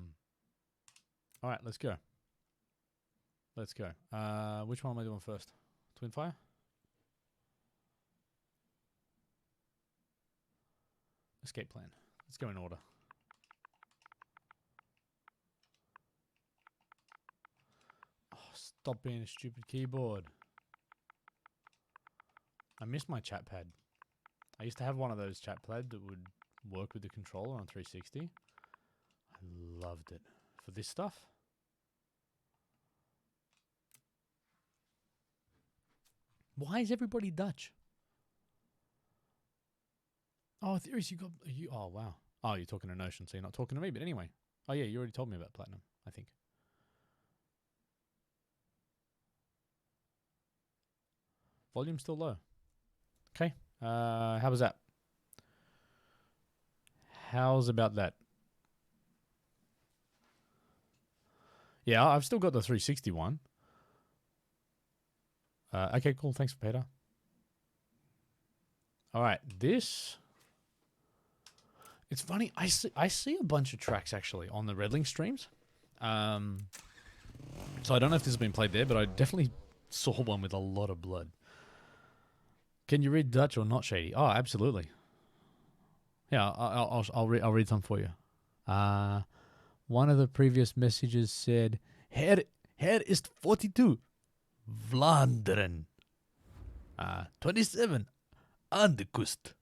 right, let's go. Which one am I doing first? Twinfire? Escape Plan. Let's go in order. Oh, stop being a stupid keyboard. I miss my chat pad. I used to have one of those chat pads that would work with the controller on 360. I loved it. For this stuff? Why is everybody Dutch? Oh, Theories, you got... oh, wow. Oh, you're talking to Notion, so you're not talking to me, but anyway. Oh, yeah, you already told me about Platinum, I think. Volume still low. Okay. How was that? How's about that? Yeah, I've still got the 360 one. Okay, cool. Thanks, Peter. All right, this. It's funny. I see a bunch of tracks actually on the Redling streams. So I don't know if this has been played there, but I definitely saw one with a lot of blood. Can you read Dutch or not, Shady? Oh, absolutely. Yeah, I'll read some for you. One of the previous messages said, "Her is 42, Vlaanderen. 27, aan de kust."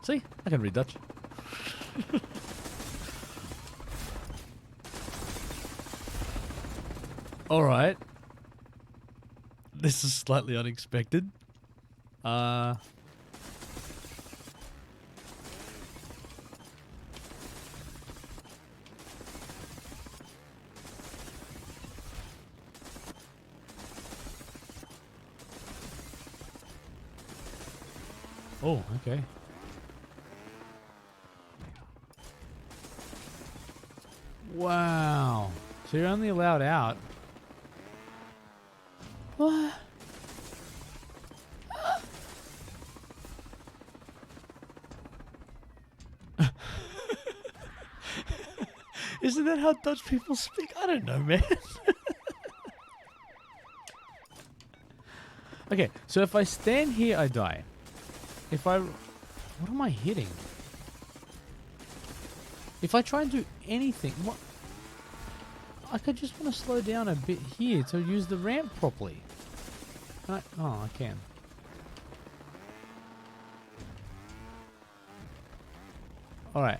See, I can read Dutch. All right. This is slightly unexpected. Oh, okay. Wow. So you're only allowed out. What? Isn't that how Dutch people speak? I don't know, man. Okay, so if I stand here, I die. If I... What am I hitting? If I try and do anything... What? I could just want to slow down a bit here to use the ramp properly. Can I... Oh, I can. Alright.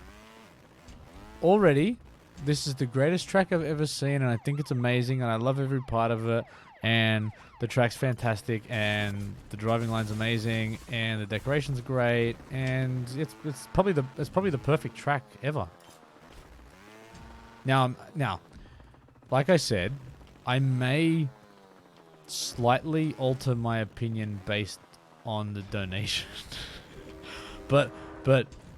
Already, this is the greatest track I've ever seen, and I think it's amazing, and I love every part of it, and the track's fantastic, and the driving line's amazing, and the decorations are great, and it's probably the perfect track ever. Now, like I said, I may slightly alter my opinion based on the donation, but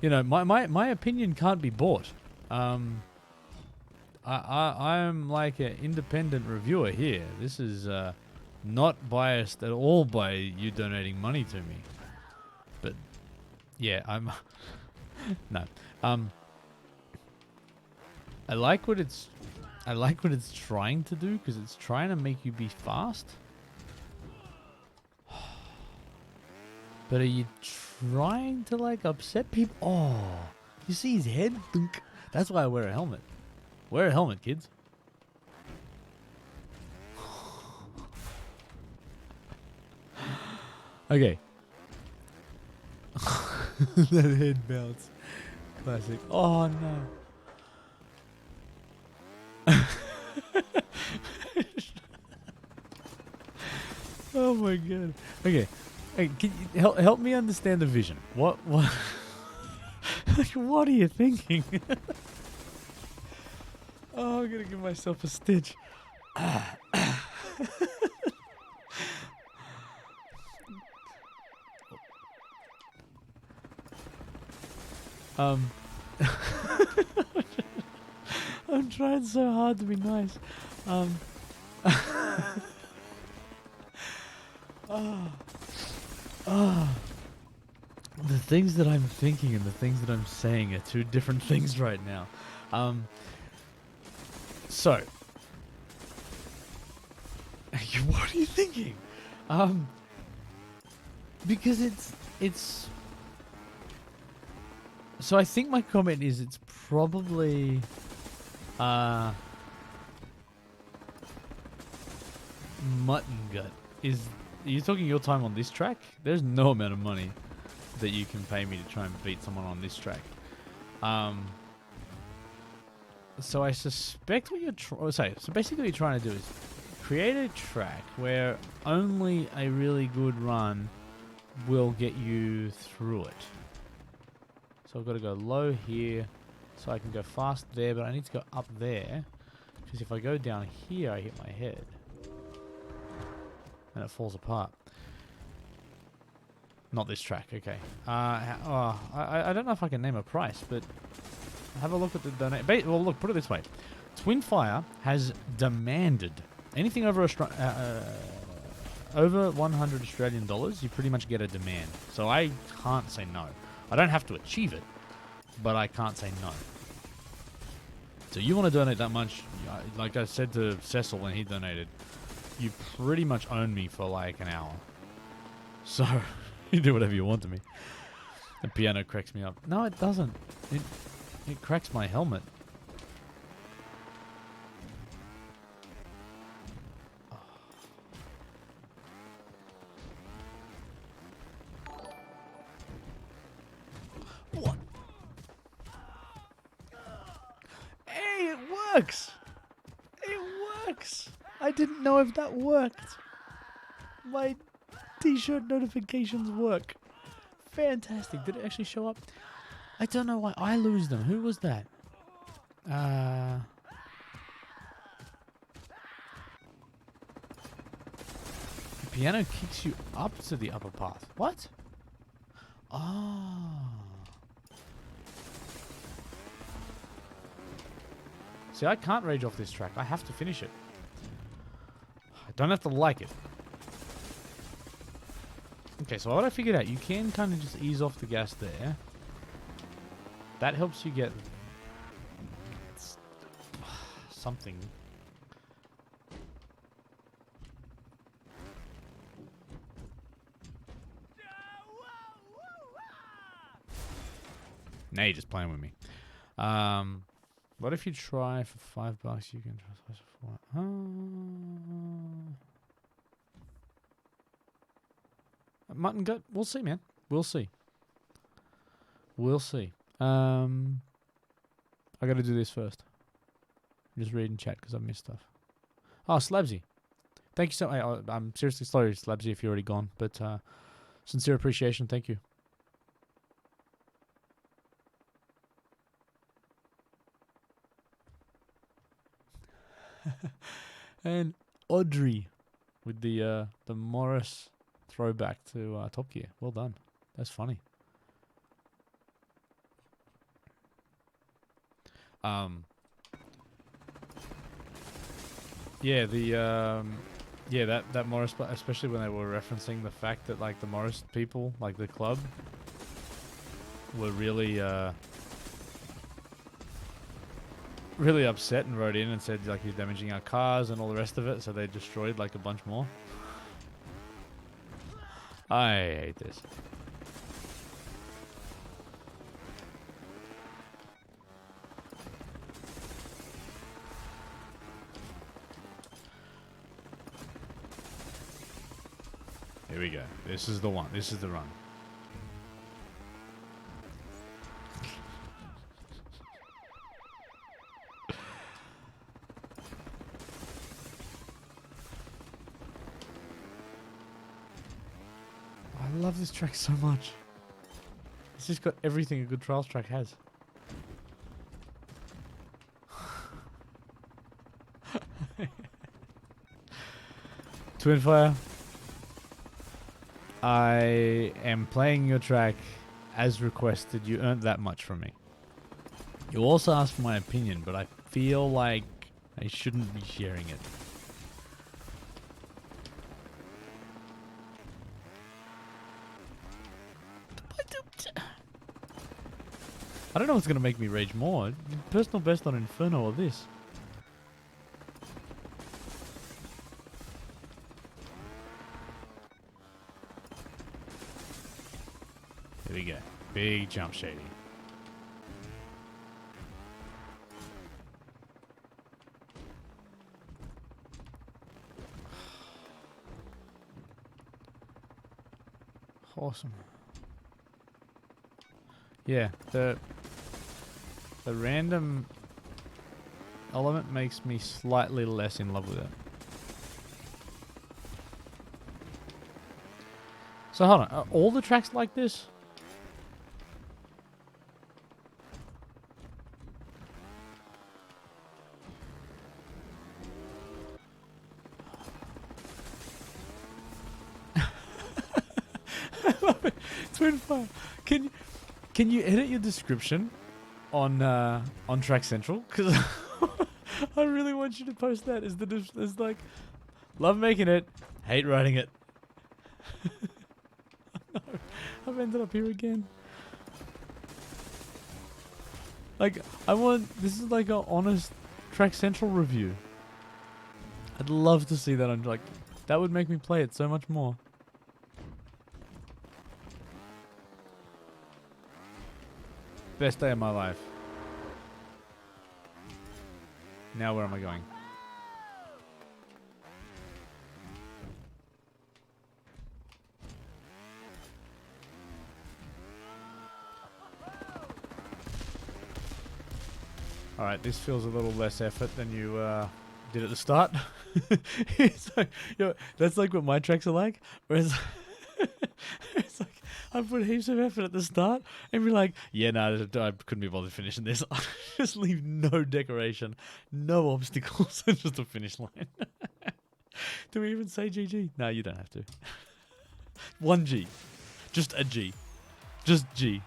you know, my opinion can't be bought. I'm like an independent reviewer here. This is not biased at all by you donating money to me. But yeah, I'm no. I like what it's trying to do, because it's trying to make you be fast. But are you trying to like upset people? Oh, you see his head? Dunk. That's why I wear a helmet. Wear a helmet, kids. Okay. That head bounce. Classic. Oh no. Oh my god. Okay. Hey, can you help me understand the vision? What like, what are you thinking? Oh, I'm gonna give myself a stitch. I'm trying so hard to be nice. The things that I'm thinking and the things that I'm saying are two different things right now. So, what are you thinking? Because it's. So I think my comment is it's probably mutton gut. Are you talking your time on this track? There's no amount of money that you can pay me to try and beat someone on this track. So I suspect what you're so basically what you're trying to do is create a track where only a really good run will get you through it. So I've got to go low here so I can go fast there, but I need to go up there because if I go down here I hit my head and it falls apart. Not this track, okay. I don't know if I can name a price, but have a look at the donate. Well, look, put it this way. Twinfire has demanded anything over over 100 Australian dollars, you pretty much get a demand. So I can't say no. I don't have to achieve it, but I can't say no. So you want to donate that much, like I said to Sessile when he donated, you pretty much own me for like an hour. So you do whatever you want to me. The piano cracks me up. No, it doesn't. It cracks my helmet. What? Hey, it works! It works! I didn't know if that worked. My t-shirt notifications work. Fantastic. Did it actually show up? I don't know why I lose them. Who was that? The piano kicks you up to the upper path. What? Oh. See, I can't rage off this track. I have to finish it. I don't have to like it. Okay, so what I figured out, you can kind of just ease off the gas there. That helps you get something. Now you're just playing with me. What if you try for $5? You can try for mutton gut. We'll see, man. We'll see. We'll see. I got to do this first. I'm just reading chat because I missed stuff. Oh, Slabsy. Thank you so much. I'm seriously sorry, Slabsy, if you're already gone. But sincere appreciation. Thank you. And Audrey with the Morris throwback to Top Gear. Well done. That's funny. Yeah, that Morris, especially when they were referencing the fact that like the Morris people, like the club, were really really upset and wrote in and said like you're damaging our cars and all the rest of it, so they destroyed like a bunch more. I hate this. Here we go. This is the one. This is the run. I love this track so much. It's just got everything a good trials track has. Twinfire, I am playing your track as requested. You earned that much from me. You also asked for my opinion, but I feel like I shouldn't be sharing it. I don't know what's going to make me rage more. Personal best on Inferno or this. Here we go. Big jump, Shady. Awesome. Yeah, the random element makes me slightly less in love with it. So hold on, are all the tracks like this? Twinfire, can you edit your description on Track Central? Because I really want you to post that as like, love making it, hate writing it. No, I've ended up here again. Like, this is like a honest Track Central review. I'd love to see that on, like, that would make me play it so much more. Best day of my life. Now where am I going? Alright, this feels a little less effort than you did at the start. It's like, that's like what my tracks are like. Whereas it's like I put heaps of effort at the start and be like, yeah, no, I couldn't be bothered finishing this. Just leave no decoration, no obstacles, and just a finish line. Do we even say GG? No, you don't have to. 1 G. Just a G. Just G.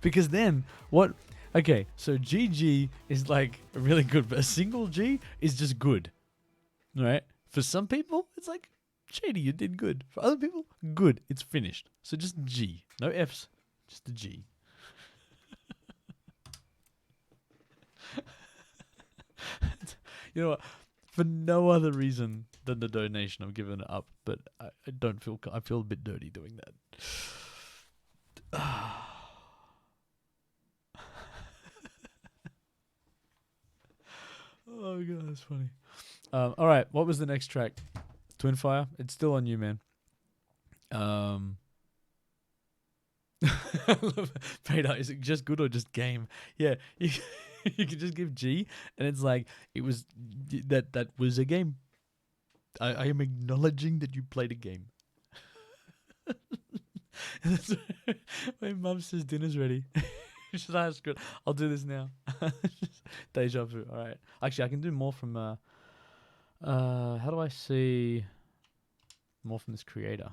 Because then, what... Okay, so GG is like really good, but a single G is just good. Right? For some people, it's like, Shady, you did good. For other people, good. It's finished. So just G. No Fs. Just a G. You know what? For no other reason than the donation, I'm giving it up. But I don't feel... I feel a bit dirty doing that. Oh god, that's funny. All right, what was the next track? Twin Fire. It's still on you, man. Peter, is it just good or just game? Yeah, you can just give G, and it's like it was that was a game. I am acknowledging that you played a game. My mum says dinner's ready. Should I ask? I'll do this now. Deja vu. All right. Actually, I can do more from. How do I see more from this creator?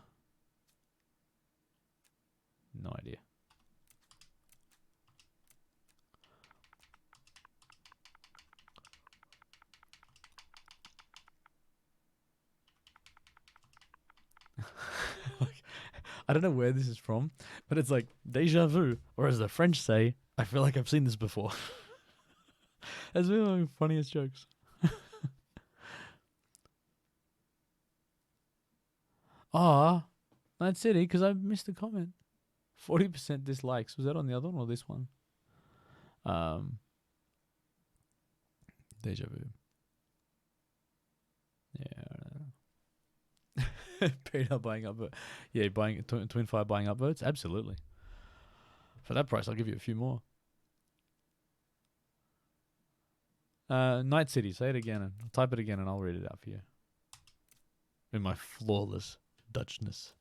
No idea. I don't know where this is from, but it's like deja vu, or as the French say, I feel like I've seen this before. That's one of the funniest jokes. Ah, that's it, because I missed a comment. 40% dislikes. Was that on the other one or this one? Deja vu. Yeah. Peter buying up, yeah, buying Twin Fire buying up votes. Absolutely. For that price, I'll give you a few more. Night City. Say it again and type it again, and I'll read it out for you. In my flawless Dutchness.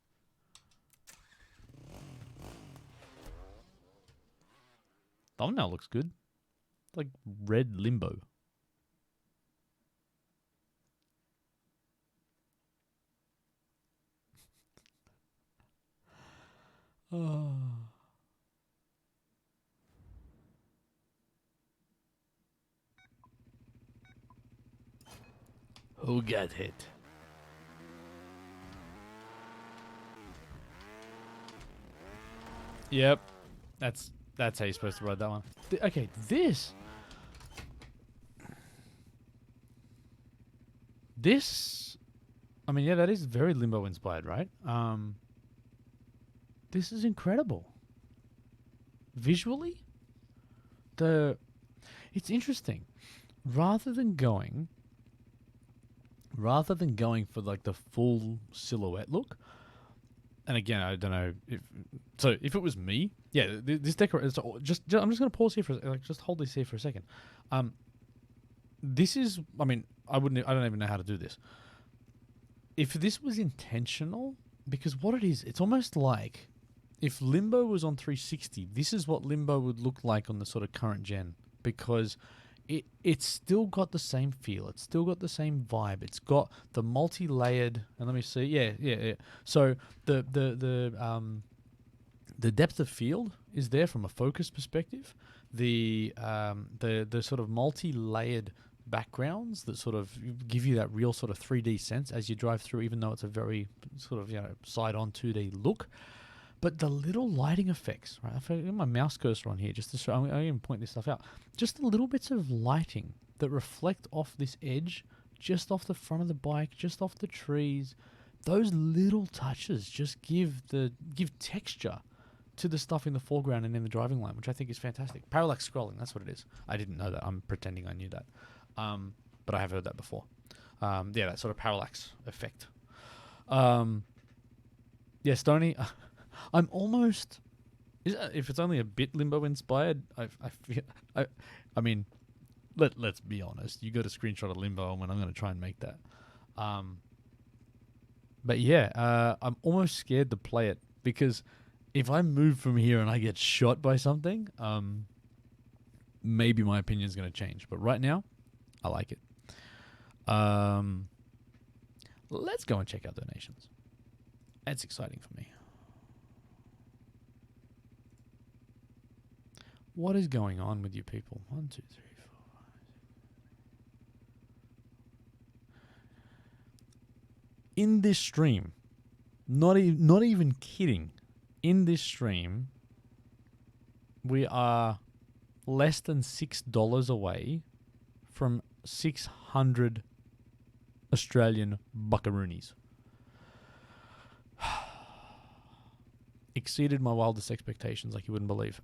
Thumbnail looks good. Like red limbo. Oh. Who got hit? Yep. That's how you're supposed to ride that one. Okay, this... I mean, yeah, that is very Limbo inspired, right? This is incredible. Visually, it's interesting. Rather than going for like the full silhouette look, and again, I don't know if it was me, yeah, this decoration. I'm just gonna pause here just hold this here for a second. This is, I mean, I don't even know how to do this. If this was intentional, because what it is, it's almost like if Limbo was on 360, this is what Limbo would look like on the sort of current gen, because it's still got the same feel. It's still got the same vibe. It's got the multi-layered, and let me see. Yeah. So the depth of field is there from a focus perspective. The sort of multi-layered backgrounds that sort of give you that real sort of 3D sense as you drive through, even though it's a very sort of, side-on 2D look. But the little lighting effects, right? I've got my mouse cursor on here just to show, I'm going to point this stuff out. Just the little bits of lighting that reflect off this edge, just off the front of the bike, just off the trees. Those little touches just give texture to the stuff in the foreground and in the driving line, which I think is fantastic. Parallax scrolling, that's what it is. I didn't know that. I'm pretending I knew that. But I have heard that before. That sort of parallax effect. Stony, I'm almost... if it's only a bit Limbo inspired, I mean, let's be honest. You got a screenshot of Limbo, and I'm going to try and make that. But yeah, I'm almost scared to play it because if I move from here and I get shot by something, maybe my opinion's going to change. But right now, I like it. Let's go and check out donations. That's exciting for me. What is going on with you people? 1, 2, 3, 4, 5, 6. In this stream, not even kidding, in this stream, we are less than $6 away from 600 Australian buckaroonies. Exceeded my wildest expectations like you wouldn't believe.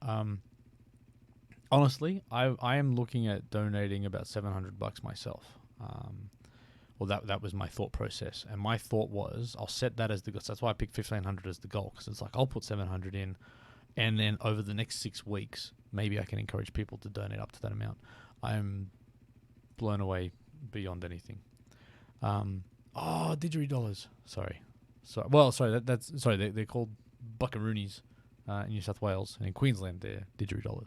Honestly, I am looking at donating about $700 myself. That was my thought process, and my thought was I'll set that as the goal. So that's why I picked 1,500 as the goal, because it's like I'll put 700 in, and then over the next 6 weeks, maybe I can encourage people to donate up to that amount. I'm blown away beyond anything. Didgeridoo. Sorry. They're called buckaroonies in New South Wales, and in Queensland they're didgeridoo.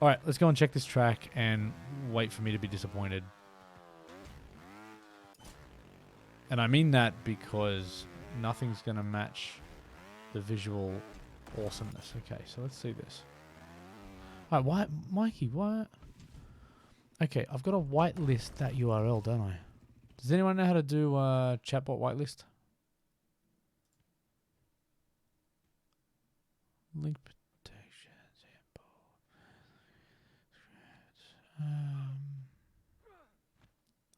All right, let's go and check this track and wait for me to be disappointed. And I mean that because nothing's going to match the visual awesomeness. Okay, so let's see this. All right, why, Mikey, what? Okay, I've got to whitelist that URL, don't I? Does anyone know how to do chatbot whitelist? Link protection sample.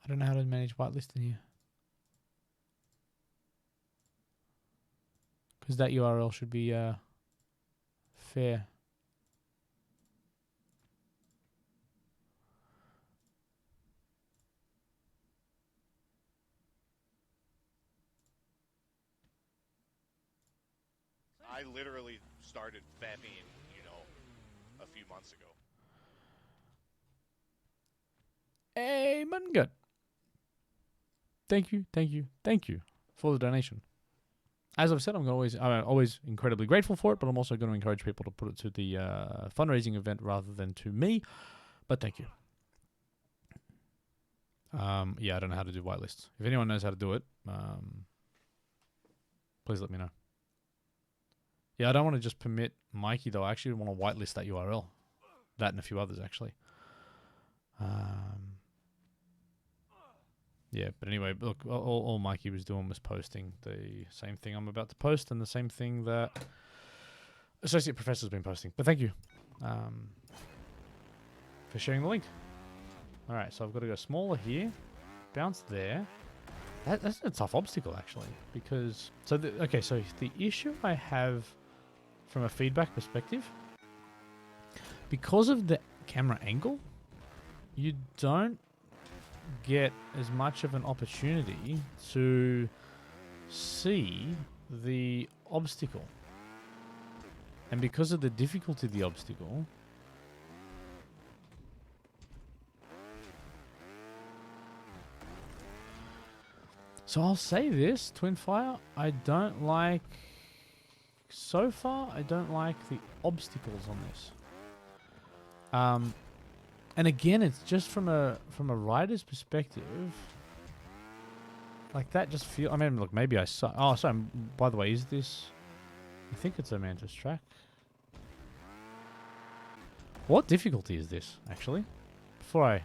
I don't know how to manage whitelist in here. Because that URL should be fair.
I literally started vamping, a few months ago.
Hey, Mungut. Thank you for the donation. As I've said, I'm always incredibly grateful for it, but I'm also going to encourage people to put it to the fundraising event rather than to me. But thank you. I don't know how to do whitelists. If anyone knows how to do it, please let me know. Yeah, I don't want to just permit Mikey, though. I actually want to whitelist that URL. That and a few others, actually. But anyway, look, all Mikey was doing was posting the same thing I'm about to post and the same thing that Associate Professor's been posting. But thank you for sharing the link. All right, so I've got to go smaller here, bounce there. That's a tough obstacle, actually, because... So the issue I have from a feedback perspective, because of the camera angle, you don't get as much of an opportunity to see the obstacle. And because of the difficulty of the obstacle, so I'll say this, Twinfire, so far, I don't like the obstacles on this. And again, it's just from a rider's perspective. Like that just feel. I mean, look, maybe I saw. Oh, sorry. By the way, is this? I think it's a Mantis track. What difficulty is this, actually? Before I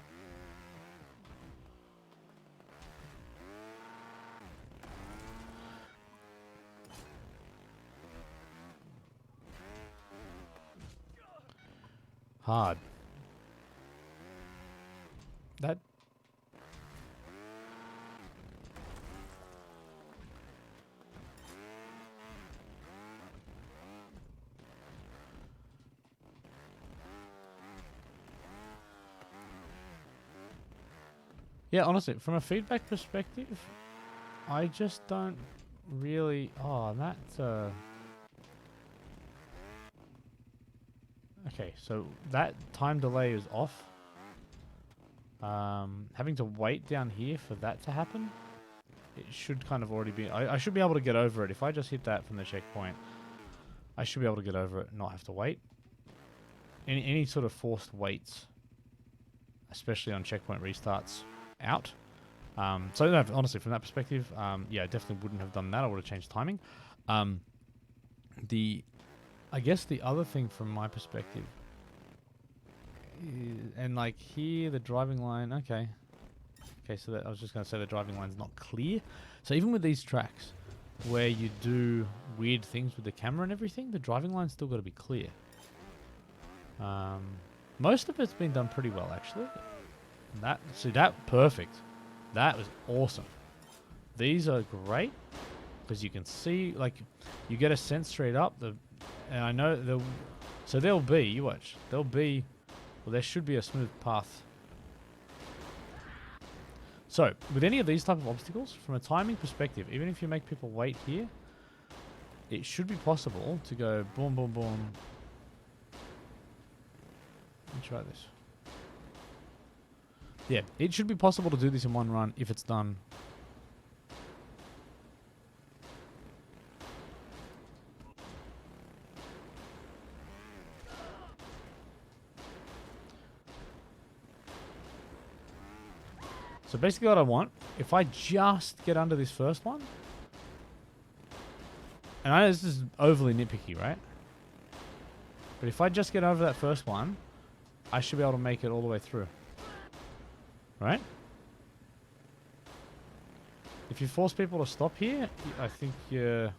hard. That... Yeah, honestly, from a feedback perspective, I just don't really... Oh, that's... Okay, so that time delay is off. Having to wait down here for that to happen, it should kind of already be... I should be able to get over it. If I just hit that from the checkpoint, I should be able to get over it and not have to wait. Any sort of forced waits, especially on checkpoint restarts, out. So no, honestly, from that perspective, yeah, I definitely wouldn't have done that. I would have changed timing. I guess the other thing from my perspective is, and like here, the driving line, okay, so that I was just going to say the driving line's not clear. So even with these tracks where you do weird things with the camera and everything, the driving line's still got to be clear. Most of it's been done pretty well, actually. That perfect. That was awesome. These are great because you can see, like, you get a sense straight up. And I know there'll be, you watch, well, there should be a smooth path. So with any of these type of obstacles, from a timing perspective, even if you make people wait here, it should be possible to go boom, boom, boom. Let me try this. Yeah, it should be possible to do this in one run if it's done. So basically what I want, if I just get under this first one, and I know this is overly nitpicky, right? But if I just get over that first one, I should be able to make it all the way through. Right? If you force people to stop here, I think you're...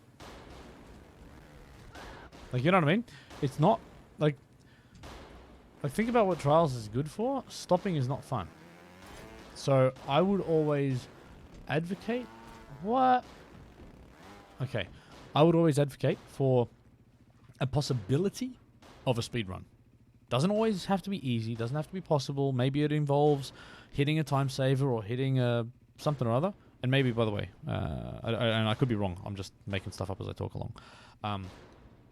Like, you know what I mean? It's not, like think about what Trials is good for. Stopping is not fun. So, I would always advocate... What? Okay. I would always advocate for a possibility of a speed run. Doesn't always have to be easy. Doesn't have to be possible. Maybe it involves hitting a time saver or hitting something or other. And maybe, by the way, and I could be wrong. I'm just making stuff up as I talk along.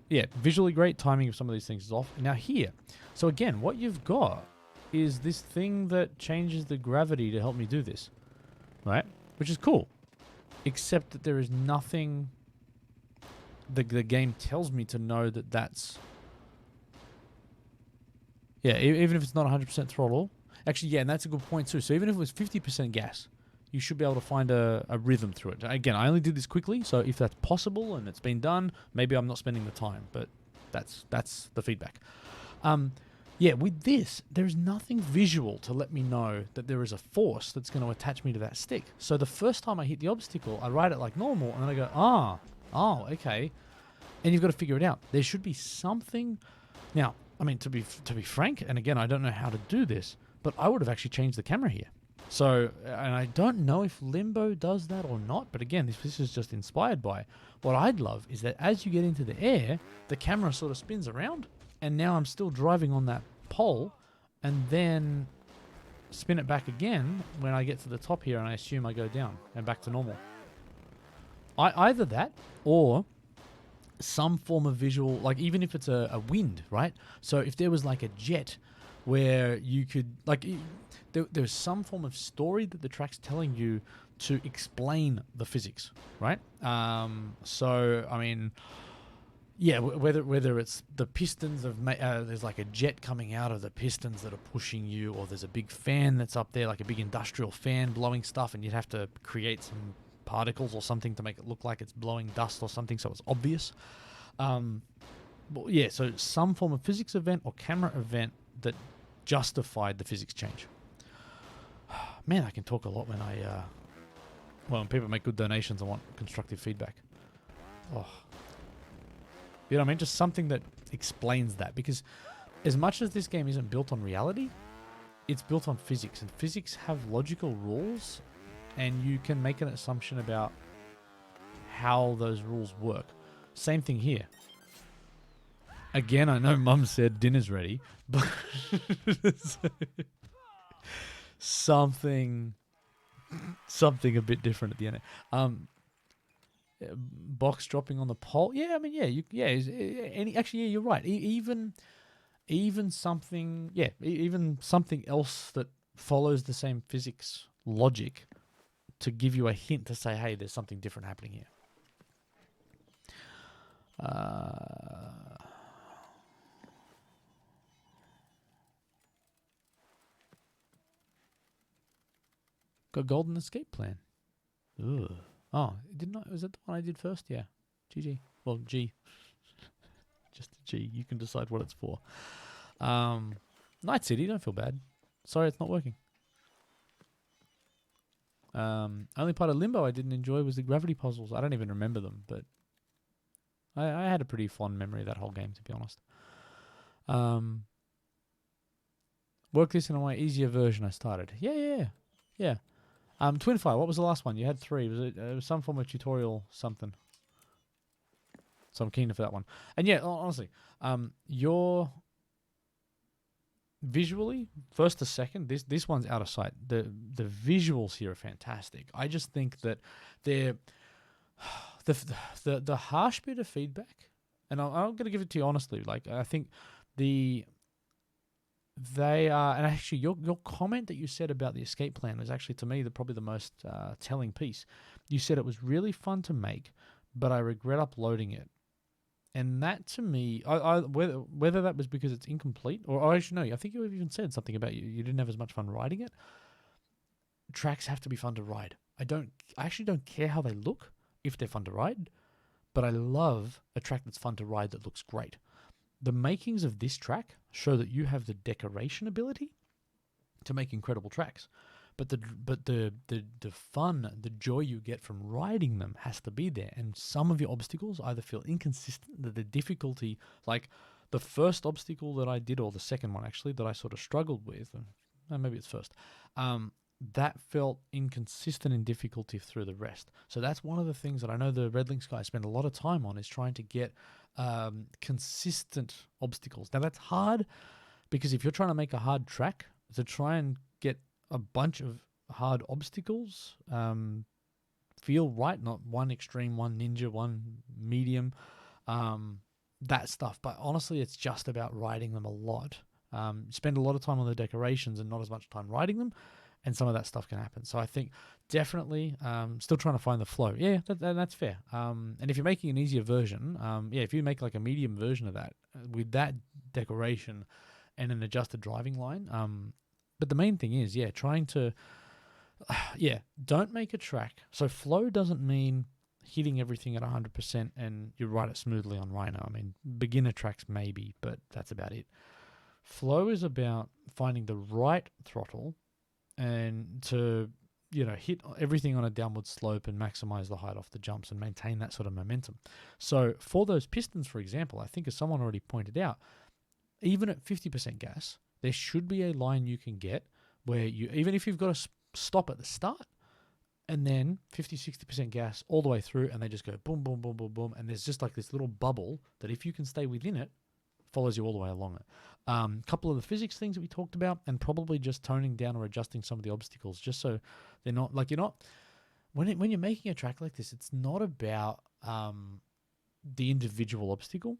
Yeah, visually great. Timing of some of these things is off. Now here. So again, what you've got is this thing that changes the gravity to help me do this. Right? Which is cool. Except that there is nothing... The game tells me to know that that's... Yeah, even if it's not 100% throttle. Actually, yeah, and that's a good point too. So even if it was 50% gas, you should be able to find a rhythm through it. Again, I only did this quickly, so if that's possible and it's been done, maybe I'm not spending the time, but that's the feedback. Yeah, with this, there's nothing visual to let me know that there is a force that's going to attach me to that stick. So the first time I hit the obstacle, I ride it like normal, and then I go, oh, okay. And you've got to figure it out. There should be something... Now, I mean, to be frank, and again, I don't know how to do this, but I would have actually changed the camera here. So, and I don't know if Limbo does that or not, but again, this is just inspired by. What I'd love is that as you get into the air, the camera sort of spins around, and now I'm still driving on that pole, and then spin it back again when I get to the top here, and I assume I go down and back to normal. Either that, or... some form of visual, like even if it's a wind, right? So if there was like a jet where you could, like, there's some form of story that the track's telling you to explain the physics, right? So, I mean, yeah, whether it's the pistons of, there's like a jet coming out of the pistons that are pushing you, or there's a big fan that's up there, like a big industrial fan blowing stuff, and you'd have to create some particles or something to make it look like it's blowing dust or something so it's obvious. But yeah, so some form of physics event or camera event that justified the physics change. Man, I can talk a lot when when people make good donations and want constructive feedback. Oh. You know what I mean? Just something that explains that, because as much as this game isn't built on reality, it's built on physics, and physics have logical rules, and you can make an assumption about how those rules work. Same thing here. Again, I know Mum said dinner's ready, but something a bit different at the end. Box dropping on the pole. Yeah, I mean, actually, you're right. Even something, even something else that follows the same physics logic to give you a hint to say, hey, there's something different happening here. Got golden escape plan. Ugh. Oh, didn't I? Was that the one I did first? Yeah. GG. Well, G. Just a G. You can decide what it's for. Night City, don't feel bad. Sorry, it's not working. Only part of Limbo I didn't enjoy was the gravity puzzles. I don't even remember them, but I had a pretty fond memory of that whole game, to be honest. Work this in a way easier version I started. Yeah. Twinfire, what was the last one? You had 3. Was it some form of tutorial something? So I'm keen for that one. And yeah, honestly, your visually, first to second, this one's out of sight. The visuals here are fantastic. I just think that they're the harsh bit of feedback, and I'm going to give it to you honestly. Like, I think they are, and actually your comment that you said about the escape plan was actually, to me, probably the most telling piece. You said it was really fun to make, but I regret uploading it. And that, to me, whether that was because it's incomplete, or actually no, I think you even said something about you didn't have as much fun riding it. Tracks have to be fun to ride. I actually don't care how they look if they're fun to ride, but I love a track that's fun to ride that looks great. The makings of this track show that you have the decoration ability to make incredible tracks. But the fun, the joy you get from riding them has to be there. And some of your obstacles either feel inconsistent, that the difficulty, like the first obstacle that I did, or the second one actually, that I sort of struggled with, and maybe it's first, that felt inconsistent in difficulty through the rest. So that's one of the things that I know the Red Links guys spend a lot of time on, is trying to get consistent obstacles. Now that's hard, because if you're trying to make a hard track, to try and get a bunch of hard obstacles feel right, not one extreme, one ninja, one medium, that stuff. But honestly, it's just about riding them a lot. Spend a lot of time on the decorations and not as much time riding them, and some of that stuff can happen. So I think definitely still trying to find the flow. Yeah, that's fair. And if you're making an easier version, if you make like a medium version of that with that decoration and an adjusted driving line, but the main thing is, trying to, don't make a track. So flow doesn't mean hitting everything at 100% and you ride it smoothly on Rhino. I mean, beginner tracks maybe, but that's about it. Flow is about finding the right throttle and to, hit everything on a downward slope and maximize the height off the jumps and maintain that sort of momentum. So for those pistons, for example, I think as someone already pointed out, even at 50% gas, there should be a line you can get where you, even if you've got to stop at the start and then 50-60% gas all the way through, and they just go boom, boom, boom, boom, boom, and there's just like this little bubble that if you can stay within it, follows you all the way along it. Couple of the physics things that we talked about, and probably just toning down or adjusting some of the obstacles just so they're not, like, you're not, when you're making a track like this, it's not about the individual obstacle.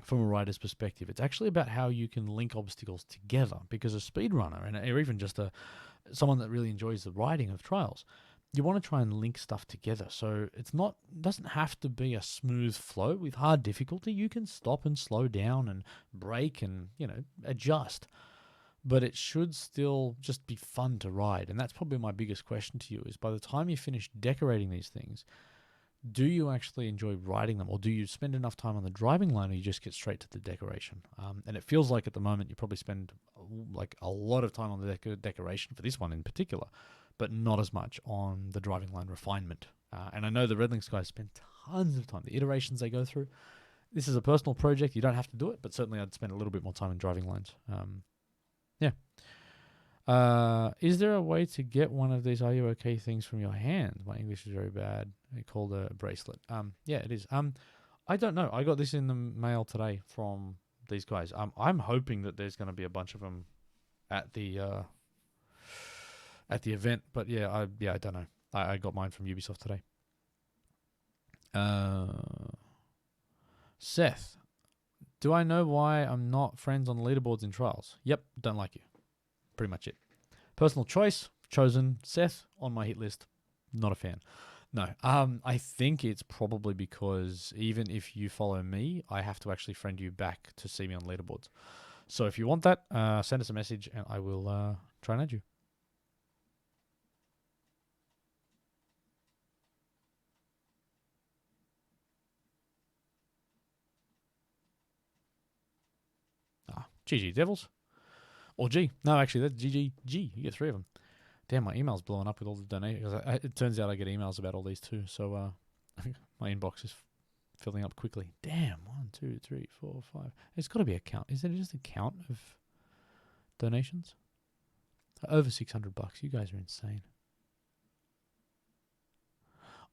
From a rider's perspective, it's actually about how you can link obstacles together, because a speedrunner, or even just someone that really enjoys the riding of trials, you want to try and link stuff together. So doesn't have to be a smooth flow. With hard difficulty, you can stop and slow down and brake and, adjust. But it should still just be fun to ride. And that's probably my biggest question to you, is by the time you finish decorating these things, do you actually enjoy riding them, or do you spend enough time on the driving line, or you just get straight to the decoration? And it feels like at the moment you probably spend like a lot of time on the decoration for this one in particular, but not as much on the driving line refinement. And I know the Red Links guys spend tons of time, the iterations they go through, This is a personal project. You don't have to do it, but certainly I'd spend a little bit more time in driving lines. Yeah. Is there a way to get one of these "Are you okay" things from your hand? My English is very bad. They called a bracelet. Yeah, it is. I don't know. I got this in the mail today from these guys. I'm hoping that there's going to be a bunch of them at the event, but I don't know. I got mine from Ubisoft today. Seth, do I know why I'm not friends on leaderboards in trials? Yep, don't like you. Pretty much it. Personal choice, chosen Seth on my hit list. Not a fan. No, I think it's probably because even if you follow me, I have to actually friend you back to see me on leaderboards. So if you want that, send us a message and I will try and add you. GG Devils. Or G. No, actually, that's GG. G. You get 3 of them. Damn, my email's blowing up with all the donations. It turns out I get emails about all these too. So my inbox is filling up quickly. Damn, 1, 2, 3, 4, 5. It's got to be a count. Is it just a count of donations? Over $600. You guys are insane.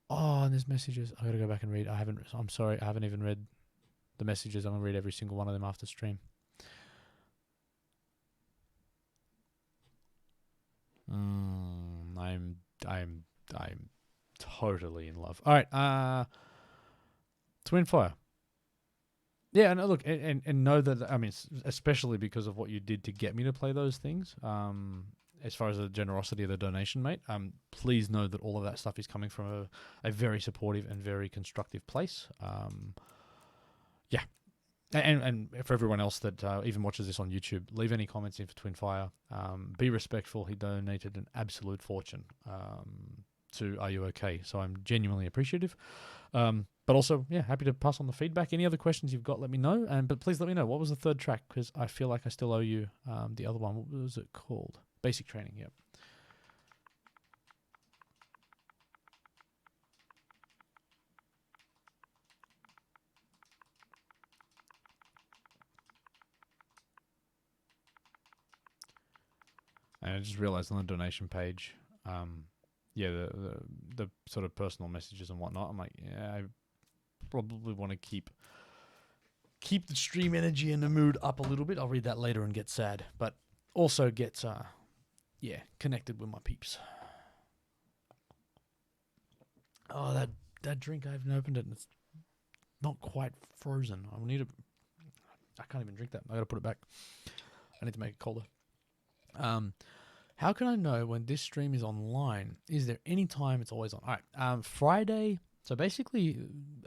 Oh, and there's messages. I got to go back and read. I'm sorry. I haven't even read the messages. I'm going to read every single one of them after stream. I'm totally in love. All right, Twin Fire. Yeah, and look, and know that, I mean, especially because of what you did to get me to play those things. As far as the generosity of the donation, mate. Please know that all of that stuff is coming from a very supportive and very constructive place. Yeah. And for everyone else that even watches this on YouTube, leave any comments in for Twin Fire. Be respectful. He donated an absolute fortune to Are You Okay? So I'm genuinely appreciative. But also, happy to pass on the feedback. Any other questions you've got, let me know. But please let me know, what was the third track? Because I feel like I still owe you the other one. What was it called? Basic Training, yep. And I just realized on the donation page, the sort of personal messages and whatnot, I'm like, I probably want to keep the stream energy and the mood up a little bit. I'll read that later and get sad, but also get connected with my peeps. Oh, that drink, I haven't opened it and it's not quite frozen. I can't even drink that. I gotta put it back. I need to make it colder. How can I know when this stream is online? Is there any time it's always on? All right, Friday. So basically,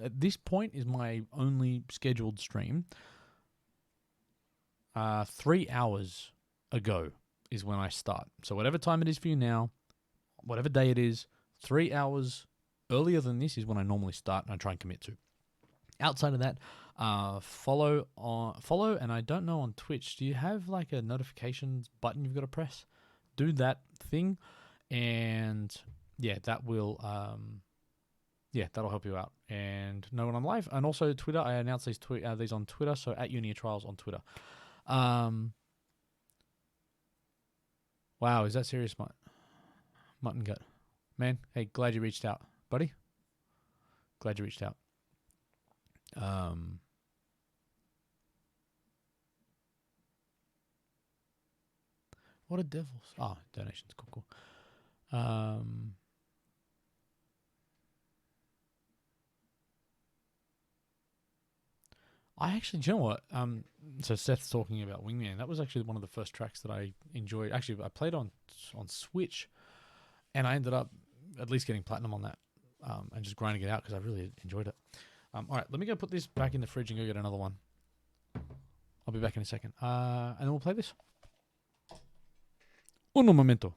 at this point is my only scheduled stream. 3 hours ago is when I start. So whatever time it is for you now, whatever day it is, 3 hours earlier than this is when I normally start and I try and commit to. Outside of that, follow, and I don't know on Twitch, do you have like a notifications button you've got to press? Do that thing, and that will that'll help you out and know when I'm live. And also Twitter, I announce these on Twitter, so at Unia Trials on Twitter. Wow, is that serious, mutton gut? Man, hey, glad you reached out, buddy. Glad you reached out. What are devils? Oh, donations. Cool. I actually, do you know what? So Seth's talking about Wingman. That was actually one of the first tracks that I enjoyed. Actually, I played on Switch, and I ended up at least getting platinum on that, and just grinding it out because I really enjoyed it. All right, let me go put this back in the fridge and go get another one. I'll be back in a second. And then we'll play this. Un momento.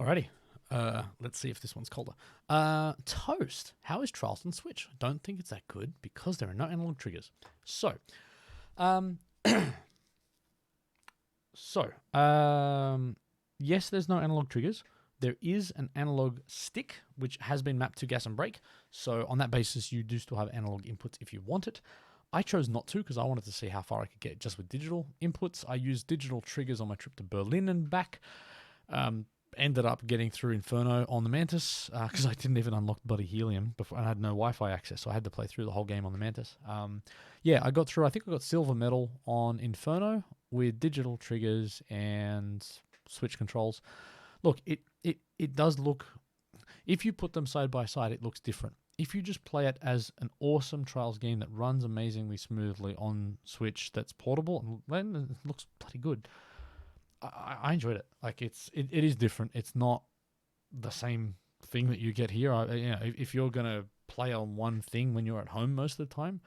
Alrighty. Let's see if this one's colder. Toast. How is Trials on Switch? Don't think it's that good because there are no analog triggers. So, yes, there's no analog triggers. There is an analog stick, which has been mapped to gas and brake. So on that basis, you do still have analog inputs if you want it. I chose not to because I wanted to see how far I could get just with digital inputs. I used digital triggers on my trip to Berlin and back. Ended up getting through Inferno on the Mantis because I didn't even unlock Bloody Helium before, and I had no Wi-Fi access, so I had to play through the whole game on the Mantis. Yeah, I got through. I think I got silver medal on Inferno with digital triggers and Switch controls. Look, it does look, if you put them side by side, it looks different. If you just play it as an awesome Trials game that runs amazingly smoothly on Switch, that's portable and it looks bloody good, I enjoyed it. Like it is different. It's not the same thing that you get here. If you're gonna play on one thing when you're at home most of the time,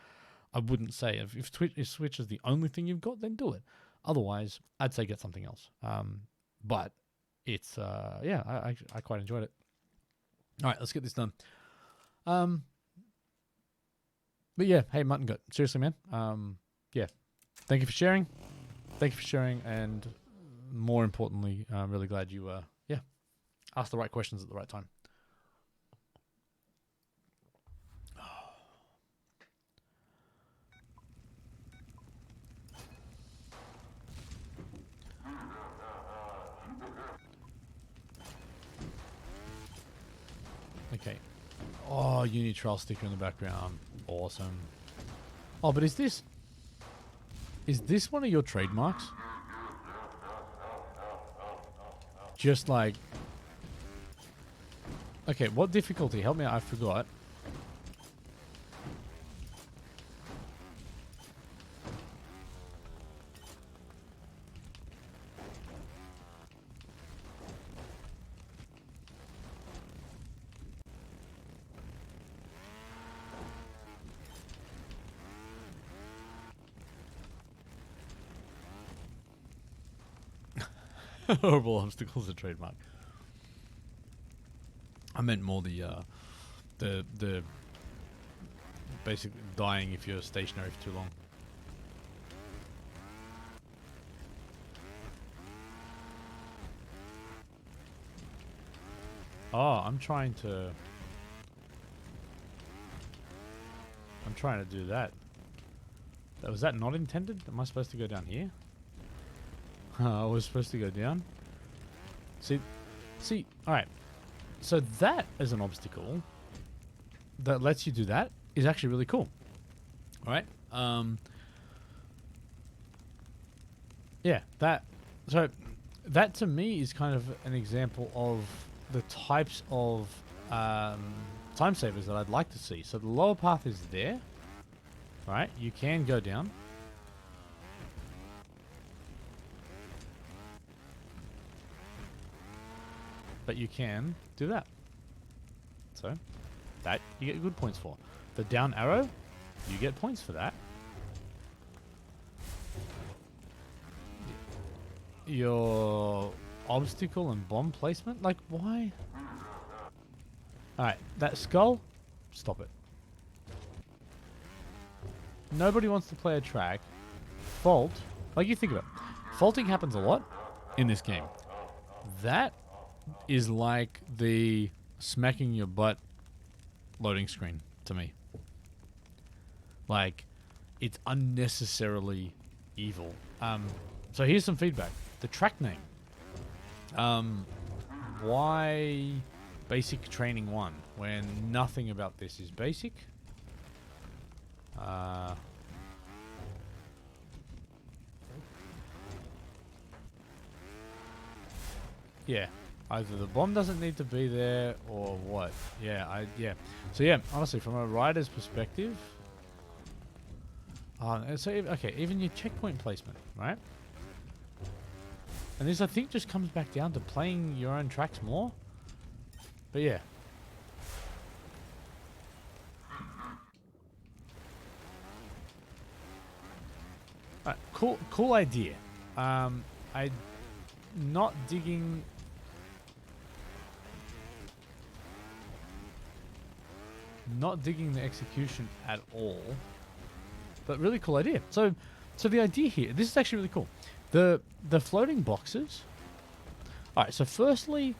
I wouldn't say if Switch is the only thing you've got, then do it. Otherwise, I'd say get something else. But it's I quite enjoyed it. All right, let's get this done. But yeah, hey Mutton Gut, seriously, man. Yeah, thank you for sharing. And more importantly, I'm really glad you asked the right questions at the right time. Okay. Oh, Uni Trial sticker in the background. Awesome. Oh, but is this one of your trademarks? Just like... Okay, what difficulty? Help me out, I forgot. Horrible obstacles are trademark. I meant more the basically dying if you're stationary for too long. Oh, I'm trying to do that. Was that not intended? Am I supposed to go down here? I was supposed to go down. See, alright. So that as an obstacle that lets you do that is actually really cool. Alright? Yeah, that to me is kind of an example of the types of time savers that I'd like to see. So the lower path is there. Right? You can go down. But you can do that. So, that you get good points for. The down arrow, you get points for that. Your obstacle and bomb placement, like why? Alright, that skull, stop it. Nobody wants to play a track. Fault, like you think of it. Faulting happens a lot in this game. That is like the smacking your butt loading screen to me. Like, it's unnecessarily evil. So here's some feedback. The track name. Why Basic Training 1 when nothing about this is basic? Yeah. Either the bomb doesn't need to be there or what. Yeah, So yeah, honestly, from a rider's perspective, okay, even your checkpoint placement, right? And this, I think, just comes back down to playing your own tracks more. But yeah. Alright, cool idea. I'm not digging Not digging the execution at all. But really cool idea. So the idea here, this is actually really cool. The floating boxes. All right, so firstly,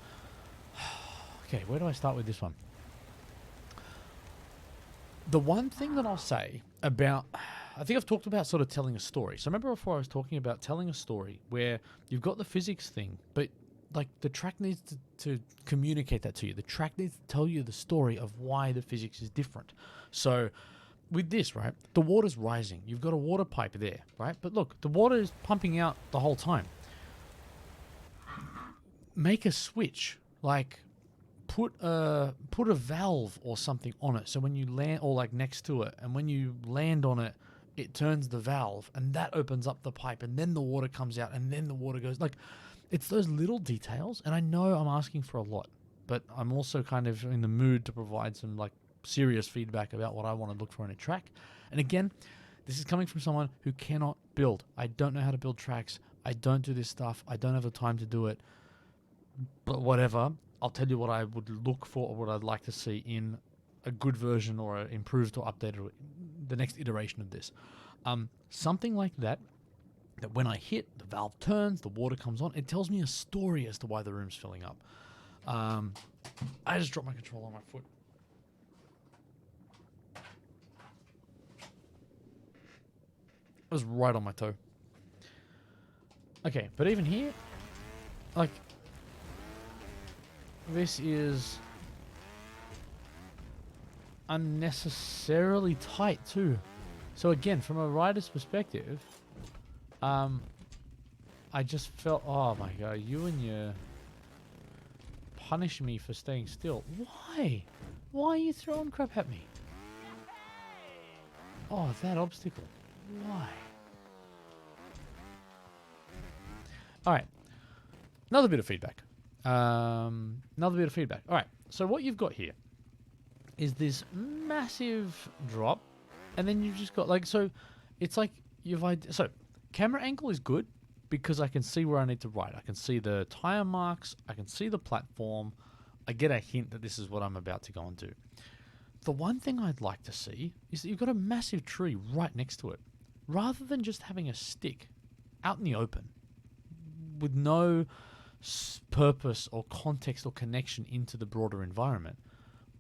okay, where do I start with this one? The one thing that I'll say about, I think I've talked about sort of telling a story. So remember before I was talking about telling a story where you've got the physics thing, but like the track needs to communicate that to you. The track needs to tell you the story of why the physics is different. So with this, right, the water's rising. You've got a water pipe there, right? But look, the water is pumping out the whole time. Make a switch, like put a valve or something on it. So when you land, or like next to it, and when you land on it, it turns the valve, and that opens up the pipe, and then the water comes out, and then the water goes. Like, it's those little details, and I know I'm asking for a lot, but I'm also kind of in the mood to provide some like serious feedback about what I want to look for in a track. And again, this is coming from someone who cannot build. I don't know how to build tracks. I don't do this stuff. I don't have the time to do it. But whatever, I'll tell you what I would look for or what I'd like to see in a good version or an improved or updated, the next iteration of this. Something like that when I hit, the valve turns, the water comes on. It tells me a story as to why the room's filling up. I just dropped my controller on my foot. It was right on my toe. Okay, but even here, like, this is unnecessarily tight too. So again, from a rider's perspective, I just felt, oh my god, you and your punish me for staying still. Why? Why are you throwing crap at me? Oh, that obstacle. Why? Alright. Another bit of feedback. All right. So what you've got here is this massive drop, and then you've just got like, so it's like so camera angle is good because I can see where I need to ride. I can see the tire marks. I can see the platform. I get a hint that this is what I'm about to go and do. The one thing I'd like to see is that you've got a massive tree right next to it. Rather than just having a stick out in the open with no purpose or context or connection into the broader environment,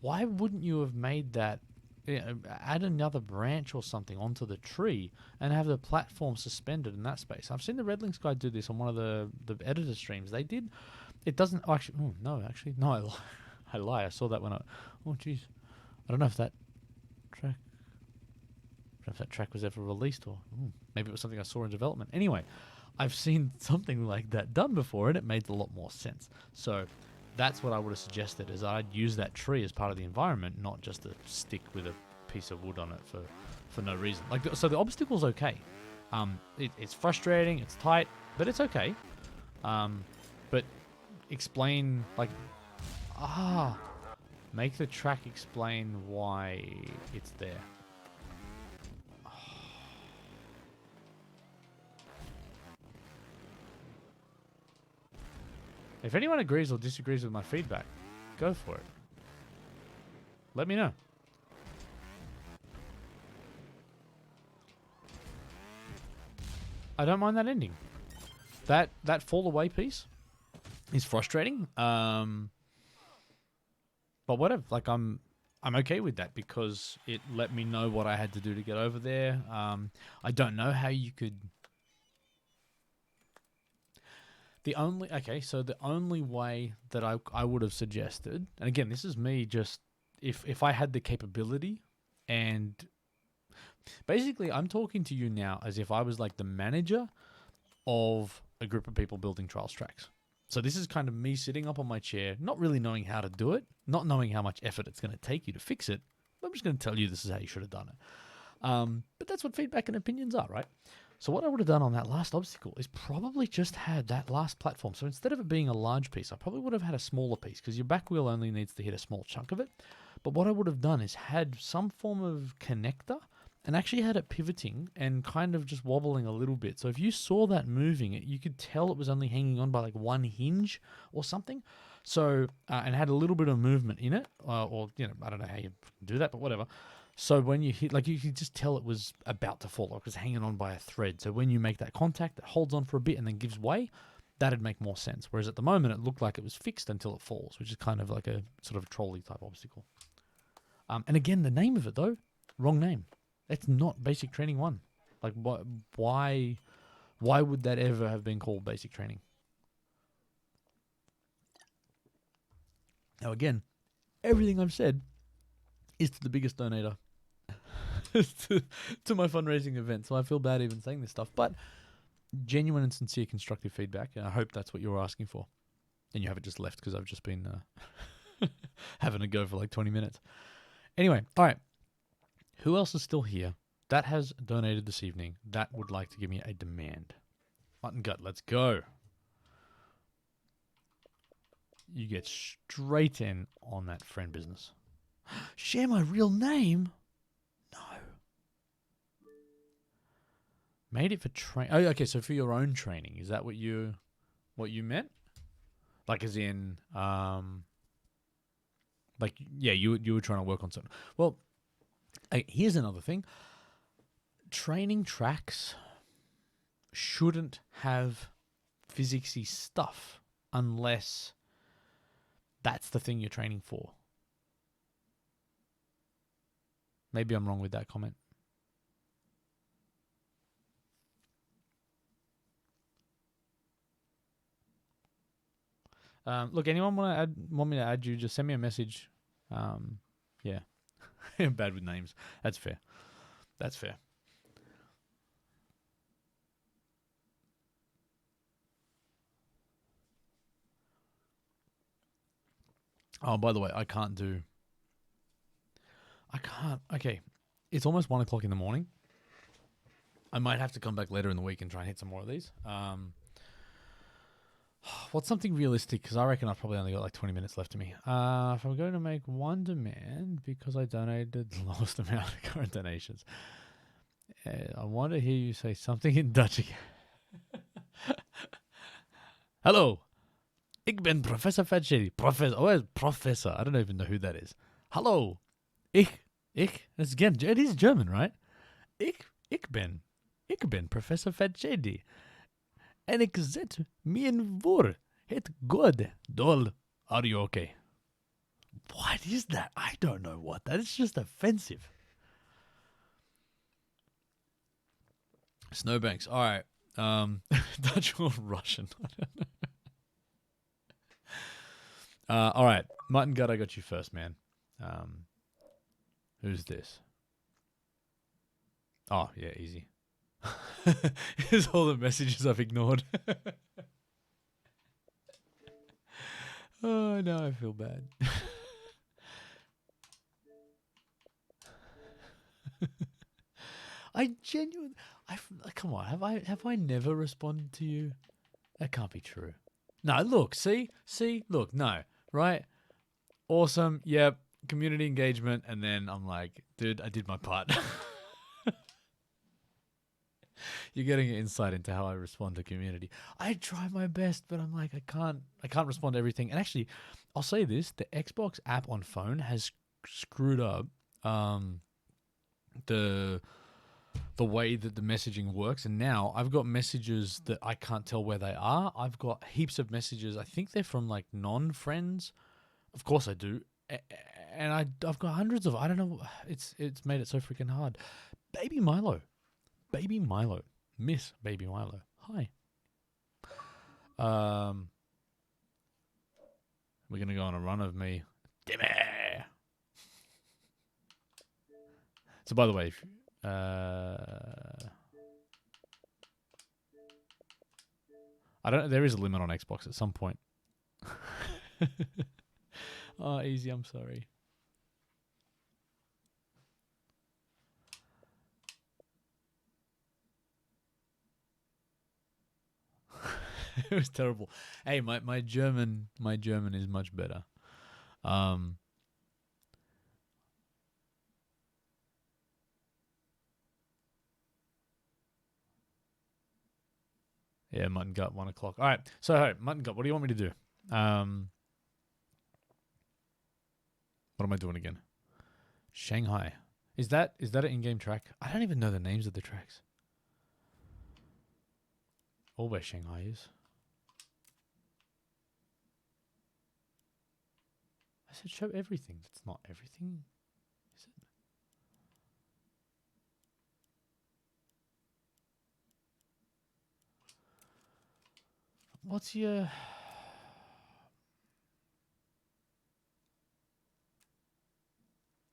why wouldn't you have made that, add another branch or something onto the tree and have the platform suspended in that space? I've seen the Red Links guy do this on one of the editor streams. They did. It doesn't actually. Oh, no, actually, no. I lie. I saw that when I. Oh, jeez. I don't know if that track. I don't know if that track was ever released or maybe it was something I saw in development. Anyway, I've seen something like that done before, and it made a lot more sense. So that's what I would have suggested, is I'd use that tree as part of the environment, not just a stick with a piece of wood on it for no reason. Like, so the obstacle's okay. It's frustrating, it's tight, but it's okay. But explain, like, make the track explain why it's there. If anyone agrees or disagrees with my feedback, go for it. Let me know. I don't mind that ending. That fall away piece is frustrating. But whatever. Like, I'm okay with that because it let me know what I had to do to get over there. I don't know how you could. The only way that I would have suggested, and again, this is me just, if I had the capability, and basically I'm talking to you now as if I was like the manager of a group of people building trials tracks. So this is kind of me sitting up on my chair, not really knowing how to do it, not knowing how much effort it's going to take you to fix it. I'm just going to tell you this is how you should have done it. But that's what feedback and opinions are, right? So what I would have done on that last obstacle is probably just had that last platform. So instead of it being a large piece, I probably would have had a smaller piece because your back wheel only needs to hit a small chunk of it. But what I would have done is had some form of connector and actually had it pivoting and kind of just wobbling a little bit. So if you saw that moving, you could tell it was only hanging on by like one hinge or something. So, and had a little bit of movement in it, or, I don't know how you do that, but whatever. So when you hit, like, you could just tell it was about to fall, like it was hanging on by a thread. So when you make that contact, it holds on for a bit and then gives way. That'd make more sense. Whereas at the moment, it looked like it was fixed until it falls, which is kind of like a sort of a trolley type obstacle. And again, the name of it though, wrong name. It's not Basic Training 1. Like, why would that ever have been called Basic Training? Now again, everything I've said is to the biggest donator to my fundraising event. So I feel bad even saying this stuff, but genuine and sincere constructive feedback. And I hope that's what you're asking for. And you haven't just left because I've just been having a go for like 20 minutes. Anyway, all right. Who else is still here that has donated this evening that would like to give me a demand? Mutton Gut, let's go. You get straight in on that friend business. Share my real name? No. Made it for Oh, okay. So for your own training, is that what you meant? Like, as in, like, yeah, you were trying to work on something. Well, here's another thing. Training tracks shouldn't have physicsy stuff unless that's the thing you're training for. Maybe I'm wrong with that comment. Look, anyone want me to add you? Just send me a message. Yeah, I'm bad with names. That's fair. That's fair. Oh, by the way, I can't. Okay, it's almost 1 o'clock in the morning. I might have to come back later in the week and try and hit some more of these. What's something realistic? Because I reckon I've probably only got like 20 minutes left to me. If I'm going to make one demand because I donated the lowest amount of current donations, I want to hear you say something in Dutch again. Hello, ik ben Professor Fatshedi. Professor. I don't even know who that is. Hallo, ik. That's again. It is German, right? Ik ben Professor Fatshedi. En ik zet me in voor het god dol. Are you okay? What is that? I don't know what that is. It's just offensive. Snowbanks. All right. Dutch or Russian? I don't know. All right. Mutton Gut, I got you first, man. Who's this? Oh, yeah, easy. Here's all the messages I've ignored. Oh, now I feel bad. Come on, have I never responded to you? That can't be true. No, look, see, look, no, right? Awesome, yep, community engagement, and then I'm like, dude, I did my part. You're getting an insight into how I respond to community. I try my best, but I'm like, I can't respond to everything. And actually, I'll say this, the Xbox app on phone has screwed up the way that the messaging works. And now I've got messages that I can't tell where they are. I've got heaps of messages. I think they're from like non-friends. Of course I do. And I've got hundreds of, I don't know. It's made it so freaking hard. Baby Milo. Miss Baby Milo. Hi. We're going to go on a run of me. Dimmy. So by the way, there is a limit on Xbox at some point. Oh, easy, I'm sorry. It was terrible. Hey, my German is much better. Yeah, Mutton Gut, 1 o'clock. All right. So, Mutton Gut, what do you want me to do? What am I doing again? Shanghai. Is that an in-game track? I don't even know the names of the tracks. Or where Shanghai is. I said show everything. That's not everything. Is it? What's your...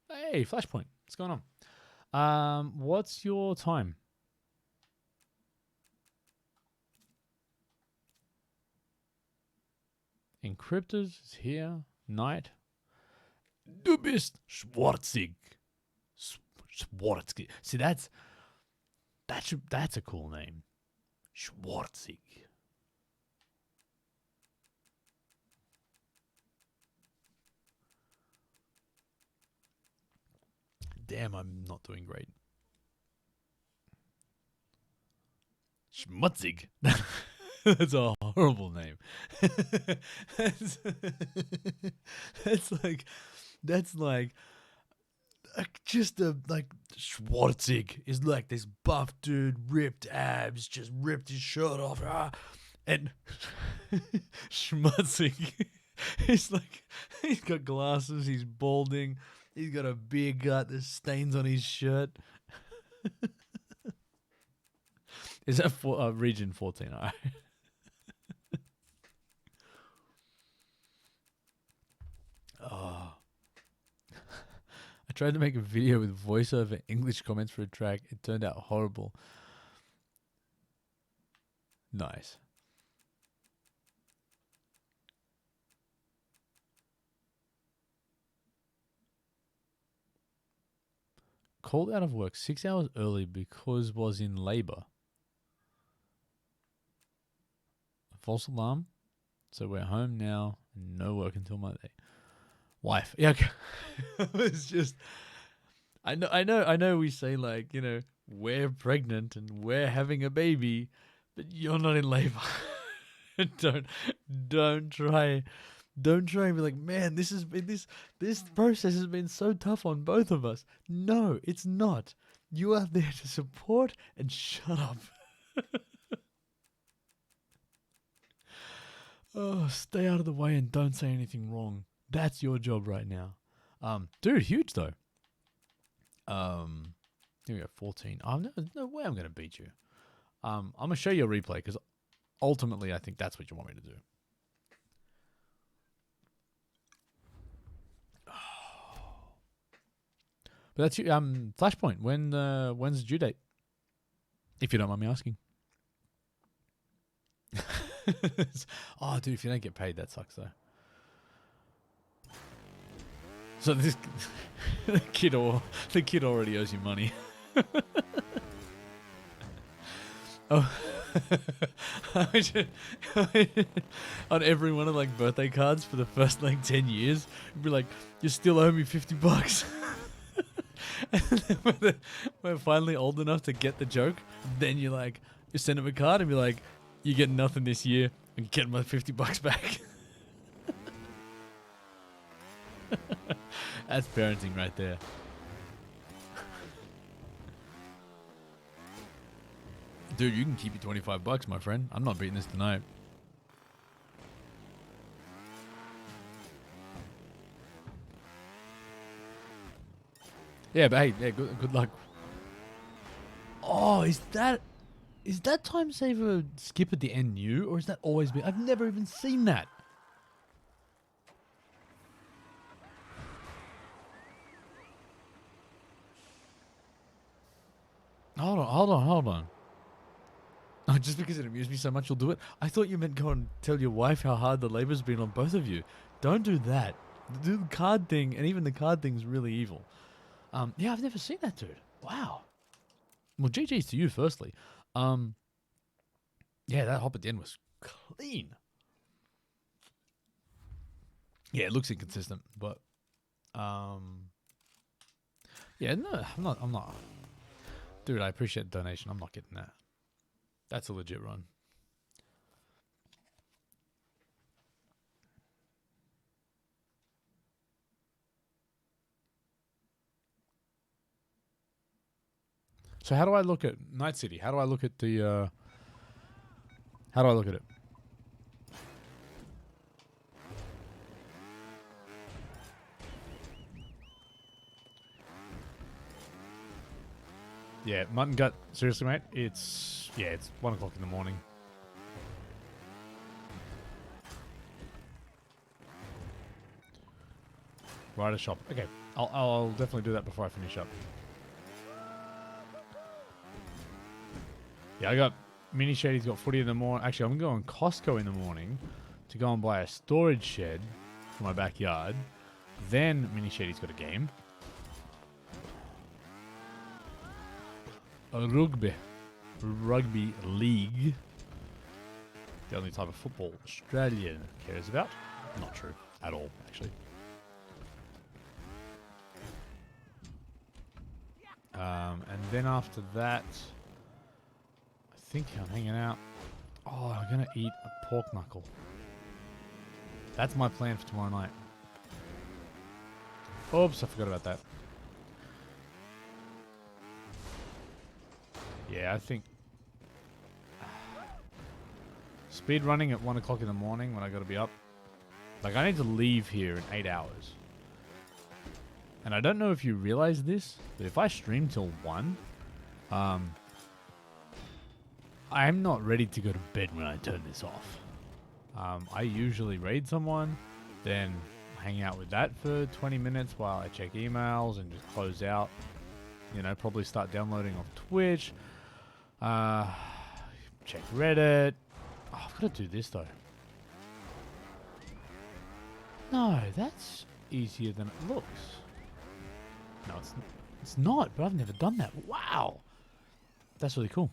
Hey, Flashpoint. What's going on? What's your time? Encryptors is here. Night. Du bist schwarzig. Schwarzig. See, that's a cool name. Schwarzig. Damn, I'm not doing great. Schmutzig. That's a horrible name. that's like just a Schwarzig is like this buff dude, ripped abs, just ripped his shirt off, and Schmutzig. He's like, he's got glasses, he's balding, he's got a beer gut, there's stains on his shirt. Is that for region 14? All right. Oh. I tried to make a video with voiceover English comments for a track. It turned out horrible. Nice. Called out of work 6 hours early because was in labor. A false alarm. So we're home now. No work until Monday. Wife. Yeah, okay. It's just I know we say like, you know, we're pregnant and we're having a baby, but you're not in labor. don't try and be like, man, this process has been so tough on both of us. No, it's not. You are there to support and shut up. Oh, stay out of the way and don't say anything wrong. That's your job right now. Dude, huge though. Here we go, 14. Oh, no way I'm going to beat you. I'm going to show you a replay because ultimately I think that's what you want me to do. But that's you. Flashpoint. When's the due date? If you don't mind me asking. Oh, dude, if you don't get paid, that sucks though. So this the kid already owes you money. Oh, on every one of like birthday cards for the first like 10 years, it'd be like, you still owe me $50. And then when we're finally old enough to get the joke, then you send him a card and be like, you get nothing this year and get my $50 back. That's parenting right there. Dude, you can keep your $25, my friend. I'm not beating this tonight. Yeah, but hey, yeah, good luck. Oh, is that time saver skip at the end new, or is that always been? I've never even seen that. Hold on. Oh, just because it amused me so much, you'll do it? I thought you meant go and tell your wife how hard the labor's been on both of you. Don't do that. Do the card thing, and even the card thing's really evil. Yeah, I've never seen that, dude. Wow. Well, GG's to you, firstly. Yeah, that hop at the end was clean. Yeah, it looks inconsistent, but yeah, no, I'm not. Dude, I appreciate the donation. I'm not getting that. That's a legit run. So how do I look at Night City? How do I look at the? How do I look at it? Yeah, Mutton Gut. Seriously, mate. It's 1 o'clock in the morning. Rider shop. Okay, I'll definitely do that before I finish up. Yeah, I got Mini Shady's got footy in the morning. Actually, I'm going to Costco in the morning to go and buy a storage shed for my backyard. Then Mini Shady's got a game. A rugby league. The only type of football Australia cares about. Not true at all, actually. And then after that, I think I'm hanging out. Oh, I'm going to eat a pork knuckle. That's my plan for tomorrow night. Oops, I forgot about that. Yeah, I think speed running at 1 o'clock in the morning when I got to be up. Like, I need to leave here in 8 hours. And I don't know if you realize this, but if I stream till 1, I'm not ready to go to bed when I turn this off. I usually raid someone, then hang out with that for 20 minutes while I check emails and just close out. You know, probably start downloading off Twitch. Check Reddit. Oh, I've got to do this though. No, that's easier than it looks. No, it's not, but I've never done that. Wow. That's really cool.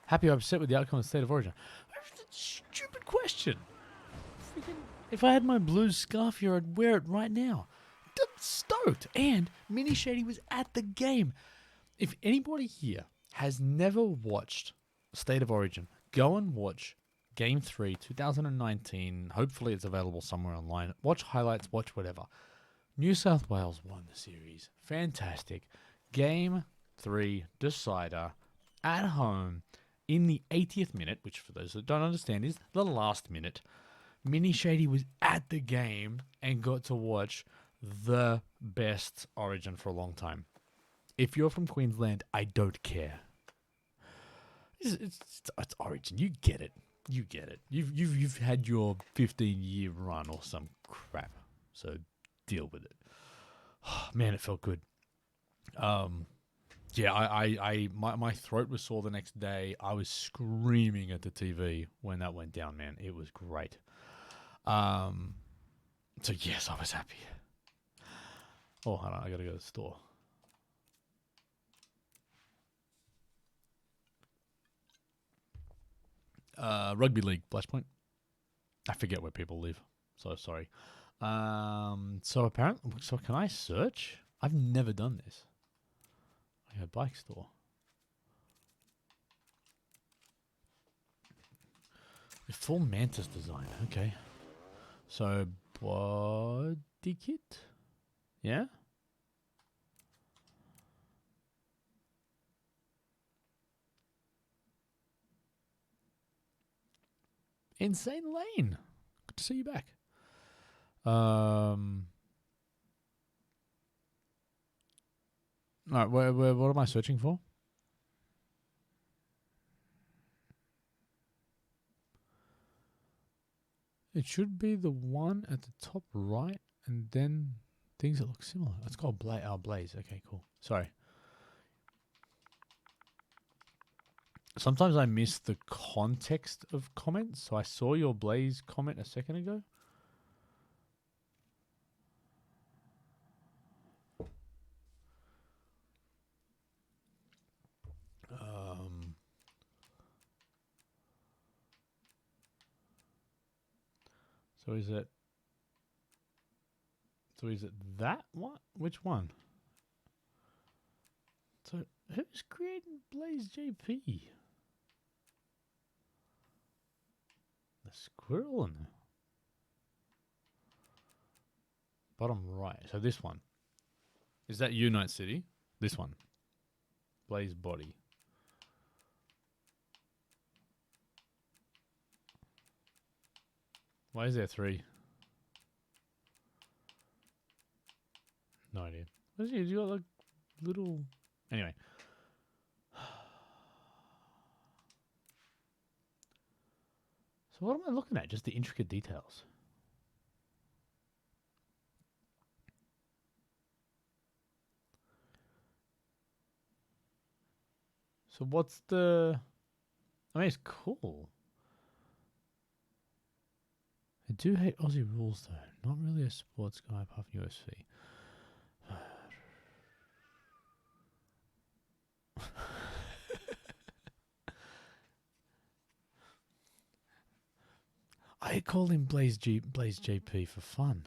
Happy or upset with the outcome of State of Origin? That's a stupid question. Freaking, if I had my blue scarf here, I'd wear it right now. Stoked. And Mini Shady was at the game. If anybody here has never watched State of Origin, go and watch Game 3, 2019. Hopefully it's available somewhere online. Watch highlights, watch whatever. New South Wales won the series. Fantastic. Game 3 decider at home in the 80th minute, which for those that don't understand is the last minute. Mini Shady was at the game and got to watch the best Origin for a long time. If you're from Queensland, I don't care. It's Origin. You get it. You get it. You've had your 15-year run or some crap. So deal with it. Oh, man, it felt good. Yeah, my throat was sore the next day. I was screaming at the TV when that went down, man. It was great. So yes, I was happy. Oh, hold on, I gotta go to the store. Rugby league, Flashpoint. I forget where people live, so sorry. So apparently, so can I search? I've never done this. Okay, bike store. A full Mantis design. Okay. So body kit. Yeah. Insane Lane. Good to see you back. All right, what am I searching for? It should be the one at the top right, and then things that look similar. It's called Blaze. Okay, cool. Sorry. Sometimes I miss the context of comments, so I saw your Blaze comment a second ago. So is it that one? Which one? So who's creating Blaze JP? The squirrel in the bottom right. So this one. Is that you, Night City? This one. Blaze body. Why is there 3? No idea. What is it? You got like little. Anyway. So what am I looking at? Just the intricate details. So what's the... I mean, it's cool. I do hate Aussie rules, though. Not really a sports guy apart from USC. I call him Blaze JP for fun.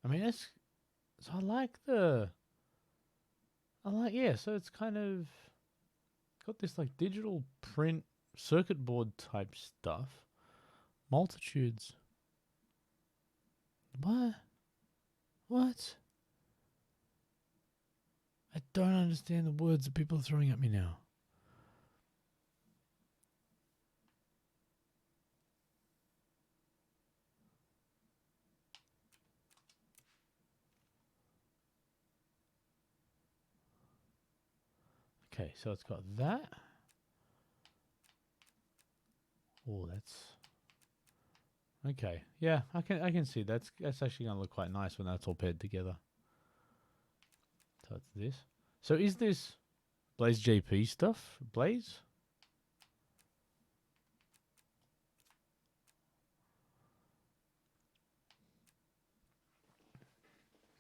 I mean, it's... So I like the... yeah, so it's kind of... Got this, like, digital print circuit board type stuff. Multitudes. What? What? I don't understand the words that people are throwing at me now. Okay, so it's got that. Oh, that's okay. Yeah, I can see that's actually gonna look quite nice when that's all paired together. So it's this. So is this Blaze JP stuff? Blaze?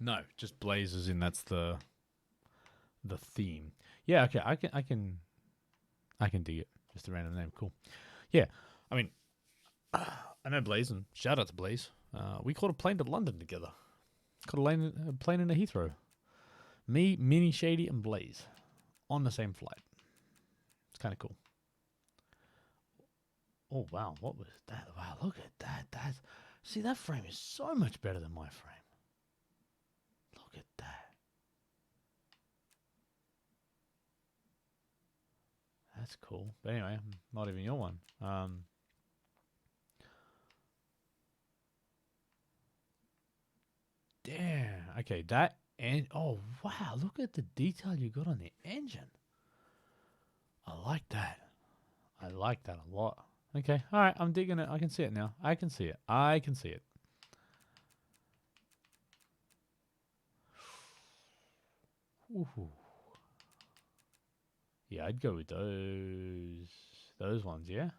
No, just Blaze as in that's the theme. Yeah, okay, I can dig it. Just a random name, cool. Yeah, I mean, I know Blaze, and shout out to Blaze. We caught a plane to London together. Caught a plane in a Heathrow. Me, Mini Shady, and Blaze on the same flight. It's kind of cool. Oh wow, what was that? Wow, look at that. See, that frame is so much better than my frame. Look at that. That's cool. But anyway, not even your one. Damn. Okay, that and oh wow, look at the detail you got on the engine. I like that. I like that a lot. Okay, all right, I'm digging it. I can see it now. I can see it. Ooh. Yeah, I'd go with those ones. Yeah.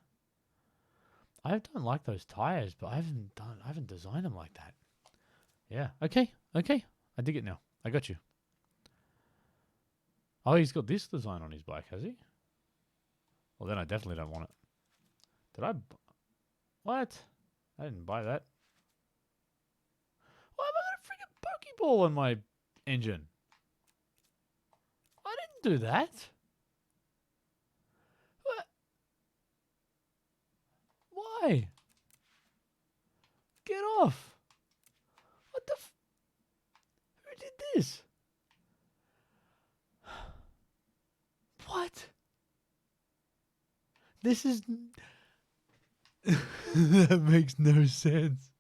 I don't like those tires, but I haven't designed them like that. Yeah. Okay. I dig it now. I got you. Oh, he's got this design on his bike, has he? Well, then I definitely don't want it. Did I? What? I didn't buy that. Why have I got a freaking Pokeball on my engine? I didn't do that. What? Why? Get off. What the who did this? What? This is... that makes no sense.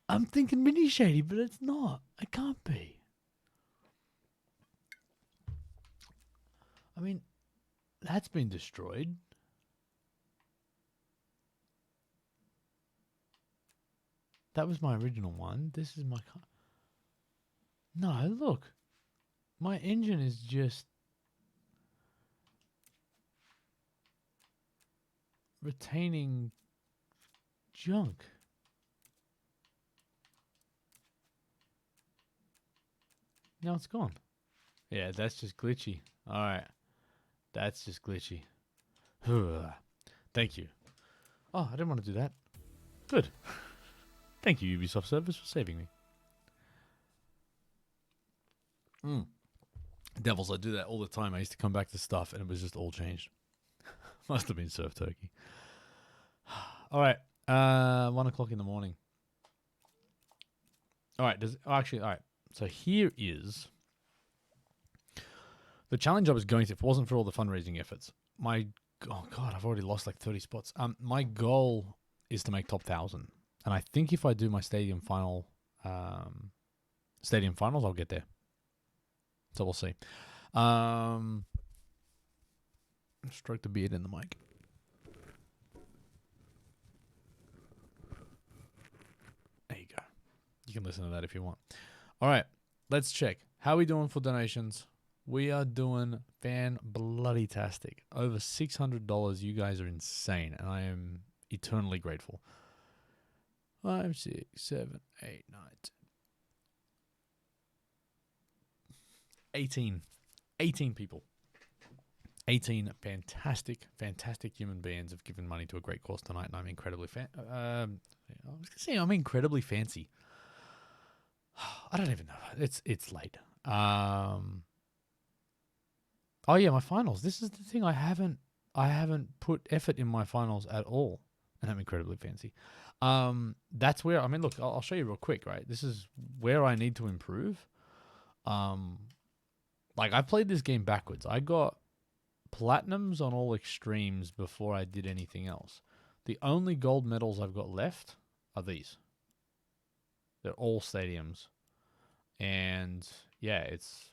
I'm thinking Mini Shady, but it's not. It can't be. I mean, that's been destroyed. That was my original one. This is my car. No, look. My engine is just retaining junk. Now it's gone. Yeah, that's just glitchy. All right. That's just glitchy. Thank you. Oh, I didn't want to do that. Good. Thank you, Ubisoft Service, for saving me. Devils, I do that all the time. I used to come back to stuff and it was just all changed. Must have been surf turkey. All right. 1 o'clock in the morning. All right. All right. So here is the challenge I was going to, if it wasn't for all the fundraising efforts. Oh God, I've already lost like 30 spots. My goal is to make top 1,000. And I think if I do my stadium finals, I'll get there. So we'll see. Stroke the beard in the mic. There you go. You can listen to that if you want. All right, let's check. How are we doing for donations? We are doing fan-bloody-tastic. Over $600. You guys are insane, and I am eternally grateful. 5, 6, 7, 8, 9, 10. 18 people. 18 fantastic human beings have given money to a great cause tonight, and I'm incredibly I was going to say I'm incredibly fancy. I don't even know. It's late. Oh yeah, my finals. This is the thing. I haven't put effort in my finals at all, and I'm incredibly fancy. That's where, I mean, look, I'll show you real quick, right? This is where I need to improve. Like I played this game backwards. I got platinums on all extremes before I did anything else. The only gold medals I've got left are these. They're all stadiums. And yeah, it's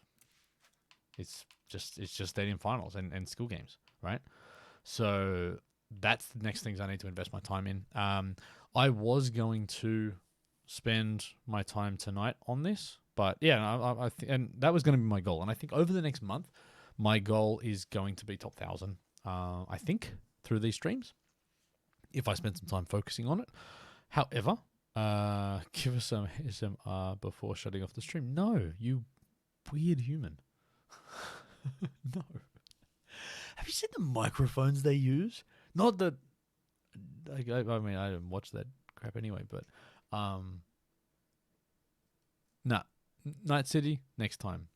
just stadium finals and school games, right? So that's the next things I need to invest my time in. I was going to spend my time tonight on this, but yeah, and that was going to be my goal. And I think over the next month, my goal is going to be top 1,000. I think through these streams, if I spend some time focusing on it. However, give us some ASMR before shutting off the stream. No, you weird human. No. Have you seen the microphones they use? Not that. I mean, I didn't watch that crap anyway, but nah. Night City next time.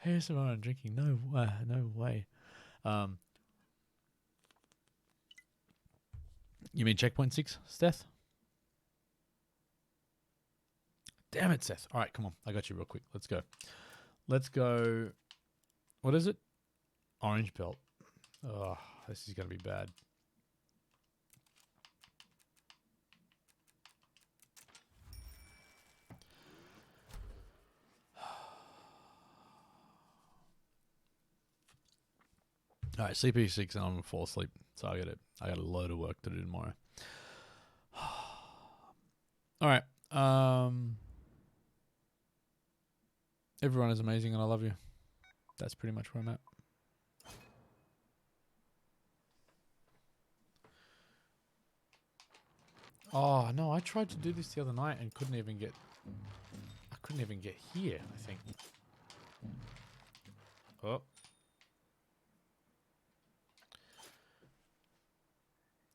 ASMR and drinking. No way. You mean checkpoint 6, Seth? Damn it, Seth. All right, come on. I got you real quick. Let's go. What is it? Orange belt. Oh, this is going to be bad. All right, CP6 and I'm going to fall asleep. So I got a load of work to do tomorrow. All right. Everyone is amazing and I love you. That's pretty much where I'm at. Oh, no, I tried to do this the other night and couldn't even get here, I think. Oh.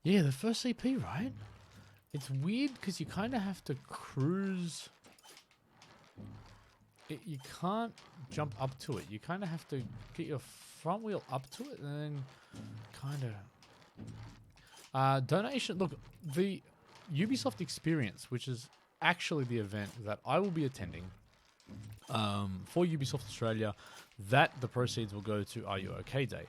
Yeah, the first CP, right? It's weird because you kind of have to cruise. You can't jump up to it. You kind of have to get your front wheel up to it and then kind of... donation. Look, the Ubisoft Experience, which is actually the event that I will be attending for Ubisoft Australia, that the proceeds will go to Are You OK Day,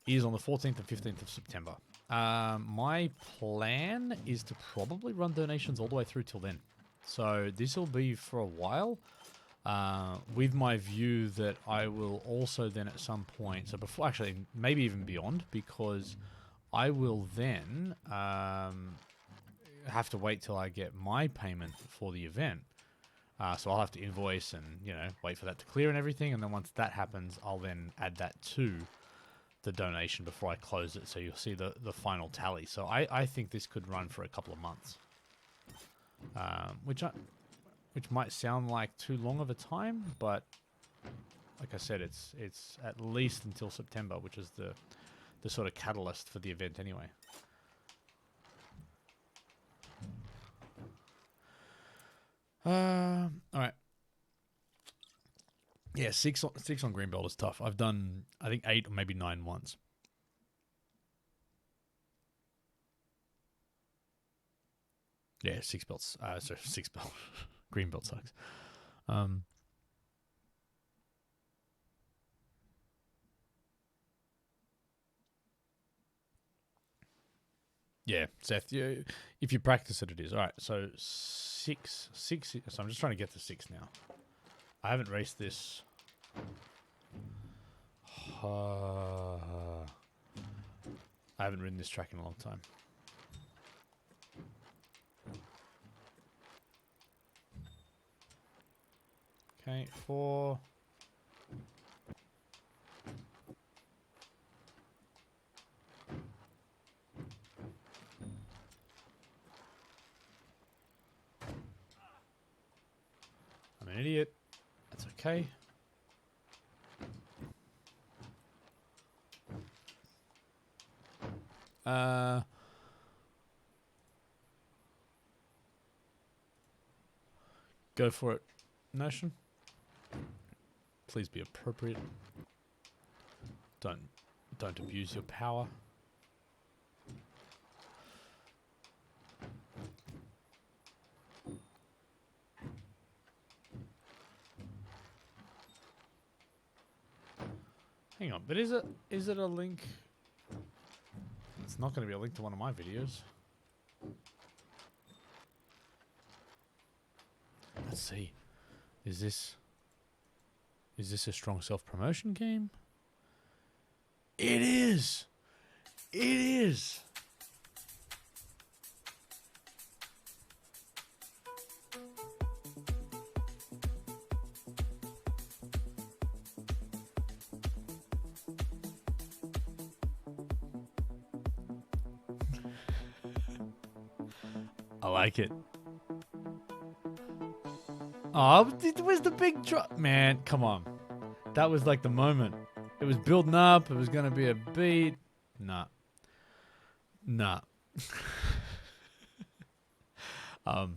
is on the 14th and 15th of September. My plan is to probably run donations all the way through till then. So this will be for a while, with my view that I will also then at some point, so before, actually maybe even beyond, because I will then have to wait till I get my payment for the event. So I'll have to invoice and, wait for that to clear and everything. And then once that happens, I'll then add that to the donation before I close it. So you'll see the final tally. So I think this could run for a couple of months, which might sound like too long of a time, but like I said, it's at least until September, which is the sort of catalyst for the event anyway. All right. Yeah, Yeah, six on Greenbelt is tough. I've done, I think, 8 or maybe 9 once. Yeah, 6 belts. Sorry, 6 belt. Greenbelt sucks. Yeah, Seth, if you practice it, it is. All right, so 6. So I'm just trying to get to 6 now. I haven't raced this. I haven't ridden this track in a long time. Okay, 4. I'm an idiot. That's okay. Go for it, Notion. Please be appropriate. Don't abuse your power. Hang on, but is it a link? It's not going to be a link to one of my videos. Let's see. Is this a strong self-promotion game? It is. It is. I like it. Oh, it was the big drop. Man, come on. That was like the moment. It was building up. It was going to be a beat. Nah. But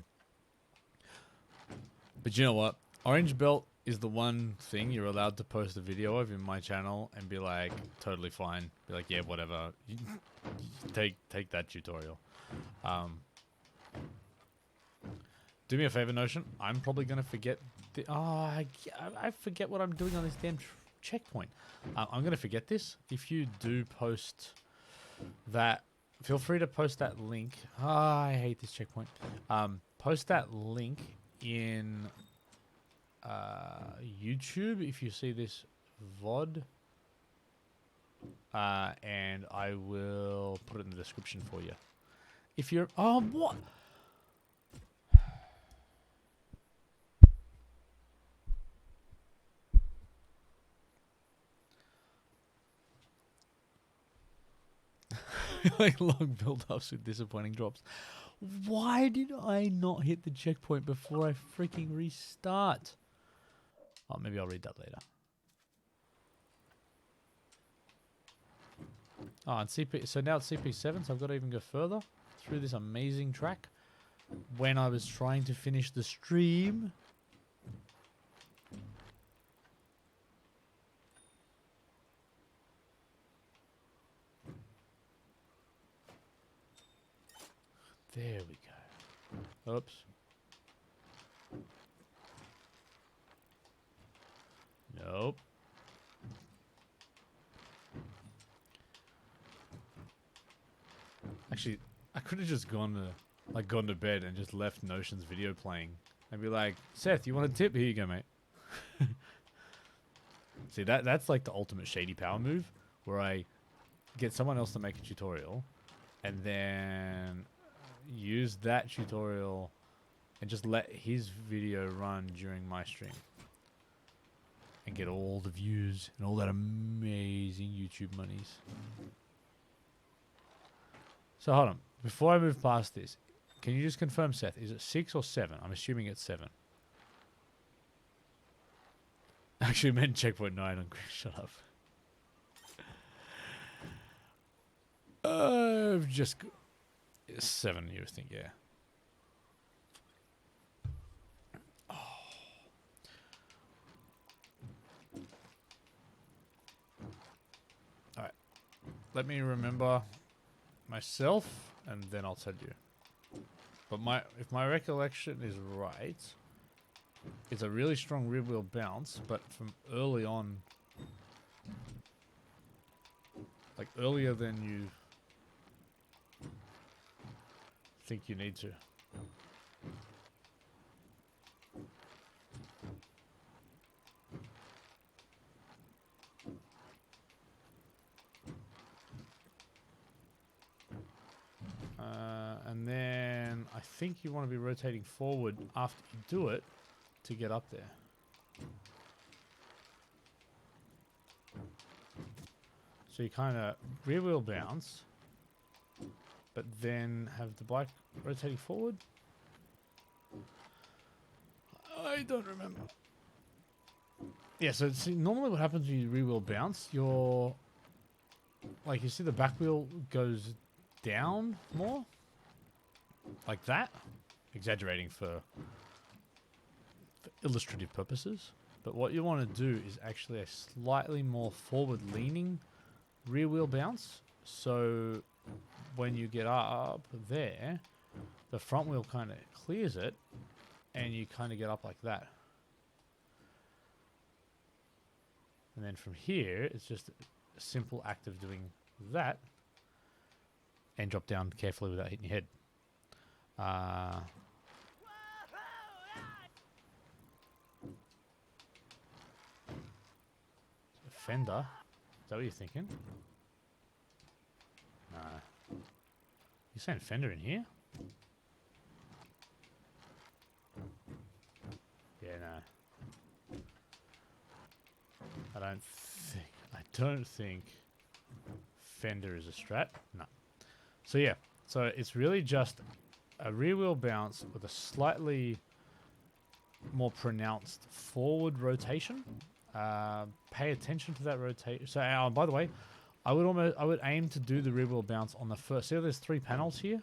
you know what? Orange Belt is the one thing you're allowed to post a video of in my channel and be like, totally fine. Be like, yeah, whatever. Take that tutorial. Do me a favor, Notion. I'm probably going to forget. I forget what I'm doing on this damn checkpoint. I'm going to forget this. If you do post that, feel free to post that link. I hate this checkpoint. Post that link in YouTube if you see this VOD. And I will put it in the description for you. If you're... Oh, what? Like long build-ups with disappointing drops. Why did I not hit the checkpoint before I freaking restart? Oh, maybe I'll read that later. Oh, and CP. So now it's CP7, so I've got to even go further through this amazing track. When I was trying to finish the stream. There we go. Oops. Nope. Actually, I could have just gone to bed and just left Notion's video playing. I'd be like, Seth, you want a tip? Here you go, mate. See, that's like the ultimate shady power move, where I get someone else to make a tutorial, and then use that tutorial and just let his video run during my stream. And get all the views and all that amazing YouTube monies. So hold on. Before I move past this, can you just confirm, Seth, is it 6 or 7? I'm assuming it's 7. Actually, I meant checkpoint 9 on shut up. Just 7, you think, yeah. Let me remember myself, and then I'll tell you. But if my recollection is right, it's a really strong rear wheel bounce, but from early on, like earlier than you think you need to. And then I think you want to be rotating forward after you do it to get up there. So you kind of rear wheel bounce, but then have the bike rotating forward. I don't remember. Yeah, so see, normally what happens when you rear wheel bounce, you see the back wheel goes down more, like that. Exaggerating for illustrative purposes. But what you want to do is actually a slightly more forward-leaning rear wheel bounce. So when you get up there, the front wheel kind of clears it, and you kind of get up like that. And then from here, it's just a simple act of doing that and drop down carefully without hitting your head. Fender. Is that what you're thinking? Nah. You saying fender in here? Yeah, no. I don't think fender is a strat. No. So yeah. So it's really just a rear wheel bounce with a slightly more pronounced forward rotation. Pay attention to that rotation. So, by the way, I would aim to do the rear wheel bounce on the first. See, there's 3 panels here,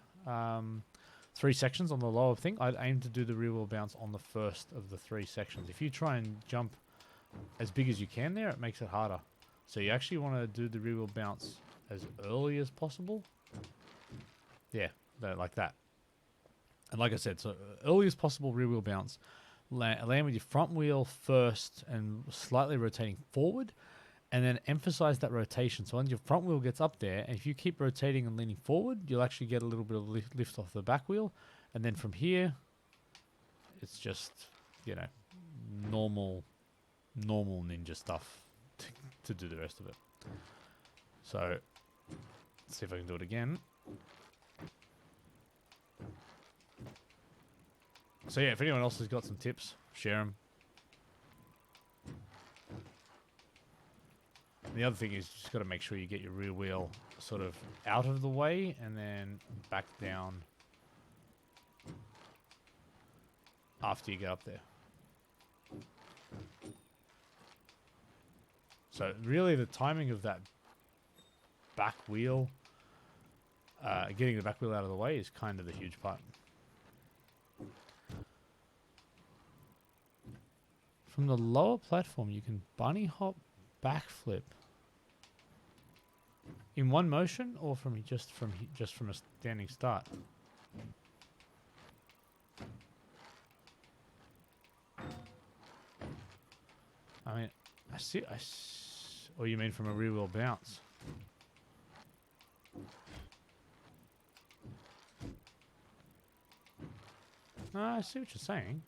3 sections on the lower thing. I'd aim to do the rear wheel bounce on the first of the 3 sections. If you try and jump as big as you can there, it makes it harder. So you actually want to do the rear wheel bounce as early as possible. Yeah, like that. And like I said, so early as possible rear wheel bounce. Land with your front wheel first and slightly rotating forward, and then emphasize that rotation. So when your front wheel gets up there, and if you keep rotating and leaning forward, you'll actually get a little bit of lift off the back wheel. And then from here, it's just, normal ninja stuff to do the rest of it. So let's see if I can do it again. So yeah, if anyone else has got some tips, share them. And the other thing is you just got to make sure you get your rear wheel sort of out of the way and then back down after you get up there. So really the timing of that back wheel, getting the back wheel out of the way is kind of the huge part. From the lower platform, you can bunny hop backflip in one motion, or just from a standing start. I mean, I see. Or you mean from a rear wheel bounce? No, I see what you're saying.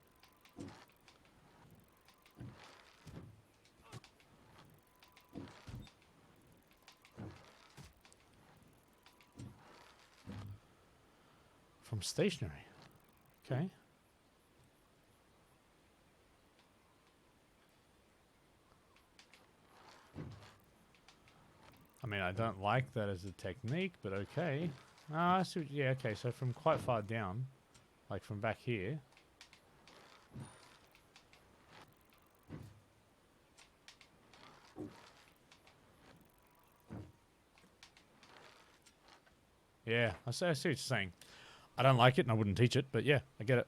From stationary. Okay. I mean, I don't like that as a technique, but okay. I see. Yeah, okay. So from quite far down, like from back here. Yeah, I see what you're saying. I don't like it and I wouldn't teach it, but yeah, I get it.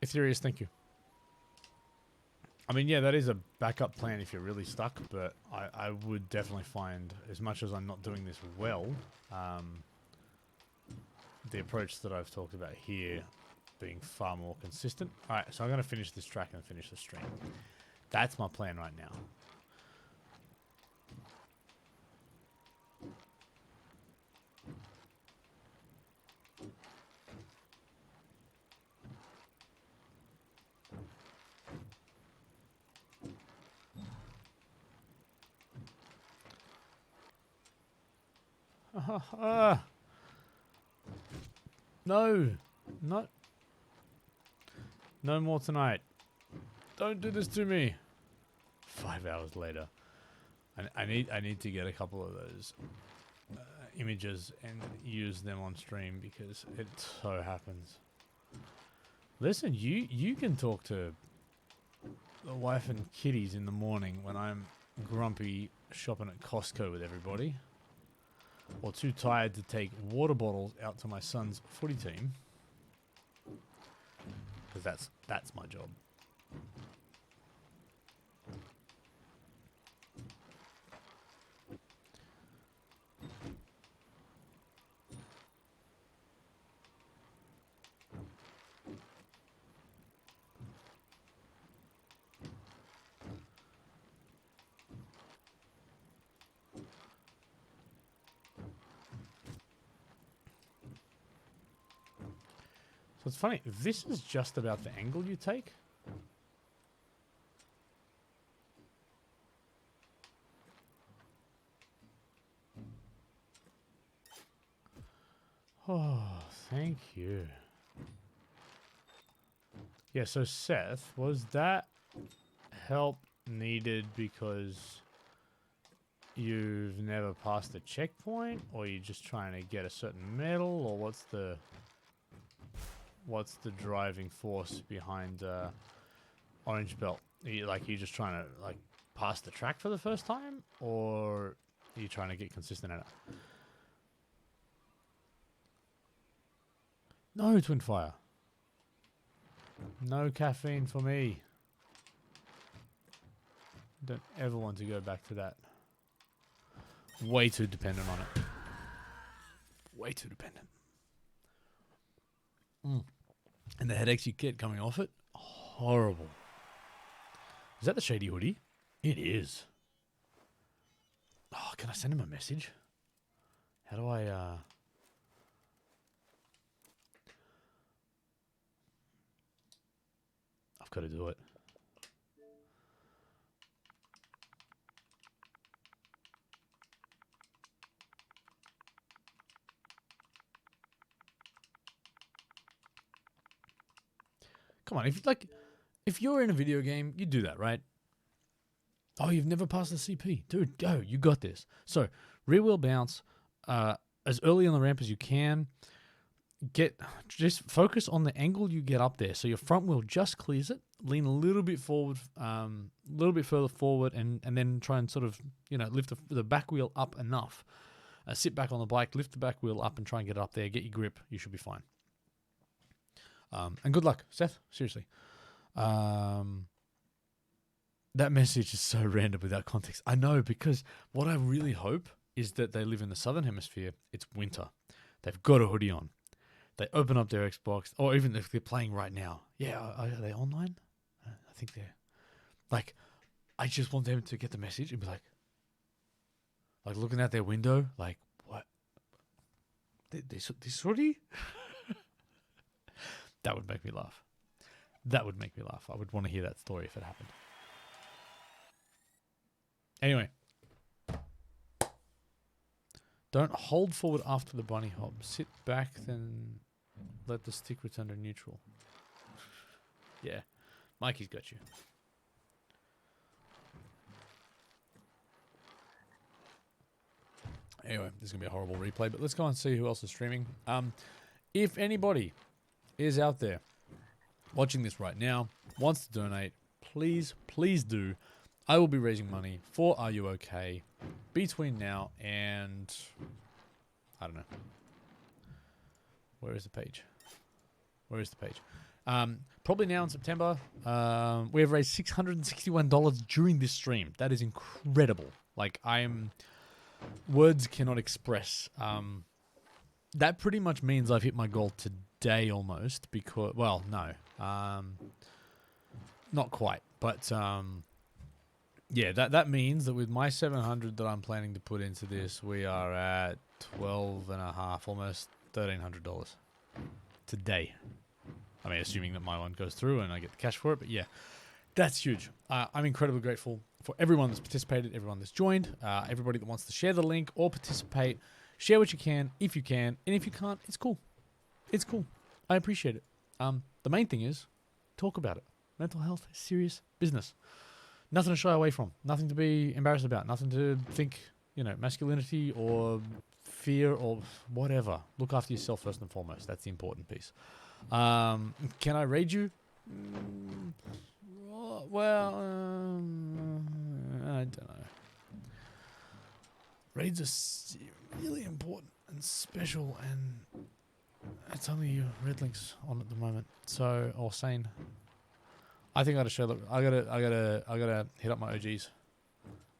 Ethereus, thank you. I mean, yeah, that is a backup plan if you're really stuck, but I would definitely find, as much as I'm not doing this well, the approach that I've talked about here being far more consistent. Alright, so I'm going to finish this track and finish the stream. That's my plan right now. No, not. No more tonight. Don't do this to me. 5 hours later, I need to get a couple of those images and use them on stream because it so happens. Listen, you can talk to the wife and kiddies in the morning when I'm grumpy shopping at Costco with everybody, or too tired to take water bottles out to my son's footy team, because that's my job. So it's funny, this is just about the angle you take. Oh, thank you. Yeah, so Seth, was that help needed because you've never passed a checkpoint, or you're just trying to get a certain medal, or what's the driving force behind Orange Belt? Are you just trying to pass the track for the first time, or are you trying to get consistent at it? No, Twin Fire. No caffeine for me. Don't ever want to go back to that. Way too dependent on it. Way too dependent. And the headaches you get coming off it, horrible. Is that the shady hoodie? It is. Oh, can I send him a message? How do I, I've got to do it. Come on, if you're in a video game, you do that, right? Oh, you've never passed the CP. Dude, go. You got this. So, rear wheel bounce as early on the ramp as you can. Just focus on the angle you get up there. So your front wheel just clears it. Lean a little bit forward, a little bit further forward, and then try and sort of, lift the back wheel up enough. Sit back on the bike, lift the back wheel up and try and get it up there. Get your grip. You should be fine. And good luck, Seth. Seriously. That message is so random without context. I know, because what I really hope is that they live in the southern hemisphere. It's winter. They've got a hoodie on. They open up their Xbox, or even if they're playing right now. Yeah, are they online? I think they're... I just want them to get the message and be like looking out their window, what? This hoodie? That would make me laugh. That would make me laugh. I would want to hear that story if it happened. Anyway. Don't hold forward after the bunny hop. Sit back, then let the stick return to neutral. Yeah. Mikey's got you. Anyway, this is going to be a horrible replay, but let's go and see who else is streaming. If anybody is out there watching this right now, wants to donate, please do. I will be raising money for Are You OK between now and, I don't know. Where is the page? Probably now in September. We have raised $661 during this stream. That is incredible. Like, words cannot express. That pretty much means I've hit my goal today almost because, well, no. Not quite. But, yeah, that means that with my 700 that I'm planning to put into this, we are at 12 and a half, almost $1,300 today. I mean, assuming that my one goes through and I get the cash for it. But yeah, that's huge. I'm incredibly grateful for everyone that's participated, everyone that's joined, everybody that wants to share the link or participate. Share what you can, if you can. And if you can't, it's cool. It's cool. I appreciate it. The main thing is, talk about it. Mental health is serious business. Nothing to shy away from. Nothing to be embarrassed about. Nothing to think, masculinity or fear or whatever. Look after yourself first and foremost. That's the important piece. Can I raid you? Well, I don't know. Raids are really important and special, and it's only red links on at the moment. So, or sane. I think I gotta show. Look, I gotta hit up my OGs.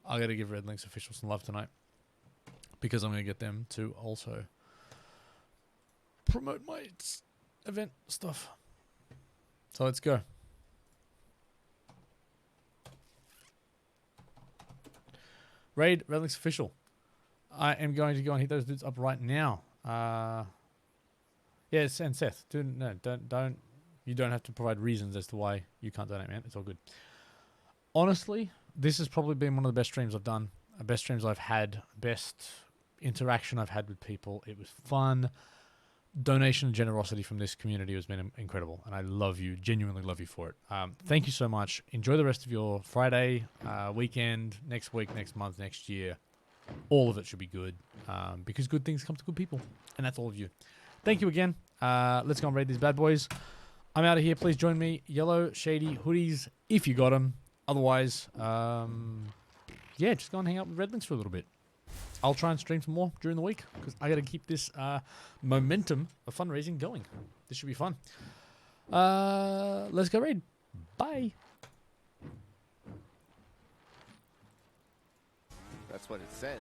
I gotta give Red Links officials some love tonight because I'm gonna get them to also promote my event stuff. So let's go. Raid Red Links official. I am going to go and hit those dudes up right now. Yes, and Seth, don't. You don't have to provide reasons as to why you can't donate, man. It's all good. Honestly, this has probably been one of the best streams I've done. Best streams I've had. Best interaction I've had with people. It was fun. Donation and generosity from this community has been incredible. And I love you. Genuinely love you for it. Thank you so much. Enjoy the rest of your Friday, weekend, next week, next month, next year. All of it should be good. Because good things come to good people. And that's all of you. Thank you again. Let's go and raid these bad boys. I'm out of here. Please join me. Yellow, shady hoodies, if you got them. Otherwise, yeah, just go and hang out with Red Links for a little bit. I'll try and stream some more during the week because I got to keep this momentum of fundraising going. This should be fun. Let's go raid. Bye.
That's what it said.